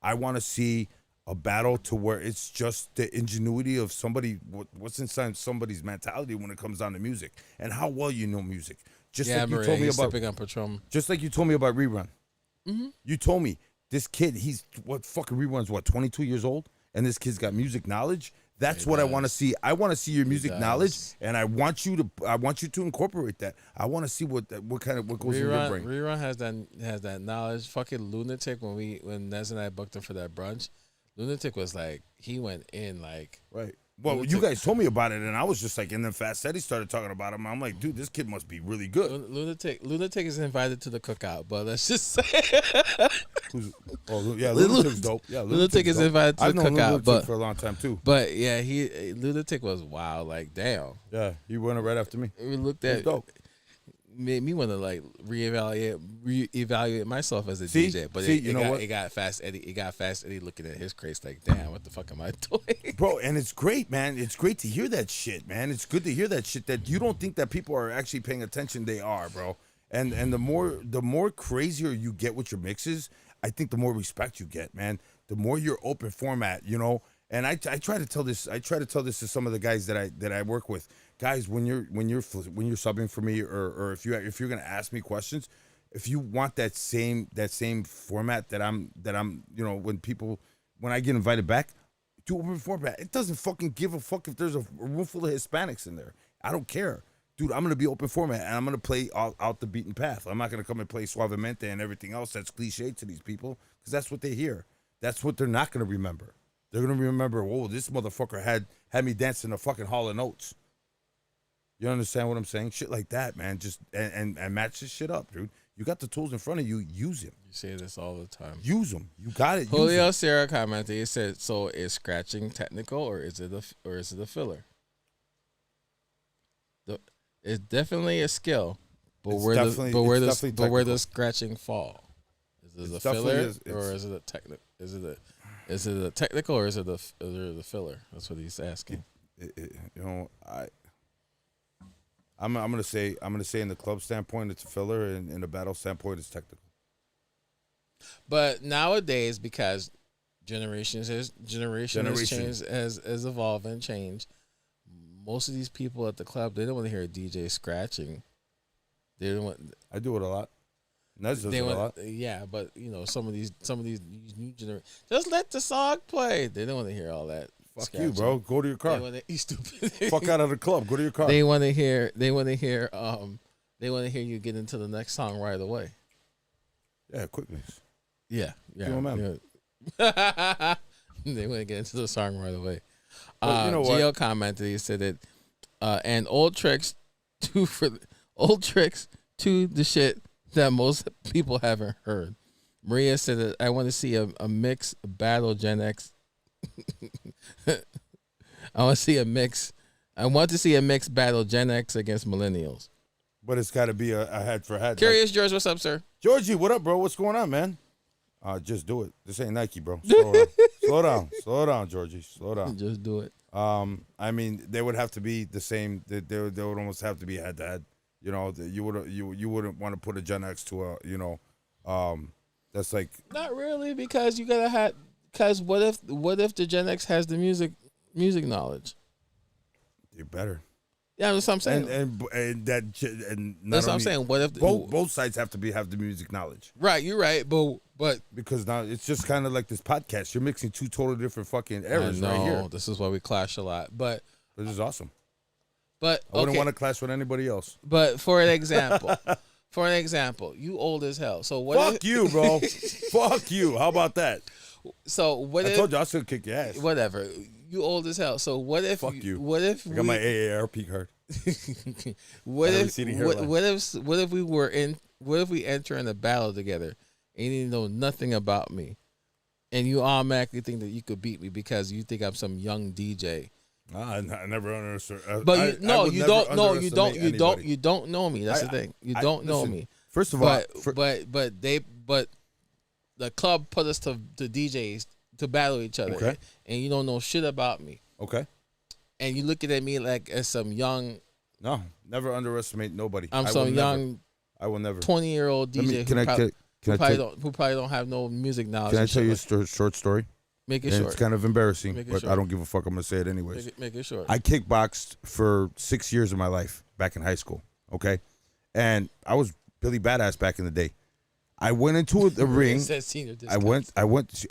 I want to see a battle to where it's just the ingenuity of somebody, what's inside somebody's mentality when it comes down to music and how well you know music. Just like you told me about, just like you told me about Rerun. Mm-hmm. You told me this kid, he's fucking Rerun's 22 years old, and this kid's got music knowledge. That's what I want to see. I want to see your music knowledge, and I want you to incorporate that. I want to see what goes in your brain. Rerun has that knowledge. Fucking Lunatic when Nez and I booked him for that brunch, Lunatic was like, he went in like right. Well, you guys told me about it, and I was just like, and then Fast Eddie started talking about him. I'm like, dude, this kid must be really good. Lunatic is invited to the cookout, but let's just say, Lunatic's dope. Yeah, Lunatic is invited to the cookout, but for a long time too. But yeah, Lunatic was wild. Like, damn. Yeah, he went right after me. We looked at dope. Made me want to like reevaluate myself as a DJ. But it got Fast Eddie. It got Fast Eddie looking at his crates like, damn, what the fuck am I doing, bro? And it's great, man. It's great to hear that shit, man. It's good to hear that shit that you don't think that people are actually paying attention. They are, bro. And the more crazier you get with your mixes, I think the more respect you get, man. The more you're open format, you know. And I try to tell this. I try to tell this to some of the guys that I work with. Guys, when you're subbing for me, or if you're gonna ask me questions, if you want that same format that I'm you know, when I get invited back, do open format. It doesn't fucking give a fuck if there's a room full of Hispanics in there. I don't care, dude. I'm gonna be open format and I'm gonna play out the beaten path. I'm not gonna come and play Suavemente and everything else that's cliche to these people, because that's what they hear. That's what they're not gonna remember. They're gonna remember, whoa, this motherfucker had me dancing the fucking Hall of Notes. You understand what I'm saying? Shit like that, man. Just and match this shit up, dude. You got the tools in front of you. Use them. You say this all the time. Use them. You got it. Julio Serra commented. He said, "So is scratching technical or is it a filler? It's definitely a skill, but where does scratching fall? Is it a filler or is it a technical? Is it a technical or is it the filler? That's what he's asking. You know, I'm gonna say in the club standpoint it's a filler, and in the battle standpoint it's technical. But nowadays, because generations has changed, as evolved and changed, most of these people at the club, they don't want to hear a DJ scratching. They don't want. I do it a lot. That's just a lot. Yeah, but you know, some of these new generations, just let the song play. They don't want to hear all that. Fuck scratching. You, bro. Go to your car. You stupid. Fuck out of the club. Go to your car. They want to hear you get into the next song right away. Yeah, quick mix. Yeah. You remember. They want to get into the song right away. You know what? Gio commented. He said that, and old tricks to the shit that most people haven't heard. Maria said that I want to see a mix battle Gen X. I want to see a mix battle Gen X against millennials. But it's got to be a head for head. Curious George, what's up, sir? Georgie, what up, bro? What's going on, man? Just do it. This ain't Nike, bro. Slow down, Georgie. Slow down. Just do it. I mean, they would have to be the same. They would almost have to be head to head. You know, you wouldn't want to put a Gen X to a, you know, that's like, not really, because you gotta have. Because what if the Gen X has the music knowledge? You better. Yeah, that's what I'm saying. And that's what I'm saying. What if both sides have the music knowledge? Right, you're right, but because now it's just kind of like this podcast. You're mixing two totally different fucking eras right here. This is why we clash a lot. But this is awesome. But I wouldn't want to clash with anybody else. But for an example, you old as hell. So what? Fuck you, bro. Fuck you. How about that? So what? I told you I was gonna kick your ass. Whatever. You old as hell. So what if? Fuck you. What if? I got my AARP card. What if we enter in a battle together and you know nothing about me, and you automatically think that you could beat me because you think I'm some young DJ? I never understood. But you don't know me. That's the thing. You don't know me. First of all, but the club put us to DJs to battle each other, okay, and you don't know shit about me. Okay. And you looking at me like as some young. No, never underestimate nobody. I will never 20-year-old DJ who probably don't have no music knowledge. Can I tell you a short story? Make it short. It's kind of embarrassing, but short. I don't give a fuck. I'm gonna say it anyways. Make it short. I kickboxed for 6 years of my life back in high school. Okay, and I was Billy Badass back in the day. I went into the ring. I went.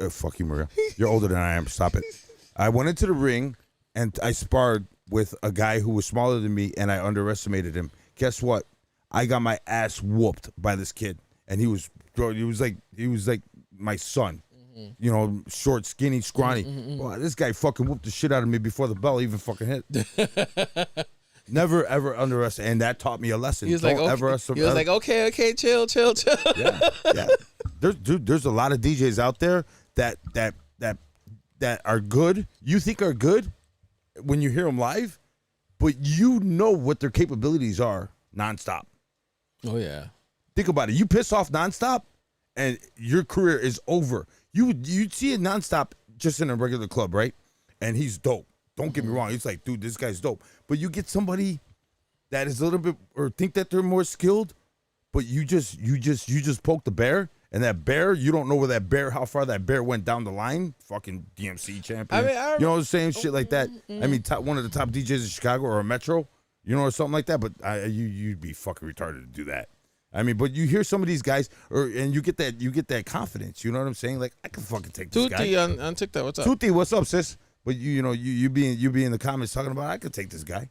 Fuck you, Maria. You're older than I am. Stop it. I went into the ring and I sparred with a guy who was smaller than me, and I underestimated him. Guess what? I got my ass whooped by this kid, and he was like my son. You know, short, skinny, scrawny. Boy, this guy fucking whooped the shit out of me before the bell even fucking hit. Never ever underestimate, and that taught me a lesson. He was Don't like, ever okay. He was like, okay, chill. yeah. There's a lot of DJs out there that are good. You think are good when you hear them live, but you know what their capabilities are nonstop. Oh yeah. Think about it. You piss off nonstop, and your career is over. You see it nonstop just in a regular club, right? And he's dope. Don't get me wrong. It's like, dude, this guy's dope. But you get somebody that is a little bit, or think that they're more skilled, but you just poke the bear, and that bear, you don't know where that bear, how far that bear went down the line. Fucking DMC champion. I mean, you know what I'm saying? Shit like that. I mean, one of the top DJs in Chicago or a Metro, you know, or something like that. But you'd be fucking retarded to do that. I mean, but you hear some of these guys, and you get that confidence. You know what I'm saying? Like, I can fucking take this guy. Tutti on TikTok, what's up? Tutti, what's up, sis? But you be in the comments talking about, I could take this guy,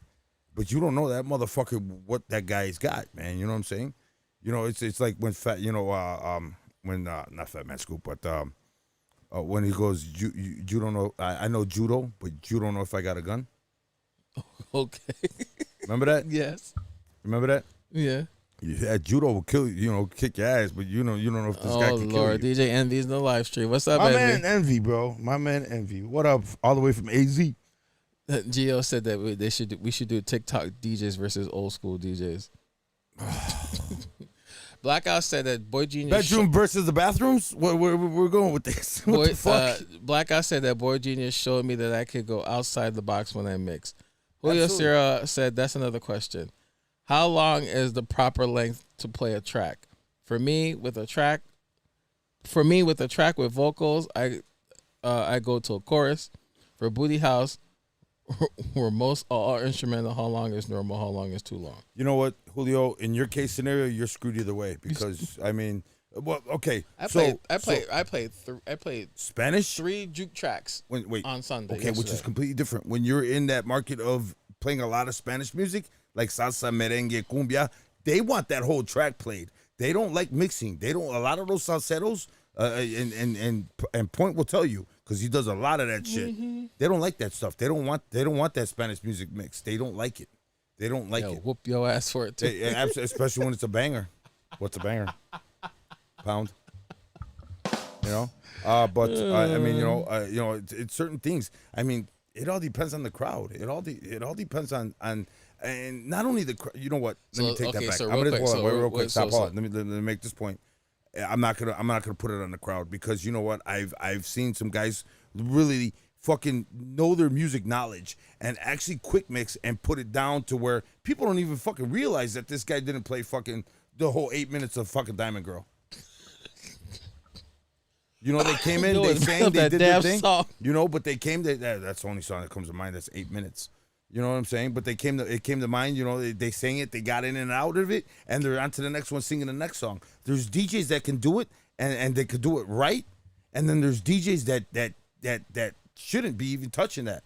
but you don't know that motherfucker what that guy's got, man. You know what I'm saying? You know, it's like when not Fat Man Scoop, but when he goes, you don't know, I know judo, but you don't know if I got a gun. Okay. Remember that? Yes. Remember that? Yeah. Yeah, judo will kill you, kick your ass, but you don't know if this guy can kill you. DJ Envy's in the live stream. What's up, My Envy? man Envy, bro. My man Envy. What up? All the way from AZ. Gio said that we should do TikTok DJs versus old school DJs. Blackout said that Boy Genius Bedroom versus the bathrooms. We're going with this. What the fuck? Blackout said that Boy Genius showed me that I could go outside the box when I mix. Julio Sierra said that's another question. How long is the proper length to play a track? For me, with a track with vocals, I go to a chorus. For Booty House, where most all instrumental, how long is normal? How long is too long? You know what, Julio? In your case scenario, you're screwed either way because I mean, well, okay. I played Spanish 3 juke tracks. Wait on Sunday. Okay, which is completely different. When you're in that market of playing a lot of Spanish music, like salsa, merengue, cumbia, they want that whole track played. They don't like mixing. They don't. A lot of those salseros, and Point will tell you because he does a lot of that shit. They don't like that stuff. They don't want that Spanish music mix. They don't like it. They don't like it. Whoop your ass for it too. Especially when it's a banger. What's a banger? Pound. You know. But I mean, it's certain things. I mean, it all depends on the crowd. It all depends on. And not only the, you know what? Let me take that back. Real quick. Stop. Let me make this point. I'm not gonna put it on the crowd because you know what? I've seen some guys really fucking know their music knowledge and actually quick mix and put it down to where people don't even fucking realize that this guy didn't play fucking the whole 8 minutes of fucking Diamond Girl. You know, they came in, they sang, they did their thing. Song. You know, but they came. That's the only song that comes to mind. That's 8 minutes. You know what I'm saying? But it came to mind, you know, they sang it, they got in and out of it, and they're on to the next one singing the next song. There's DJs that can do it, and they could do it right, and then there's DJs that shouldn't be even touching that.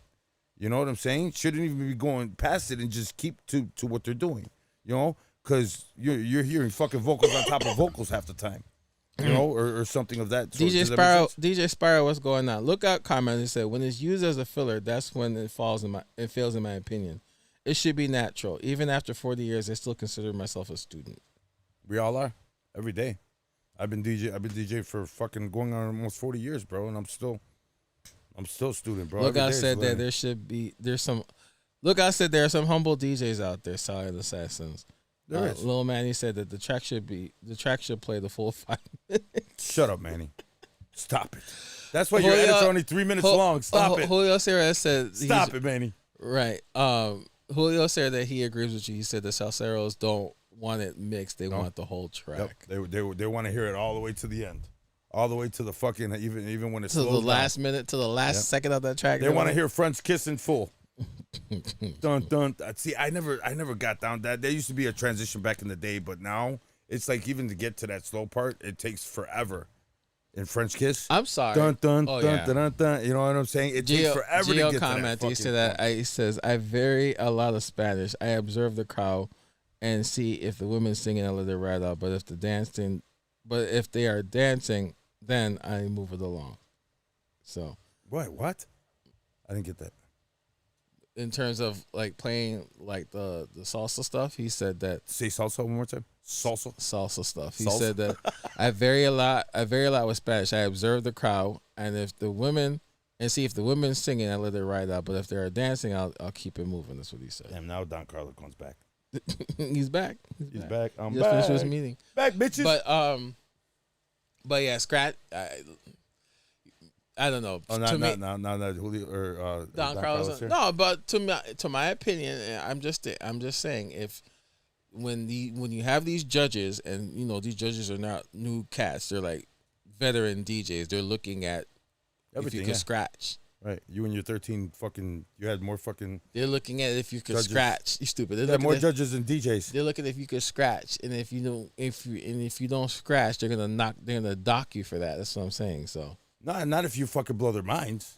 You know what I'm saying? Shouldn't even be going past it and just keep to what they're doing, you know? Because you're hearing fucking vocals on top of vocals half the time. You know, or something of that sort. DJ Sparrow, what's going on? Lookout comment. He said, when it's used as a filler, that's when it fails in my opinion. It should be natural. Even after 40 years, I still consider myself a student. We all are. Every day. I've been DJ for fucking going on almost 40 years, bro, and I'm still a student, bro. Lookout said that Lookout said there are some humble DJs out there, Silent Assassins. Lil Manny said that the track should play the full 5 minutes. Shut up, Manny. Stop it. That's why your edits are only 3 minutes long. Stop it. Julio Serra said, "Stop it, Manny." Right. Julio said that he agrees with you. He said the salseros don't want it mixed; they want the whole track. Yep. They want to hear it all the way to the end, all the way to the fucking even when it's to the last minute, to the last second of that track. They want to hear French Kiss in full. Dun dun. See, I never got down that. There used to be a transition back in the day, but now it's like even to get to that slow part, it takes forever. In French Kiss, I'm sorry. Dun dun dun dun dun. You know what I'm saying? It takes forever to get to that. He said that. He says I vary a lot of Spanish. I observe the crowd and see if the women singing, I let it right out. But if they are dancing, then I move it along. So What? I didn't get that. in terms of like playing like the salsa stuff, he said that Say salsa one more time. salsa stuff. He Salsa? said that I vary a lot with Spanish. I observe the crowd, and if the women see if the women singing, I let it ride out. But if they're dancing, I'll keep it moving. That's what he said. Damn, now Don Carlo comes back. He's back. He's back. I'm He just back. finished his meeting. Back, bitches. But yeah, scratch. I don't know. Oh, To me, not Julio or Don Carlos. here? No, but to my opinion, I'm just saying if when you have these judges and you know these judges are not new cats, they're like veteran DJs. They're looking at Everything, if you can yeah. scratch. Right. You and your 13 fucking, you had more fucking. They're looking at if you could Judges. scratch. You stupid. They're You had looking more at, judges than DJs. they're looking if you could scratch, and if you don't scratch, they're gonna dock you for that. That's what I'm saying. So. Not if you fucking blow their minds.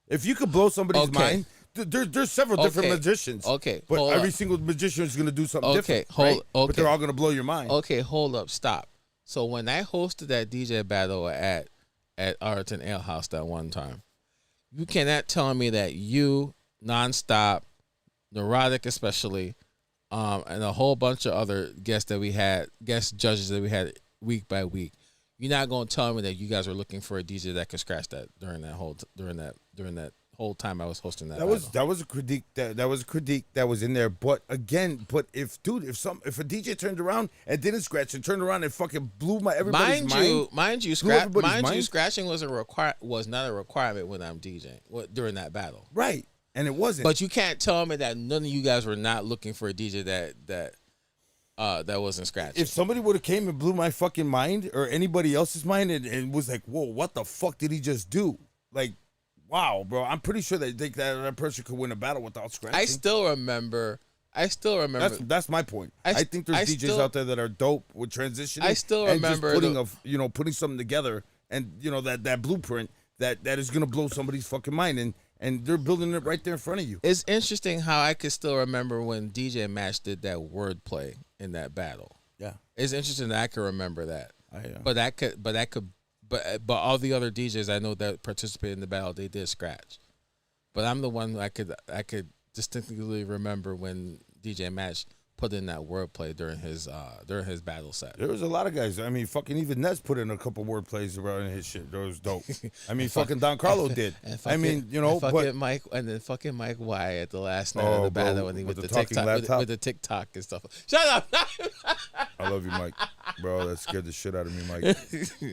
If you could blow somebody's Okay. mind, there's several different Okay. magicians. Okay, But hold every up. single magician is going to do something Okay, different. Right? But okay. they're all going to blow your mind. Okay, hold up, stop. So when I hosted that DJ battle at Arlington Ale House that one time, you cannot tell me that you, Nonstop, Neurotic especially, and a whole bunch of other guest judges that we had week by week. You're not gonna tell me that you guys were looking for a DJ that could scratch that during that whole time I was hosting that. That was a critique that was in there. But again, if a DJ turned around and didn't scratch and turned around and fucking blew everybody's mind. Mind you, scratching was not a requirement when I'm DJing during that battle. Right. And it wasn't. But you can't tell me that none of you guys were not looking for a DJ that wasn't scratching. If somebody would have came and blew my fucking mind or anybody else's mind and was like, whoa, what the fuck did he just do? Like, wow, bro, I'm pretty sure they think that person could win a battle without scratching. I still remember. That's my point. I think there's DJs out there that are dope with transitioning. I still and remember just putting something together and that blueprint that is gonna blow somebody's fucking mind and they're building it right there in front of you. It's interesting how I could still remember when DJ Match did that wordplay in that battle. Yeah, It's interesting that I can remember that. But all the other DJs I know that participated in the battle, they did scratch. But I'm the one I could distinctly remember when DJ Match put in that wordplay during his battle set. There was a lot of guys. I mean, fucking even Ness put in a couple word plays around his shit. That was dope. I mean, fucking Don Carlo did. Mike Y at the last night of the battle when he with the TikTok with the TikTok and stuff. Shut up! I love you, Mike. Bro, that scared the shit out of me, Mike.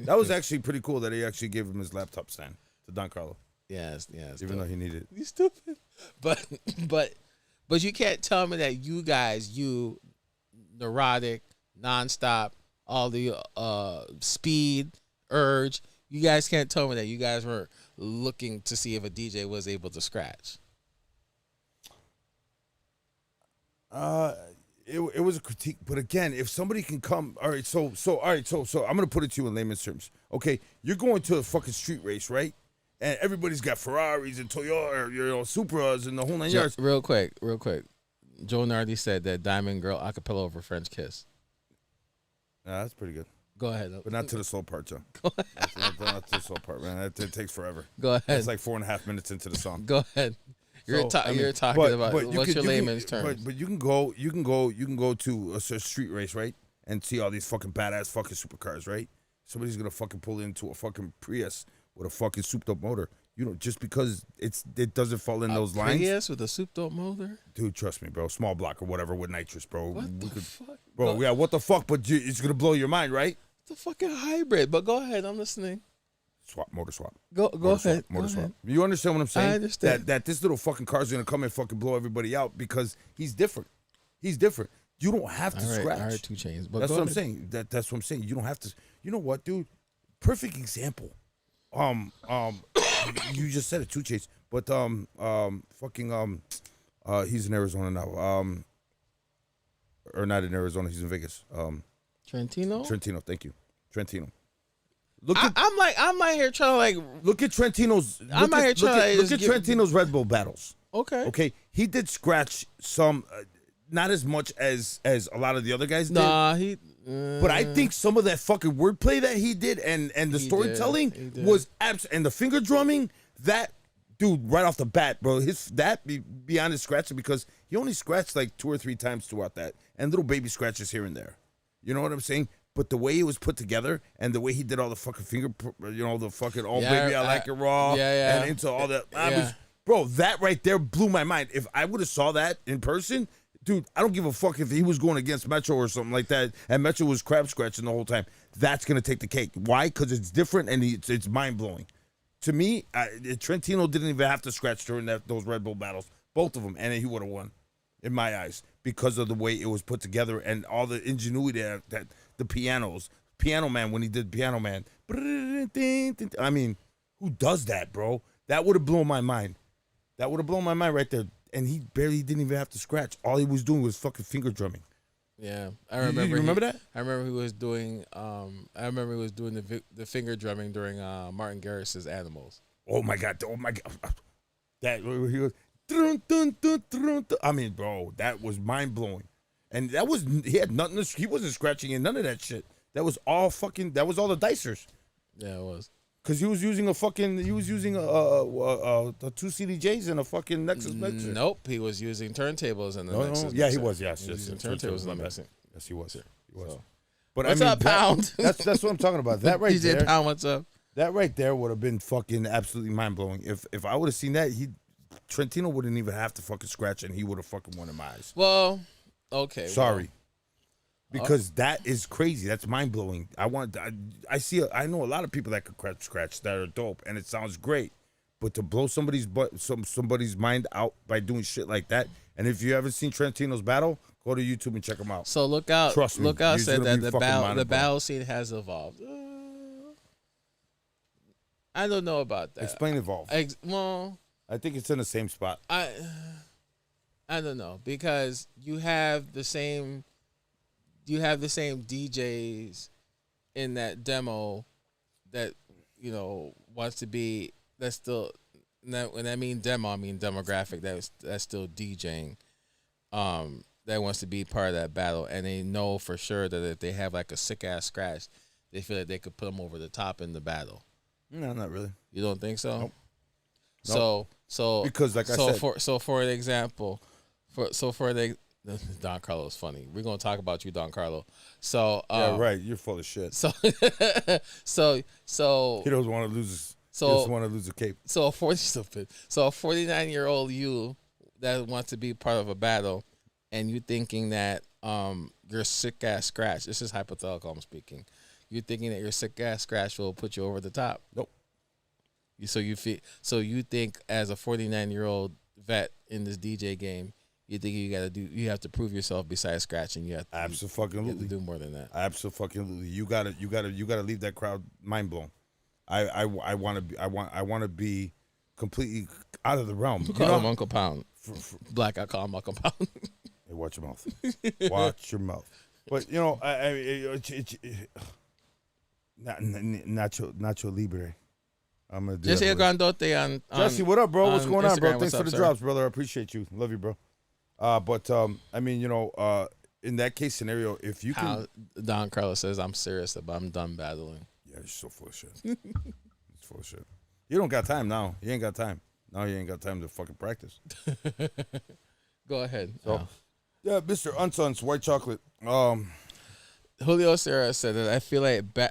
That was actually pretty cool that he actually gave him his laptop stand to Don Carlo. Yes. Even though he needed it. You stupid. But you can't tell me that you guys, Neurotic, Nonstop, all the Speed, Urge, you guys can't tell me that you guys were looking to see if a DJ was able to scratch. It was a critique, but again, if somebody can come, all right, so I'm gonna put it to you in layman's terms. Okay, you're going to a fucking street race, right? And everybody's got Ferraris and Toyota, Supras and the whole nine yards. Real quick. Joe Nardi said that Diamond Girl acapella over French Kiss. That's pretty good. Go ahead. But not to the slow part, Joe. Go ahead. Not to the slow part, man. It takes forever. Go ahead. It's like 4.5 minutes into the song. Go ahead. You're talking about what's your layman's terms. But you can go to a street race, right? And see all these fucking badass fucking supercars, right? Somebody's gonna fucking pull into a fucking Prius with a fucking souped up motor. You know, just because it doesn't fall in those lines. Prius with a souped up motor? Dude, trust me, bro. Small block or whatever with nitrous, bro. What the fuck? Bro, yeah, what the fuck? But it's gonna blow your mind, right? It's a fucking hybrid. But go ahead, I'm listening. Motor swap. Go ahead. Motor swap. You understand what I'm saying? I understand. That this little fucking car's gonna come and fucking blow everybody out because he's different. He's different. You don't have to scratch. All right, 2 Chainz. But that's what I'm saying. That's what I'm saying. You don't have to. You know what, dude? Perfect example. You just said it, 2 Chainz, but he's in Arizona now. Or not in Arizona. He's in Vegas. Trentino. Thank you, Trentino. I'm out here trying to look at Trentino's. Look at Trentino's Red Bull battles. Okay. He did scratch some, not as much as a lot of the other guys did. Nah, he But I think some of that fucking wordplay that he did and the storytelling was and the finger drumming, that dude right off the bat, bro, beyond his scratching, because he only scratched like 2 or 3 times throughout that, and little baby scratches here and there. You know what I'm saying? But the way it was put together and the way he did all the fucking the fucking baby I like it raw, and into all that, bro, that right there blew my mind. If I would have saw that in person, dude, I don't give a fuck if he was going against Metro or something like that, and Metro was crab scratching the whole time. That's gonna take the cake. Why? Because it's different and it's mind blowing. To me, Trentino didn't even have to scratch during those Red Bull battles, both of them, and he would have won, in my eyes, because of the way it was put together and all the ingenuity that the Piano Man, when he did Piano Man. I mean, who does that, bro? That would have blown my mind. That would have blown my mind right there. And he didn't even have to scratch. All he was doing was fucking finger drumming. Yeah, I remember. You remember that? I remember he was doing. The finger drumming during Martin Garrix's Animals. Oh my god! That he was. Dun, dun, dun, dun, dun. I mean, bro, that was mind blowing. And he had nothing. He wasn't scratching in none of that shit. That was all the dicers. Yeah, it was. Because he was using a 2 CDJs and a fucking Nexus mixer. Nope, he was using turntables and the Nexus mixer. Yeah, he was. Yes, he was using turntables and the mixing. Yes, he was. So. But What's up, Pound? That's what I'm talking about. That right DJ there. Pound, what's up? That right there would have been fucking absolutely mind blowing. If I would have seen that, Trentino wouldn't even have to fucking scratch, and he would have fucking won in my eyes. Well, okay. Sorry. Because that is crazy. That's mind blowing. I know a lot of people that could scratch that are dope, and it sounds great. But to blow somebody's mind out by doing shit like that, and if you haven't seen Trentino's battle, go to YouTube and check him out. So look out. Trust me. Look out. Said that the mind battle scene has evolved. I don't know about that. Explain evolve. Well, I think it's in the same spot. I don't know, because you have the same DJs in that demo that wants to be, that's still, when I mean demo, I mean demographic that's still DJing, that wants to be part of that battle, and they know for sure that if they have like a sick ass scratch, they feel like they could put them over the top in the battle. No, not really. You don't think so? Nope. So because like I said, for an example, Don Carlo's funny. We're gonna talk about you, Don Carlo. So yeah, right. You're full of shit. So he doesn't want to lose. He doesn't want to lose a cape. So a 49-year-old you that wants to be part of a battle, and you thinking that your sick ass scratch. This is hypothetical. I'm speaking. You're thinking that your sick ass scratch will put you over the top. Nope. So you think as a 49-year-old vet in this DJ game, you think you have to prove yourself besides scratching. You have to absolutely do more than that. Absolutely. You gotta leave that crowd mind blown. I want to be completely out of the realm. You call him Uncle Pound. Black, I call him Uncle Pound. Hey, watch your mouth. Watch your mouth. But Nacho Libre. I'm gonna do Jesse Grandote on Jesse, what up, bro? What's going on, bro? Thanks for the drops, brother. I appreciate you. Love you, bro. But I mean, in that case scenario, if you can, Don Carlos says, "I'm serious, but I'm done battling." Yeah, you're so full of shit. It's full of shit. You don't got time now. You ain't got time. Now you ain't got time to fucking practice. Go ahead. So, yeah, Mr. Unsons, white chocolate. Julio Serra said that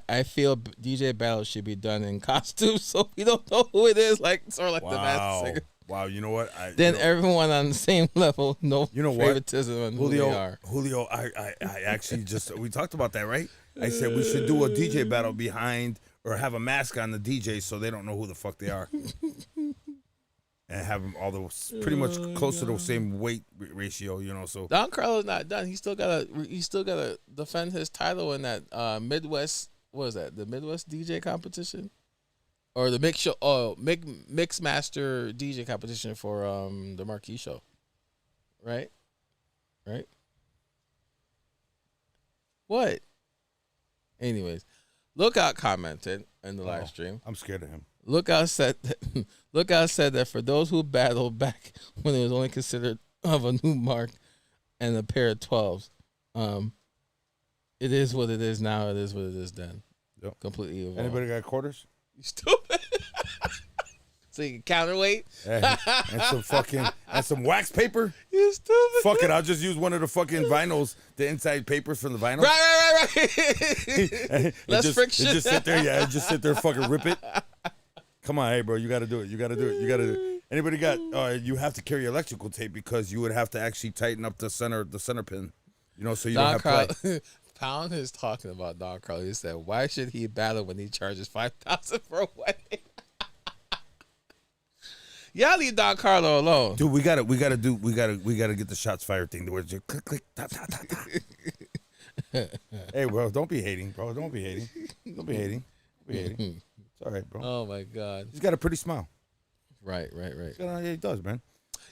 I feel DJ battles should be done in costume, so we don't know who it is. Like sort of like the Masked Singer. Wow, you know what? Everyone on the same level, no favoritism on who they are. Julio, I actually we talked about that, right? I said we should do a DJ battle behind or have a mask on the DJ so they don't know who the fuck they are. And have them all pretty much close to the same weight ratio, So Don Carlo's not done. He still gotta defend his title in that Midwest. What is that? The Midwest DJ competition, or the mix master DJ competition for the Marquee Show. Right. What? Anyways, Lookout commented in the live stream. I'm scared of him. Lookout said that for those who battled back when it was only considered of a new mark and a pair of 12s, It is what it is now. It is what it is then. Yep. Completely evolved. Anybody got quarters? You stupid. So you can counterweight. And some wax paper. You stupid. Fuck it, I'll just use one of the fucking vinyls, the inside papers from the vinyl. Right. Less friction. Just sit there, just sit there, fucking rip it. Come on, hey, bro, you got to do it. You got to do it. Anybody got? You have to carry electrical tape because you would have to actually tighten up the center pin. You know, so you don't have play. Pound is talking about Don Carlo. He said, "Why should he battle when he charges $5,000 for a wedding?" Y'all leave Don Carlo alone, dude. We gotta get the shots fired thing. Where it's just click, click, ta, ta, ta, ta. Hey, bro, don't be hating, bro. Don't be hating. It's all right, bro. Oh my God, he's got a pretty smile. Right. Yeah, he does, man.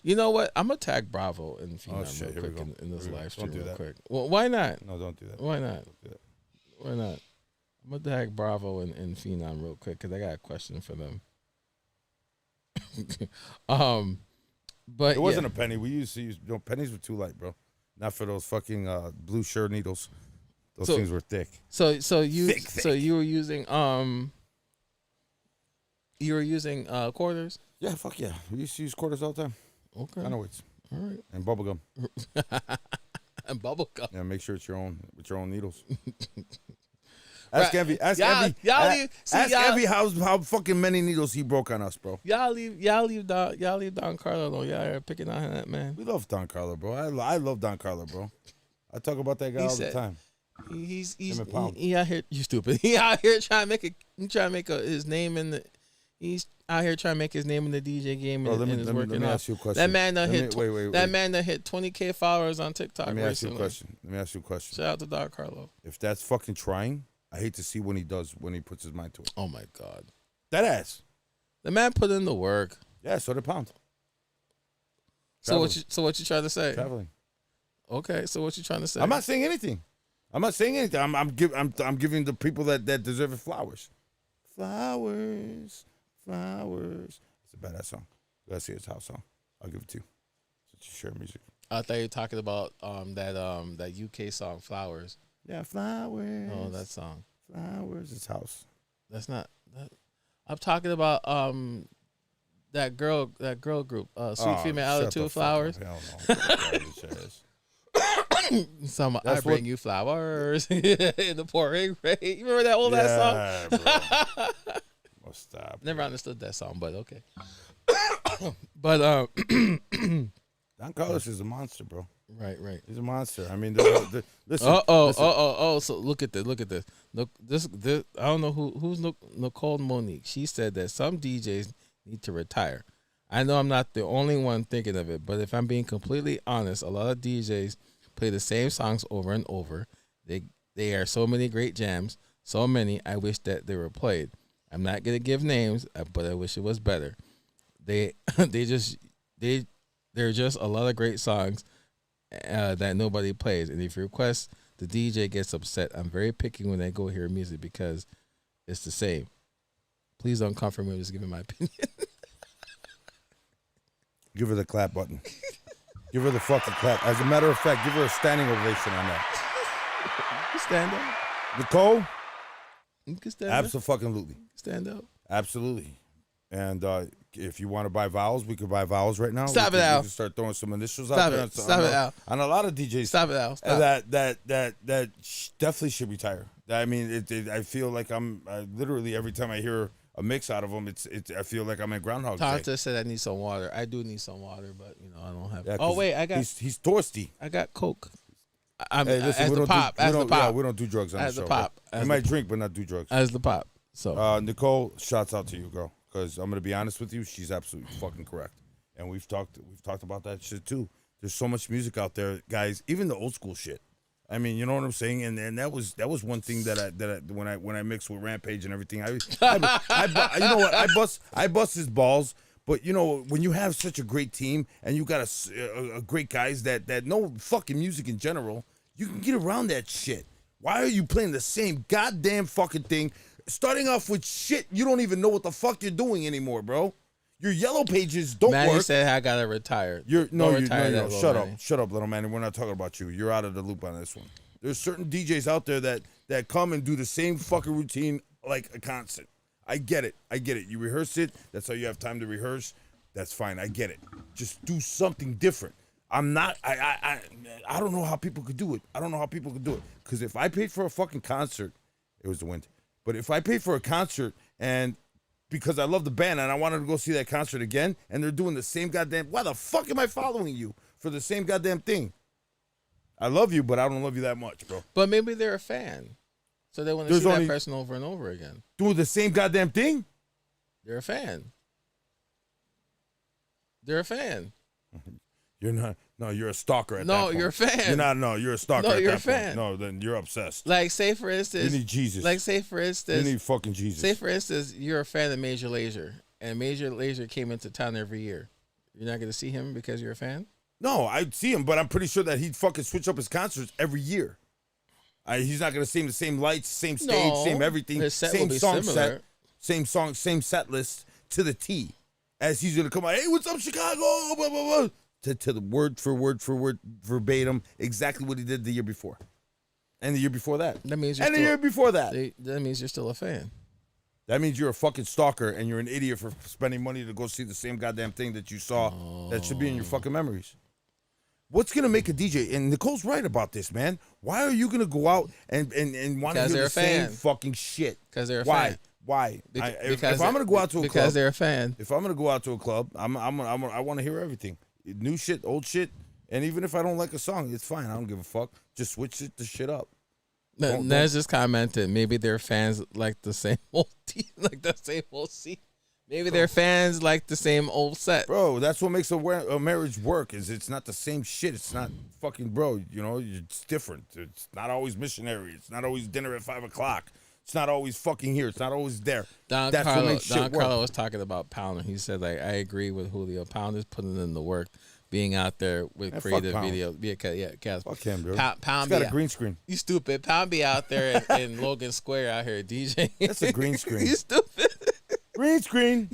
You know what? I'm gonna tag Bravo and Phenom real quick in this live stream real quick. Well, why not? No, don't do that. Why not? Why not? I'm gonna tag Bravo and Phenom real quick because I got a question for them. But it wasn't a penny. We used to use pennies were too light, bro. Not for those fucking blue shirt needles. Those things were thick. So you thick. So you were using quarters? Yeah, fuck yeah. We used to use quarters all the time. Okay. Counterweights. All right. And bubble gum. And bubble gum. Yeah, make sure it's your own with your own needles. Ask Envy. Ask Envy how fucking many needles he broke on us, bro. Y'all leave Don Carlo alone. Y'all are picking on that man. We love Don Carlo, bro. I love Don Carlo, bro. I talk about that guy all the time. He out here. You stupid. He out here trying to make his name in the. He's out here trying to make his name in the DJ game, bro, and it's working out. Ask you a question. That man done hit. That man done hit 20K followers on TikTok. Let me ask you a question. Shout out to Don Carlo. If that's fucking trying, I hate to see when he puts his mind to it. Oh my God. That ass. The man put in the work. Yeah, so did Pound. So what you trying to say? Traveling. Okay, so what you trying to say? I'm not saying anything. I'm giving the people that deserve it flowers. Flowers. It's a badass song. Let's see his house song. I'll give it to you. Since you share music. I thought you were talking about that UK song Flowers. Yeah, Flowers. Oh, that song. Flowers. It's house. That's not that. I'm talking about that girl group, Sweet Female Attitude Flowers. Hell no. I bring you flowers in the pouring rain. You remember that old ass song? Bro. Oh, stop. Never understood that song, but okay. But Don Carlos is a monster, bro. Right. He's a monster. I mean, listen. So look at this. Look, this. I don't know who's Nicole Monique. She said that some DJs need to retire. I know I'm not the only one thinking of it, but if I'm being completely honest, a lot of DJs play the same songs over and over. They are so many great jams, so many. I wish that they were played. I'm not gonna give names, but I wish it was better. They're just a lot of great songs that nobody plays. And if you request, the DJ gets upset. I'm very picky when I go hear music because it's the same. Please don't come for me. I'm just giving my opinion. Give her the clap button. Give her the fucking clap. As a matter of fact, give her a standing ovation on that. You stand up. Nicole? You can stand Abso-fucking-lutely. Stand up. Absolutely. And if you want to buy vowels, we could buy vowels right now. Stop it, Al. We can start throwing some initials out there. Stop it, Al. On a lot of DJs. Stop it, Al. Stop. That definitely should retire. I mean, I feel like I'm literally every time I hear a mix out of them, I feel like I'm in Groundhog Day. Tonta said I need some water. I do need some water, but I don't have. Yeah, oh wait, I got. He's thirsty. I got Coke. Hey, listen, as the pop. Yeah, we don't do drugs on as the show. The pop. We might drink, but not do drugs. As the pop. So Nicole, shouts out to you, girl. Because I'm gonna be honest with you, she's absolutely fucking correct. And we've talked about that shit too. There's so much music out there, guys. Even the old school shit. I mean, you know what I'm saying? And that was one thing that I when I mixed with Rampage and everything, you know what? I bust his balls. But when you have such a great team and you got a great guys that know fucking music in general, you can get around that shit. Why are you playing the same goddamn fucking thing? Starting off with shit you don't even know what the fuck you're doing anymore, bro. Your yellow pages don't Manny work. said I gotta retire. Shut up, little man. We're not talking about you. You're out of the loop on this one. There's certain DJs out there that come and do the same fucking routine like a concert. I get it. You rehearse it. That's how you have time to rehearse. That's fine. I get it. Just do something different. I don't know how people could do it. Because if I paid for a fucking concert, it was the wind. But if I paid for a concert and because I love the band and I wanted to go see that concert again and they're doing the same goddamn, why the fuck am I following you for the same goddamn thing? I love you, but I don't love you that much, bro. But maybe they're a fan. So they want to see that person over and over again. Doing the same goddamn thing? They're a fan. You're not. No, you're a stalker at that point. No, you're a fan. You're not. No, you're a stalker. No, you're a fan. No, then you're obsessed. Like, say for instance, you need Jesus. Like, say for instance, you need fucking Jesus. Say for instance, you're a fan of Major Lazer, and Major Lazer came into town every year. You're not going to see him because you're a fan? No, I'd see him, but I'm pretty sure that he'd fucking switch up his concerts every year. He's not going to see the same lights, same stage, same everything, his set same will be song similar. set, same set list to the T. As he's going to come out, hey, what's up, Chicago? Blah, blah, blah. To the word for word, verbatim, exactly what he did the year before. And the year before that. That means the year before that. That means you're still a fan. That means you're a fucking stalker and you're an idiot for spending money to go see the same goddamn thing that you saw that should be in your fucking memories. What's going to make a DJ? And Nicole's right about this, man. Why are you going to go out and want to hear the same fucking shit? Because they're a fan. Why? If I'm going to go out to a club. Because they're a fan. If I'm going to go out to a club, I want to hear everything. New shit, old shit. And even if I don't like a song, it's fine. I don't give a fuck. Just switch the shit up. Nez just commented, maybe they're fans like the same old like the same old scene. Maybe they're fans like the same old set. Bro, that's what makes a marriage work, is it's not the same shit. It's not fucking, bro, you know, it's different. It's not always missionary. It's not always dinner at 5 o'clock. It's not always fucking here. It's not always there. Don Carlo was talking about Pound, and he said, like, I agree with Julio. Pound is putting in the work, being out there with creative videos. Fuck him, bro. Pound got a green screen. You stupid. Pound be out there in Logan Square out here DJing. That's a green screen. You stupid. Green screen.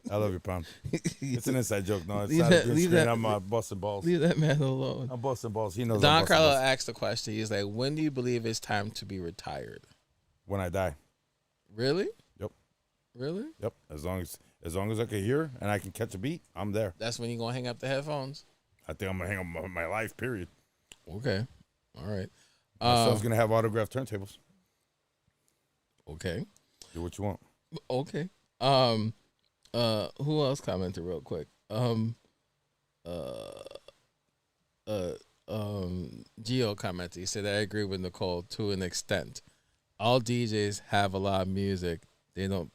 I love you, Pound. It's an inside joke. No, it's not a green screen. I'm busting balls. Leave that man alone. I'm busting balls. He knows. Don Carlo asked the question. He's like, when do you believe it's time to be retired? When I die. Really? Yep. Really? Yep. As long as I can hear and I can catch a beat, I'm there. That's when you're going to hang up the headphones? I think I'm going to hang up my life, period. Okay. All right. My son's going to have autographed turntables. Okay. Do what you want. Okay. Who else commented real quick? Gio commented. He said, I agree with Nicole to an extent. All DJs have a lot of music. They don't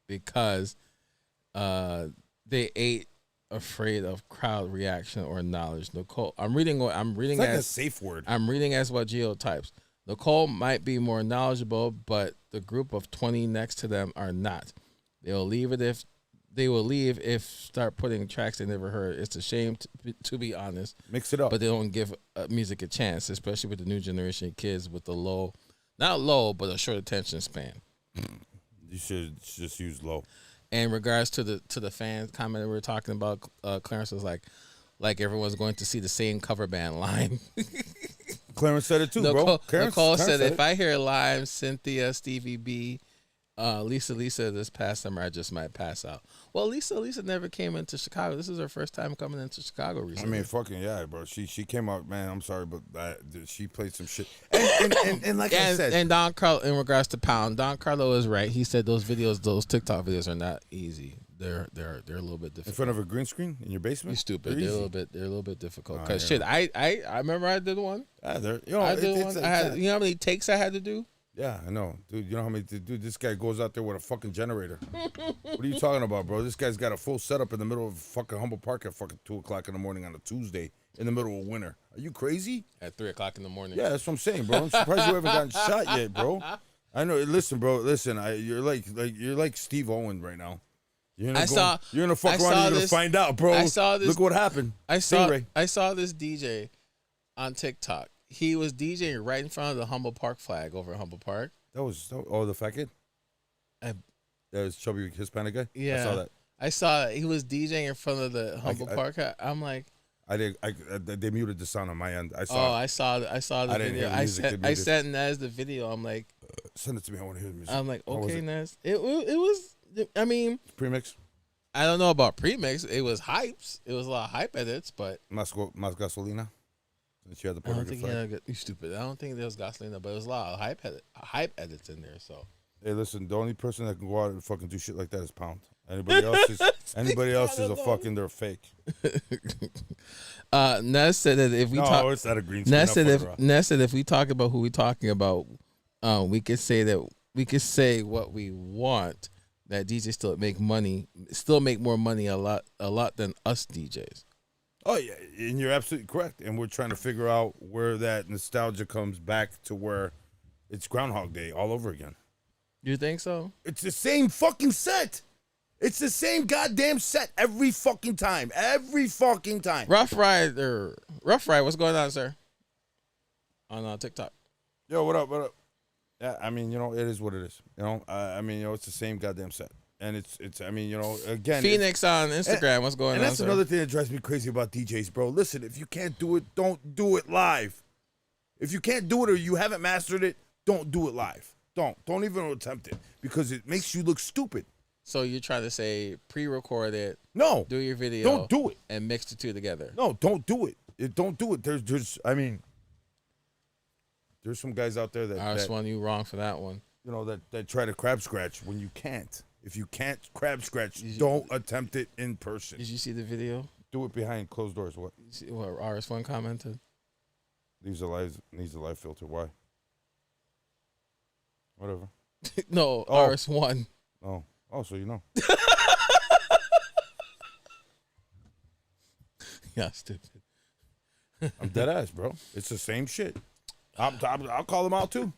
because they ain't afraid of crowd reaction or knowledge. Nicole, I'm reading it's like a safe word. I'm reading as what Gio types. Nicole might be more knowledgeable, but the group of 20 next to them are not. They will leave if start putting tracks they never heard. It's a shame to be honest. Mix it up. But they don't give music a chance, especially with the new generation of kids with the not low, but a short attention span. You should just use low. In regards to the fan comment that we were talking about, Clarence was like everyone's going to see the same cover band Lime. Clarence said it too, bro. Nicole said if I hear Lime, Cynthia, Stevie B, Lisa this past summer, I just might pass out. Well, Lisa never came into Chicago. This is her first time coming into Chicago recently. I mean, fucking yeah, bro. She came out, man. I'm sorry, but she played some shit. And like I said, and Don Carlo, in regards to Pound, Don Carlo is right. He said those TikTok videos are not easy. They're a little bit difficult. In front of a green screen in your basement? You stupid. They're a little bit difficult. Because shit, I remember I did one. I did one. You know how many takes I had to do? Yeah, I know. Dude, you know how many dude, this guy goes out there with a fucking generator. What are you talking about, bro? This guy's got a full setup in the middle of fucking Humboldt Park at fucking 2 o'clock in the morning on a Tuesday in the middle of winter. Are you crazy? At 3 o'clock in the morning. Yeah, that's what I'm saying, bro. I'm surprised you haven't gotten shot yet, bro. I know. Listen, bro. Listen, you're like Steve Owen right now. You're gonna fuck around and you're gonna find out, bro. I saw this. Look what happened. I saw this DJ on TikTok. He was DJing right in front of the Humboldt Park flag over at Humboldt Park. The fat kid? That was chubby Hispanic guy? Yeah. I saw that. I saw it. He was DJing in front of the Humboldt Park. I'm like, They muted the sound on my end. I saw the I didn't video. hear the music. I sent Nez the video. I'm like, send it to me. I want to hear the music. I'm like, How was okay, it? Nez. It was. I mean, Premix. I don't know about premix. It was hypes. It was a lot of hype edits, but Mas gasolina. Since you had the I don't Puerto think Rican flag. you stupid. I don't think there was gasoline, but it was a lot of hype edits in there. So Hey, listen. The only person that can go out and fucking do shit like that is Pound. Anybody else is a fucking. They're fake. Ness said that if we talk, it's not a green screen. Ness said if we talk about who we talking about, we could say what we want. That DJs still make more money a lot than us DJs. Oh yeah, and you're absolutely correct. And we're trying to figure out where that nostalgia comes back to where it's Groundhog Day all over again. You think so? It's the same fucking set. It's the same goddamn set every fucking time. Every fucking time. Rough Ride, what's going on, sir? On TikTok. Yo, what up? What up? Yeah, I mean, it is what it is. I mean, it's the same goddamn set. And it's I mean, again. Phoenix on Instagram, what's going on, And that's sir? another thing that drives me crazy about DJs, bro. Listen, if you can't do it, don't do it live. If you can't do it or you haven't mastered it, don't do it live. Don't even attempt it because it makes you look stupid. So you're trying to say pre-record it, No. do your video, Don't do it. and mix the two together. No, don't do it. Don't do it. There's some guys out there I just want you wrong for that one. that try to crab scratch when you can't. If you can't crab scratch, don't attempt it in person. Did you see the video? Do it behind closed doors. What? You see what RS1 commented? Needs a live filter. Why? Whatever. No, Oh. RS1. Oh, so you know. Yeah, stupid. I'm dead ass, bro. It's the same shit. I'll call him out too.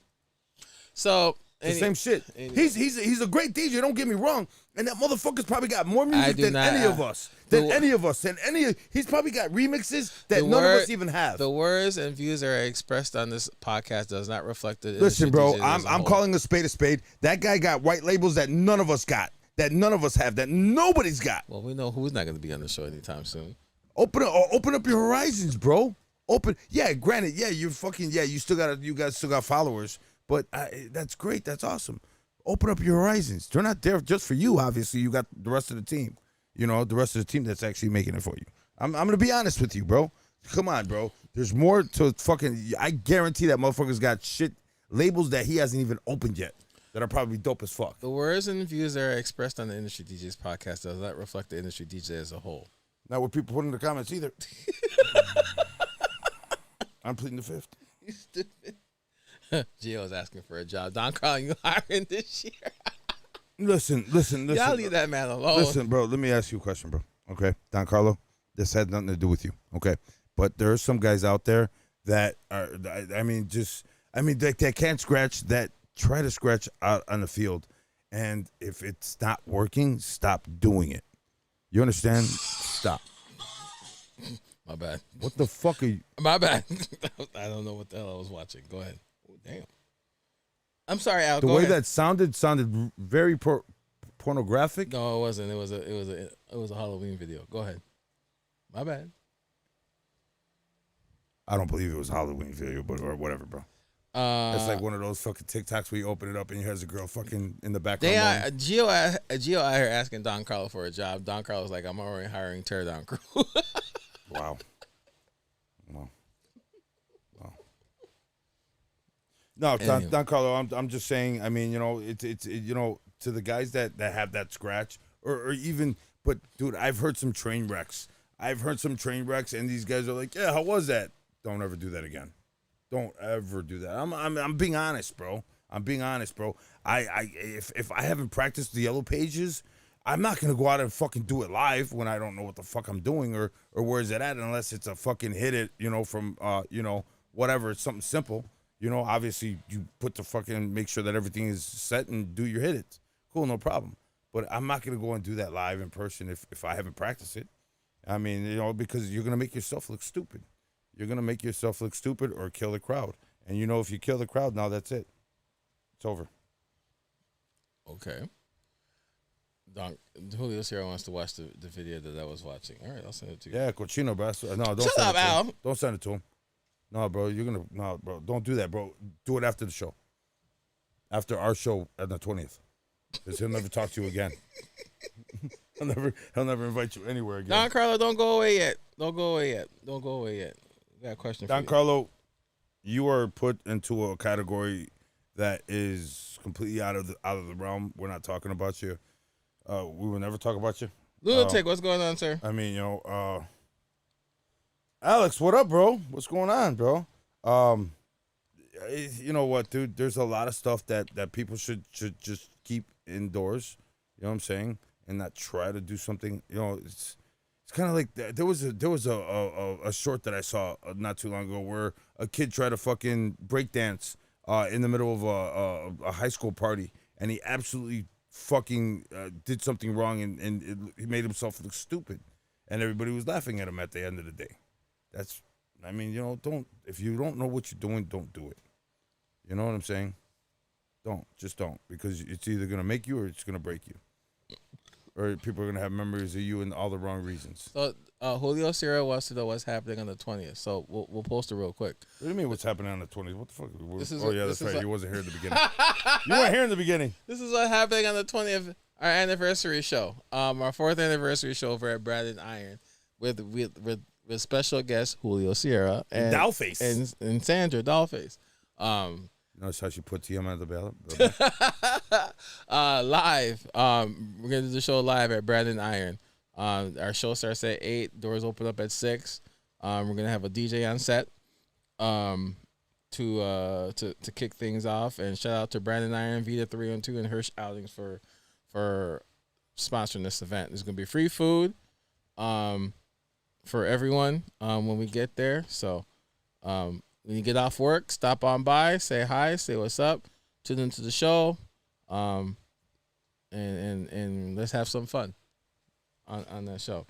So The same shit. He's a great DJ. Don't get me wrong. And that motherfucker's probably got more music than any of us. He's probably got remixes that none of us even have. The words and views that are expressed on this podcast does not reflect the. Listen, bro. industry as a I'm whole. calling a spade a spade. That guy got white labels that none of us got. That none of us have. That nobody's got. Well, we know who's not going to be on the show anytime soon. Open up your horizons, bro. Granted, you guys still got followers, but that's great. That's awesome. Open up your horizons. They're not there just for you. Obviously, you got the rest of the team. The rest of the team that's actually making it for you. I'm gonna be honest with you, bro. Come on, bro. There's more to fucking. I guarantee that motherfucker's got shit labels that he hasn't even opened yet that are probably dope as fuck. The words and views that are expressed on the Industry DJs podcast does not reflect the Industry DJ as a whole. Not what people put in the comments either. I'm pleading the fifth. You stupid. Gio's asking for a job. Don Carl, you hiring this year? Listen. Y'all leave that man alone. Listen, bro, let me ask you a question, bro. Okay? Don Carlo, this had nothing to do with you, okay? But there are some guys out there that are, they can't scratch, that try to scratch out on the field. And if it's not working, stop doing it. You understand? Stop. My bad. What the fuck are you? My bad. I don't know what the hell I was watching. Go ahead. Oh, damn. I'm sorry, Al. The go way ahead. that sounded very pornographic. No, it wasn't. It was a Halloween video. Go ahead. My bad. I don't believe it was a Halloween video, or whatever, bro. It's like one of those fucking TikToks where you open it up and here's a girl fucking in the background. They are Gio out here asking Don Carlo for a job. Don Carlo's like, I'm already hiring Teardown Crew. Wow. No, Don Carlo, I'm just saying. I mean, it's to the guys that have that scratch or even, but dude, I've heard some train wrecks. And these guys are like, yeah, how was that? Don't ever do that again. Don't ever do that. I'm being honest, bro. If I haven't practiced the Yellow Pages, I'm not gonna go out and fucking do it live when I don't know what the fuck I'm doing or where's it at, unless it's a fucking hit it, from whatever. It's something simple. Obviously you put the fucking, make sure that everything is set and do your hit it. Cool, no problem. But I'm not gonna go and do that live in person if I haven't practiced it. I mean, because you're gonna make yourself look stupid. You're gonna make yourself look stupid or kill the crowd. And if you kill the crowd, now that's it. It's over. Okay. Julio Sierra wants to watch the video that I was watching. All right, I'll send it to you. Yeah, cochino, bro. No, don't Shut send up, it to Al. him. Don't send it to him. No, bro. Bro. Don't do that, bro. Do it after the show. After our show on the 20th. Because he'll never talk to you again. he'll never invite you anywhere again. Don Carlo, don't go away yet. Don't go away yet. I got a question for you. Don Carlo, you are put into a category that is completely out of the realm. We're not talking about you. We will never talk about you. Lunatic, what's going on, sir? I mean, Alex, what up, bro? What's going on, bro? You know what, dude? There's a lot of stuff that people should just keep indoors. You know what I'm saying? And not try to do something. You know, it's kind of like there was a short that I saw not too long ago where a kid tried to fucking break dance in the middle of a high school party, and he absolutely fucking did something wrong, and he made himself look stupid, and everybody was laughing at him at the end of the day. I mean, if you don't know what you're doing, don't do it. You know what I'm saying? Just don't, because it's either gonna make you or it's gonna break you, or people are gonna have memories of you in all the wrong reasons. So Julio Sierra wants to know what's happening on the 20th. So we'll post it real quick. What do you mean? What's happening on the 20th? What the fuck? That's right. Like, You wasn't here in the beginning. You weren't here in the beginning. This is what's happening on the 20th, our anniversary show. Our 4th anniversary show over at Brandon Iron with special guest Julio Sierra and Dollface and Sandra Dollface. Notice how she put TM on the ballot. Live. We're gonna do the show live at Brandon Iron. Our show starts at 8. Doors open up at 6. We're gonna have a DJ on set. To kick things off, and shout out to Brandon Iron, Vita 312, and Hirsch Outings for sponsoring this event. There's gonna be free food, for everyone when we get there. So, when you get off work, stop on by, say hi, say what's up, tune into the show, and let's have some fun on that show.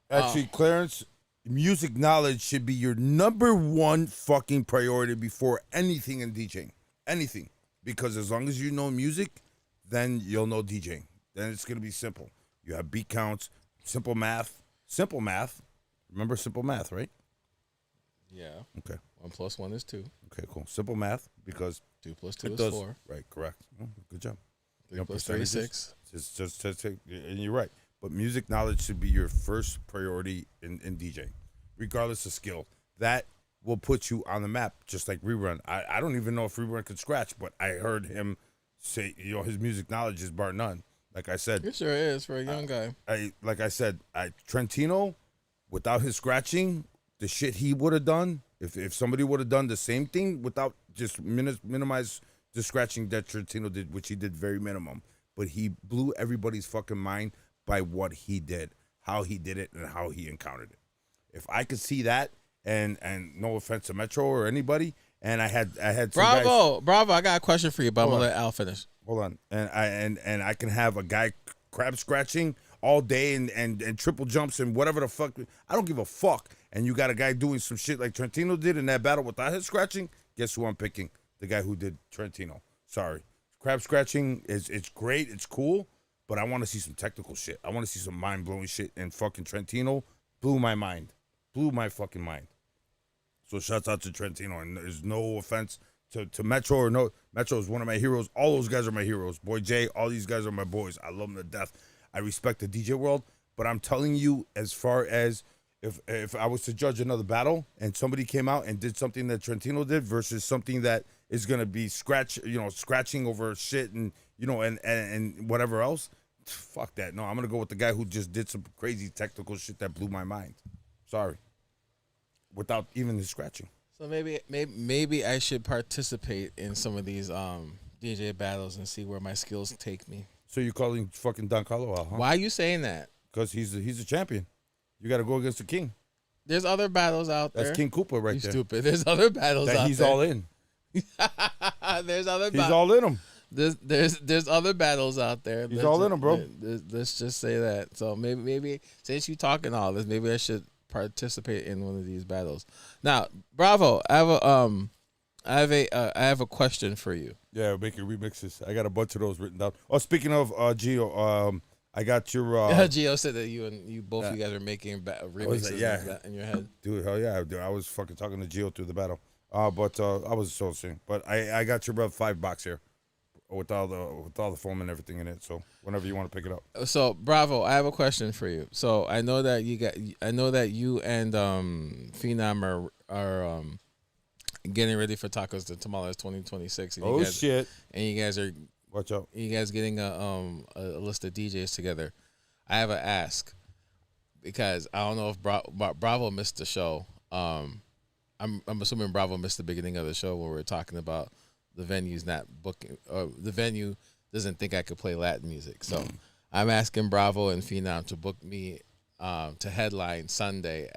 Actually, Clarence, music knowledge should be your number one fucking priority before anything in DJing. Anything. Because as long as you know music, then you'll know DJing. Then it's going to be simple. You have beat counts, simple math. Simple math. Remember simple math, right? Yeah. Okay. 1 + 1 is 2. Okay, cool. Simple math, because 2 + 2 is 4. Right, correct. Oh, good job. 3 + 3 is 6. Just and you're right. But music knowledge should be your first priority in DJing, regardless of skill. That will put you on the map, just like Rerun. I don't even know if Rerun could scratch, but I heard him say, his music knowledge is bar none. Like I said, it sure is for a young guy. Like I said, Trentino, without his scratching, the shit he would have done, if somebody would have done the same thing without just minimize the scratching that Trentino did, which he did very minimum, but he blew everybody's fucking mind by what he did, how he did it, and how he encountered it. If I could see that, and no offense to Metro or anybody, and I had some Bravo, I got a question for you, but I'm gonna let Al finish. Hold on, and I can have a guy crab scratching all day and triple jumps and whatever the fuck. I don't give a fuck. And you got a guy doing some shit like Trentino did in that battle without his scratching. Guess who I'm picking? The guy who did Trentino. Sorry, crab scratching it's great, it's cool, but I want to see some technical shit. I want to see some mind blowing shit. And fucking Trentino blew my fucking mind. So shouts out to Trentino, and there's no offense to Metro or no. Metro is one of my heroes. All those guys are my heroes. Boy Jay, all these guys are my boys. I love them to death. I respect the DJ world, but I'm telling you, as far as if I was to judge another battle and somebody came out and did something that Trentino did versus something that is gonna be scratching over shit and and whatever else, fuck that. No, I'm gonna go with the guy who just did some crazy technical shit that blew my mind. Sorry, without even his scratching. So maybe I should participate in some of these DJ battles and see where my skills take me. So you're calling fucking Don Carlo out, huh? Why are you saying that? Because he's a champion. You got to go against the king. There's other battles out there. That's King Koopa right there. Stupid. There's other battles out he's there. all in. There's other. He's all in them. There's other battles out there. He's all in them, bro. Let's just say that. So maybe since you talking all this, maybe I should participate in one of these battles. Now, Bravo, I have a question for you. Yeah, we're making remixes. I got a bunch of those written down. Oh, speaking of Gio, I got your. Gio said that you both you guys are making remixes like that in your head. Dude, hell yeah, dude. I was fucking talking to Gio through the battle. But I was associating. But I got your Rev 5 box here, with all the foam and everything in it. So whenever you want to pick it up. So Bravo, I have a question for you. So I know that you and Phenom are getting ready for Tacos de Tamales 2026. And Shit! And you guys are. Watch out. You guys getting a list of DJs together. I have an ask because I don't know if Bravo missed the show. I'm assuming Bravo missed the beginning of the show when we were talking about the venue's not booking, or the venue doesn't think I could play Latin music. So I'm asking Bravo and Phenom to book me to headline Saturday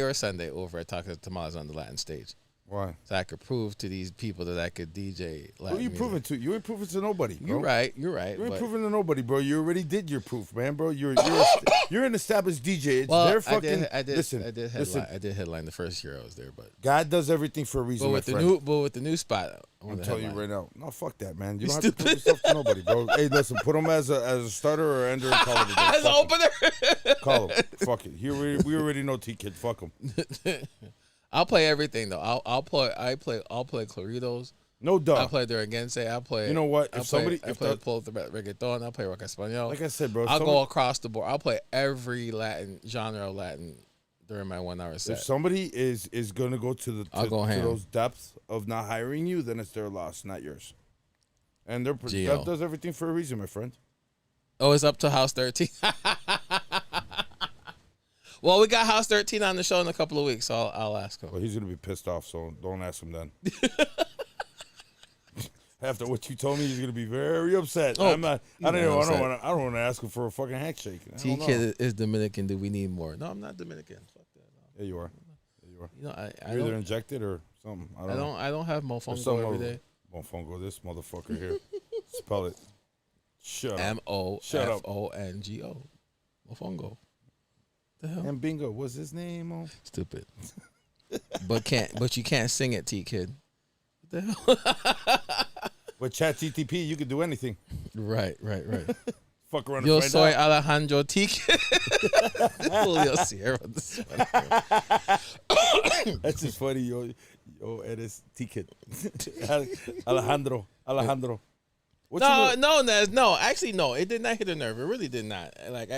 or Sunday over at Tacos de Tamales on the Latin stage. Why? So I could prove to these people that I could DJ Latin Who are you music. proving to? You ain't proving to nobody, bro. You're right. You ain't proving to nobody, bro. You already did your proof, man, bro. You're an established DJ. It's their fucking. I did headline the first year I was there, but God does everything for a reason. But with the new spot, I'm telling you right now. No, fuck that, man. You don't have to prove yourself to nobody, bro. Hey, listen, put him as a starter or ender and call it a day. As an opener. Call him. Fuck it. We already know T-Kid. Fuck him. I'll play everything though. I'll play Claritos. No doubt. I'll play Duranguense. I'll play. You know what? If I somebody play reggaeton. I'll play rock español. Like I said, bro. I'll go across the board. I'll play every Latin genre of Latin during my 1 hour set. If somebody is gonna go to those depths of not hiring you, then it's their loss, not yours. And that does everything for a reason, my friend. Oh, it's up to House 13. Well, we got House 13 on the show in a couple of weeks, so I'll ask him. Well, he's gonna be pissed off, so don't ask him then. After what you told me, he's gonna be very upset. Oh, I'm not. I don't want to ask him for a fucking handshake. T-Kid is Dominican. Do we need more? No, I'm not Dominican. Fuck that. No. Yeah, you are. You know, You're either injected or something. I don't have Mofongo every day. Mofongo, this motherfucker here. Spell it. Shut up. Mofongo. Mofongo. The hell? And bingo, what's his name? Stupid. But you can't sing it, T-Kid. What the hell? With ChatGTP, you can do anything. Right. Fuck around. Yo soy Alejandro T-Kid. Julio Sierra. That's just funny. Yo, eres T-Kid. Alejandro. No, Nez. No, actually, no. It did not hit a nerve. It really did not. Like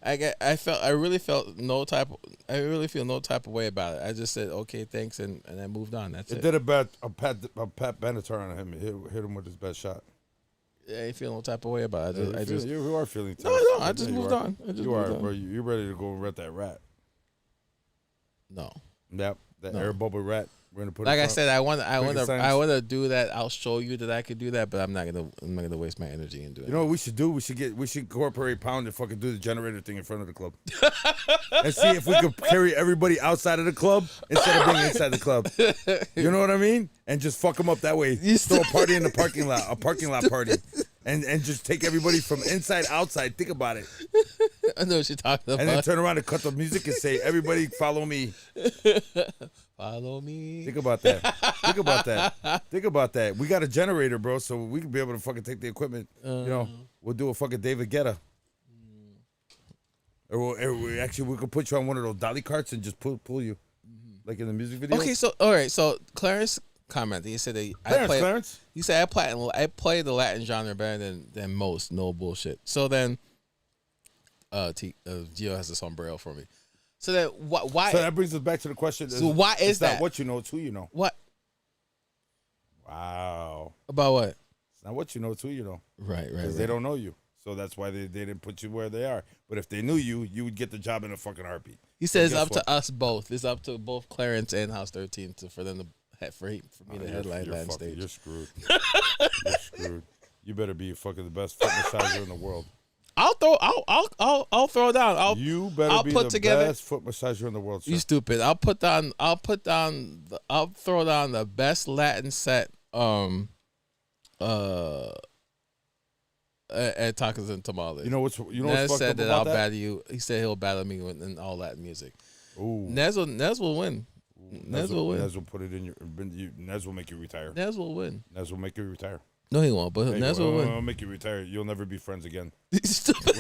I really feel no type of way about it. I just said okay, thanks, and I moved on. That's it. It did a Pat Benatar on him. Hit him with his best shot. Yeah, I feel no type of way about it. You are feeling. No, I just moved on. Bro. You're ready to go rent that rat. No. Yep, that air bubble rat. We're gonna put. Like I said, I want to do that. I'll show you that I could do that, but I'm not gonna waste my energy in doing it. You know what we should do? We should incorporate Pound and fucking do the generator thing in front of the club, and see if we could carry everybody outside of the club instead of being inside the club. You know what I mean? And just fuck them up that way. Throw a party in the parking lot, a parking lot party, and just take everybody from inside outside. Think about it. I know what you're talking about. And then turn around and cut the music and say, "Everybody, follow me." Follow me. Think about that. We got a generator, bro, so we can be able to fucking take the equipment. We'll do a fucking David Guetta. Or we could put you on one of those dolly carts and just pull you, like in the music video. Okay, so all right, so Clarence commented. He said that Clarence. He said I play the Latin genre better than most. No bullshit. So then, Gio has a sombrero for me. So that why? So that brings us back to the question. So why is it's that? Not what you know, it's who you know. What? Wow. About what? It's not what you know, it's who you know. Right. Because they don't know you, so that's why they didn't put you where they are. But if they knew you, you would get the job in a fucking heartbeat. He says it's up to us both. It's up to both Clarence and House 13 for me to headline that stage. You're screwed. You're screwed. You better be fucking the best foot massager in the world. I'll throw down. You better be the best foot massager in the world, sir. You stupid. I'll throw down the best Latin set at Tacos and Tamales. You know what's Nez fucked said up that about I'll that? battle you. He said he'll battle me in all Latin music. Ooh. Nez will win. Nez will win. Nez will put it in Nez will make you retire. Nez will win. Nez will make you retire. No, he won't. But Hey, Nez will win. I'll make you retire. You'll never be friends again. He's stupid.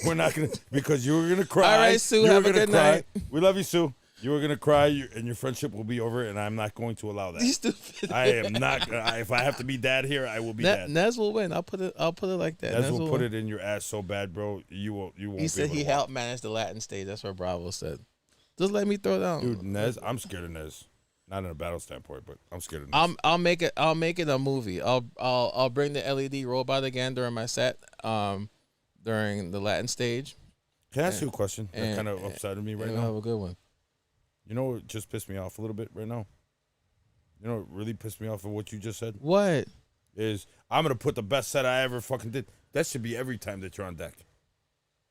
We're not gonna because you were gonna cry. All right, Sue, You were have a gonna good cry. night. We love you, Sue. You were gonna cry, and your friendship will be over, and I'm not going to allow that. He's stupid. I am not. If I have to be dad here, I will be dad. Nez will win. I'll put it like that. Nez will put win. it in your ass so bad, bro. You won't. He said he helped manage the Latin stage. That's what Bravo said. Just let me throw down. Dude, Nez, I'm scared of Nez. Not in a battle standpoint, but I'm scared of Nez. I'll make it a movie. I'll bring the LED robot again during my set. During the Latin stage. Can I ask you a question that and- kind of upsetted me right We'll now? have a good one. You know what just pissed me off a little bit right now? You know what really pissed me off of what you just said? What? Is I'm going to put the best set I ever fucking did. That should be every time that you're on deck.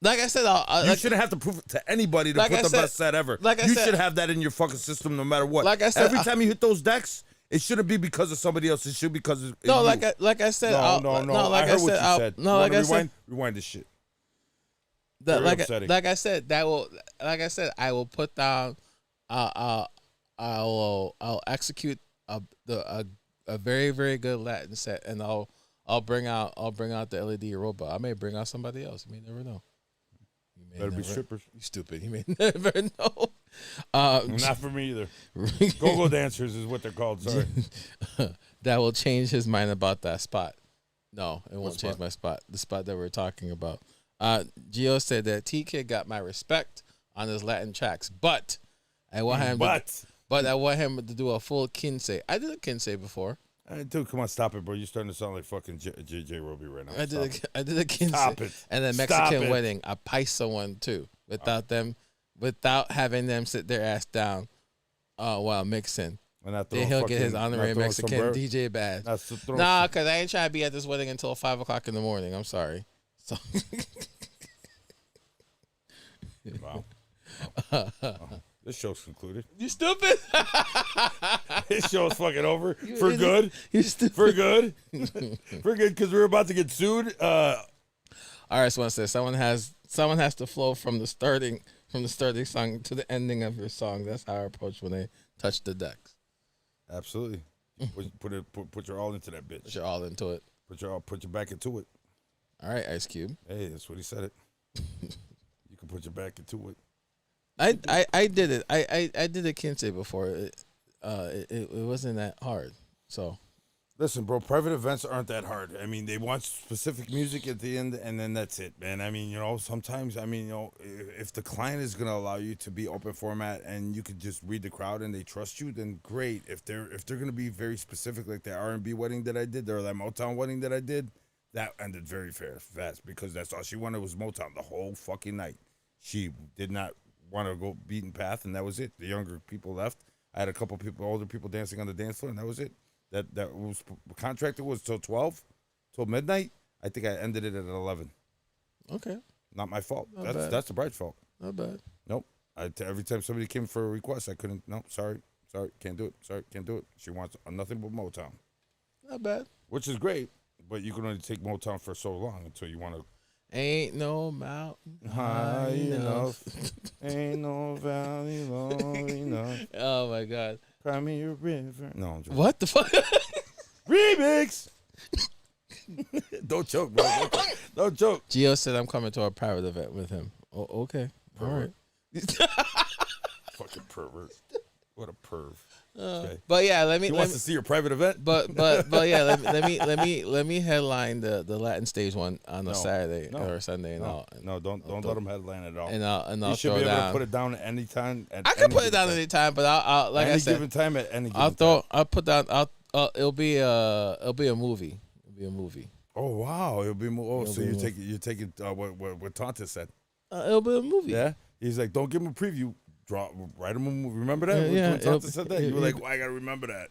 Like I said, You shouldn't have to prove it to anybody to Like put I the said- best set ever. like I You said- should have that in your fucking system no matter what. Like I said, every time you hit those decks, it shouldn't be because of somebody else. It should be because of no, you. like I said, No. like I heard said, what you said. No, You like wanna I said, rewind this shit. that, Very upsetting. like I said, that will, like I said, I will put down, I'll execute a very, very good Latin set, and I'll bring out the LED robot. I may bring out somebody else. You may never know. You may Better be never- strippers. You stupid. You may never know. Not for me either. Go-go dancers is what they're called. Sorry. That will change his mind about that spot. No, it won't change spot? my spot. The spot that we're talking about. Gio said that T-Kid got my respect on his Latin tracks, but I want him I want him to do a full Kinsey. I did a Kinsey before. Dude, come on, stop it, bro. You're starting to sound like fucking JJ Roby right now. I did a Kinsey. Stop it. And then Stop Mexican it. wedding, a paisa one too, without having them sit their ass down while mixing. And not Then throwing he'll get his fucking- honorary not throwing Mexican sombrero. DJ badge. Not throwing- Nah, because I ain't trying to be at this wedding until 5 o'clock in the morning. I'm sorry. So Wow. This show's concluded. you stupid. This show's fucking over for good. You stupid. For good. For good, because we're about to get sued. All right, so says someone has to flow from the starting song to the ending of your song. That's how I approach when they touch the decks. Absolutely. Put your all into that bitch. Put your all into it. Put your back into it. All right, Ice Cube. Hey, that's what he said it. You can put your back into it. I did it. I did a Kinsey before. It wasn't that hard. So Listen, bro, private events aren't that hard. I mean, they want specific music at the end, and then that's it, man. I mean, sometimes, if the client is gonna allow you to be open format and you could just read the crowd and they trust you, then great. If they're gonna be very specific, like the R&B wedding that I did, or that Motown wedding that I did, that ended very fast because that's all she wanted was Motown the whole fucking night. She did not want to go beaten path, and that was it. The younger people left. I had a couple people, older people dancing on the dance floor, and that was it. That was contracted was till 12, till midnight. I think I ended it at 11. okay, Not my fault. Not bad. That's the bride's fault. not bad. Nope. Every time somebody came for a request, I couldn't. No, sorry, can't do it. Sorry, can't do it. She wants nothing but Motown, Not bad. which is great, but you can only take Motown for so long until you want to. Ain't no mountain High enough, ain't no valley low enough. Oh my God! Cry me a river. No, I'm joking. What the fuck? Remix. Don't choke, bro. Don't choke. Gio said I'm coming to a private event with him. Oh, okay. All right. Fucking pervert. What a perv. Okay. But yeah, let He me. wants to see your private event. But yeah, let me headline the Latin stage one on a Saturday or Sunday, and Don't let him headline it all. and I'll You should throw be able down. to put it down at any time. I can put it down any time, but I'll like any I said, given time at any given I'll time. put down. It'll be a movie. It'll be a movie. Oh wow, it'll be more. Oh, It'll so be you're taking what Tonta said. It'll be a movie. Yeah, he's like, don't give him a preview. Write him a movie. Remember that Yeah, when Tonta said that? You were like, well, I gotta remember that.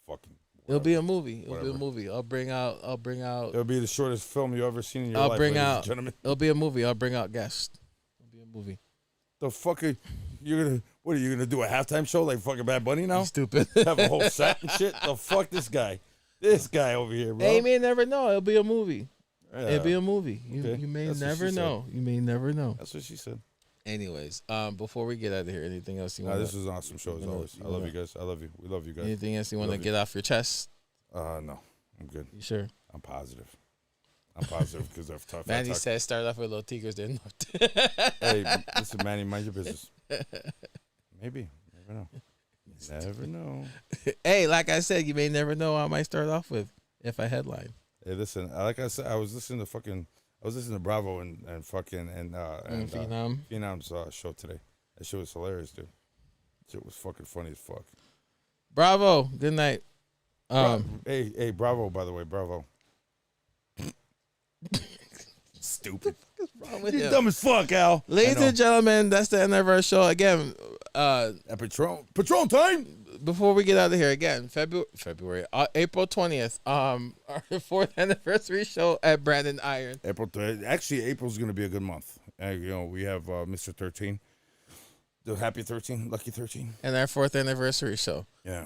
Fucking. It'll be a movie. It'll be Whatever. a movie. I'll bring out. It'll be the shortest film you ever seen in your I'll life. bring ladies and out. gentlemen. It'll be a movie. I'll bring out guests. It'll be a movie. The fuck are you're gonna? What are you gonna do? A halftime show like fucking Bad Bunny now? You stupid. Have a whole set and shit. The fuck this guy over here, bro. Hey, you may never know. It'll be a movie. Yeah, It'll be a movie. Okay. You may That's what never she said. know. You may never know. that's what she said. Anyways, before we get out of here, anything else you Nah, want? this was an awesome show as you know- always. you I love know- you guys. I love you. We love you guys. Anything else you want to Love you. get off your chest? No, I'm good. You sure? I'm positive because I've talked. Manny said start off with Los Tigres del Norte. Hey, listen, Manny, mind your business. Maybe. Never know. Never know. Hey, like I said, you may never know what I might start off with if I headline. Hey, listen, like I said, I was listening to Bravo and Phenom's show today. That shit was hilarious, dude. Shit was fucking funny as fuck. Bravo. Good night. Hey, Bravo, by the way, Bravo. Stupid. What's wrong with You're him? dumb as fuck, Al. Ladies and gentlemen, that's the end of our show. Again, At Patron time. before we get out of here, again, April 20th, our 4th anniversary show at Brandon Iron. April's gonna be a good month. We have Mr. 13, the Happy 13, Lucky 13, And our 4th anniversary show. Yeah.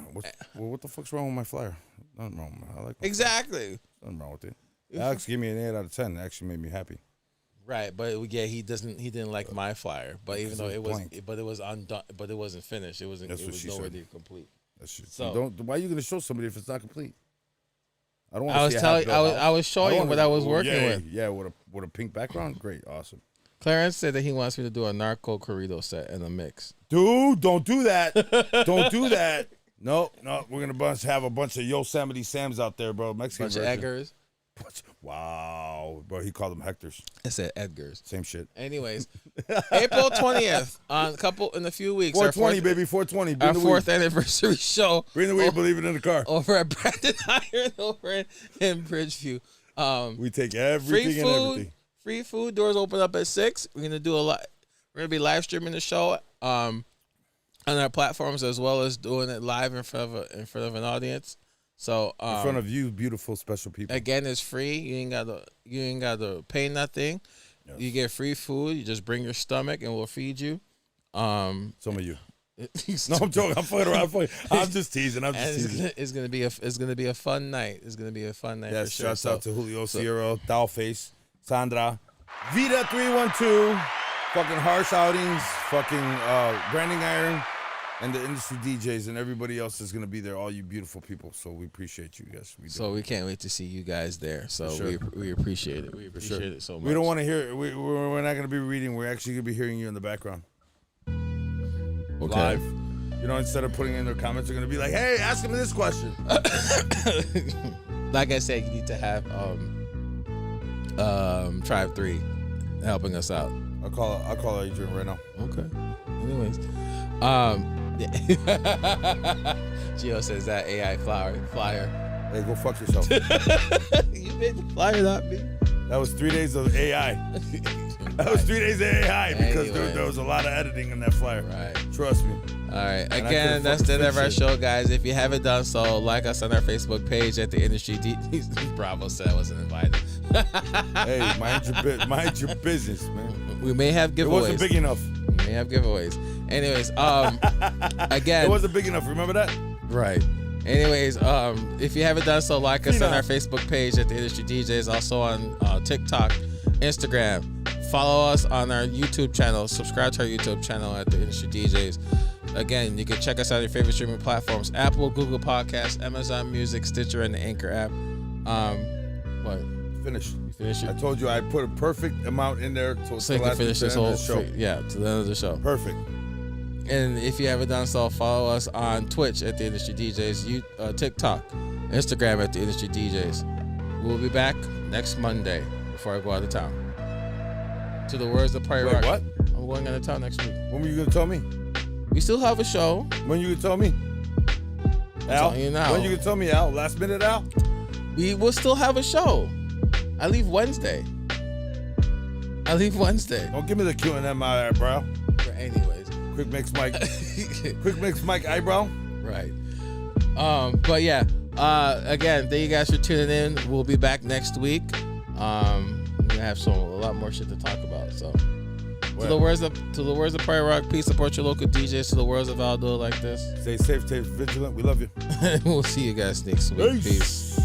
What the fuck's wrong with my flyer? Nothing wrong. I like my Exactly. flyer. Nothing wrong with it. Alex gave me an 8 out of 10. It actually made me happy. Right, but yeah, he didn't like my flyer. But even though it was undone, but it wasn't finished. It was nowhere near complete. So why are you gonna show somebody if it's not complete? I don't want. I was showing you what I was working with. Yeah, with a pink background. Great, awesome. Clarence said that he wants me to do a Narco Corrido set and a mix. Dude, don't do that. Don't do that. No, we're gonna have a bunch of Yosemite Sams out there, bro. Mexican Bunch of Edgars. Wow, bro. He called them Hectors. I said Edgars. Same shit. Anyways, April 20th in a few weeks. 420, baby. 420. Our 4th anniversary show. Bring the weed. Believe it in the car. Over at Brandon Iron over in Bridgeview. We take everything and everything. Free food. Doors open up at 6. We're gonna do a lot. We're gonna be live streaming the show on our platforms as well as doing it live in front of an audience. So in front of you, beautiful, special people. Again, it's free. You ain't gotta pay nothing. Yes. You get free food. You just bring your stomach and we'll feed you. Some of you. No, I'm joking. I'm fucking around. I'm just teasing. It's gonna be a fun night. It's gonna be a fun night. Yes, for sure. Shouts out to Julio Sierra, Dollface, Sandra, Vida 312, fucking Harsh Outings, fucking Branding Iron, and the industry DJs and everybody else is gonna be there. All you beautiful people. So we appreciate you guys. We can't wait to see you guys there. So sure. we appreciate it. We appreciate it so much. We don't want to hear. We're not gonna be reading. We're actually gonna be hearing you in the background. Okay. Live. Instead of putting in their comments, they're gonna be like, "Hey, ask him this question." Like I said, you need to have Tribe 3 helping us out. I'll call Adrian right now. Okay. Anyways, Gio says that AI flyer. Hey, go fuck yourself. You made the flyer, not me. That was 3 days of AI. That was 3 days of AI because there was a lot of editing in that flyer. Right. Trust me. All right. Again, that's the end of our show, guys. If you haven't done so, like us on our Facebook page at the Industry Bravo said I wasn't invited. Hey, mind your business, man. We may have giveaways. It wasn't big enough. We may have giveaways. Anyways, again. It wasn't big enough. Remember that? Right. Anyways, if you haven't done so, like us on our Facebook page at the Industry DJs, also on TikTok, Instagram. Follow us on our YouTube channel. Subscribe to our YouTube channel at the Industry DJs. Again, you can check us out on your favorite streaming platforms: Apple, Google Podcasts, Amazon Music, Stitcher, and the Anchor app. What? Finished. You finished it? I told you I put a perfect amount in there so you can finish this whole show. Yeah, to the end of the show. Perfect. And if you haven't done so, follow us on Twitch at the Industry DJs, TikTok, Instagram at the Industry DJs. We'll be back next Monday before I go out of town. To the words of Prairie Rock. What? I'm going out of town next week. When were you gonna tell me? We still have a show. When you gonna tell me? Al? You now. When you gonna tell me, Al? Last minute, Al? We will still have a show. I leave Wednesday. Don't give me the Q&M eyebrow. Anyways. Quick mix Mike eyebrow. Right. But yeah. Again, thank you guys for tuning in. We'll be back next week. We're gonna have a lot more shit to talk about. So to the words of Prairie Rock, peace. Support your local DJs. To the words of Aldo like this. Stay safe, stay vigilant. We love you. We'll see you guys next week. Peace.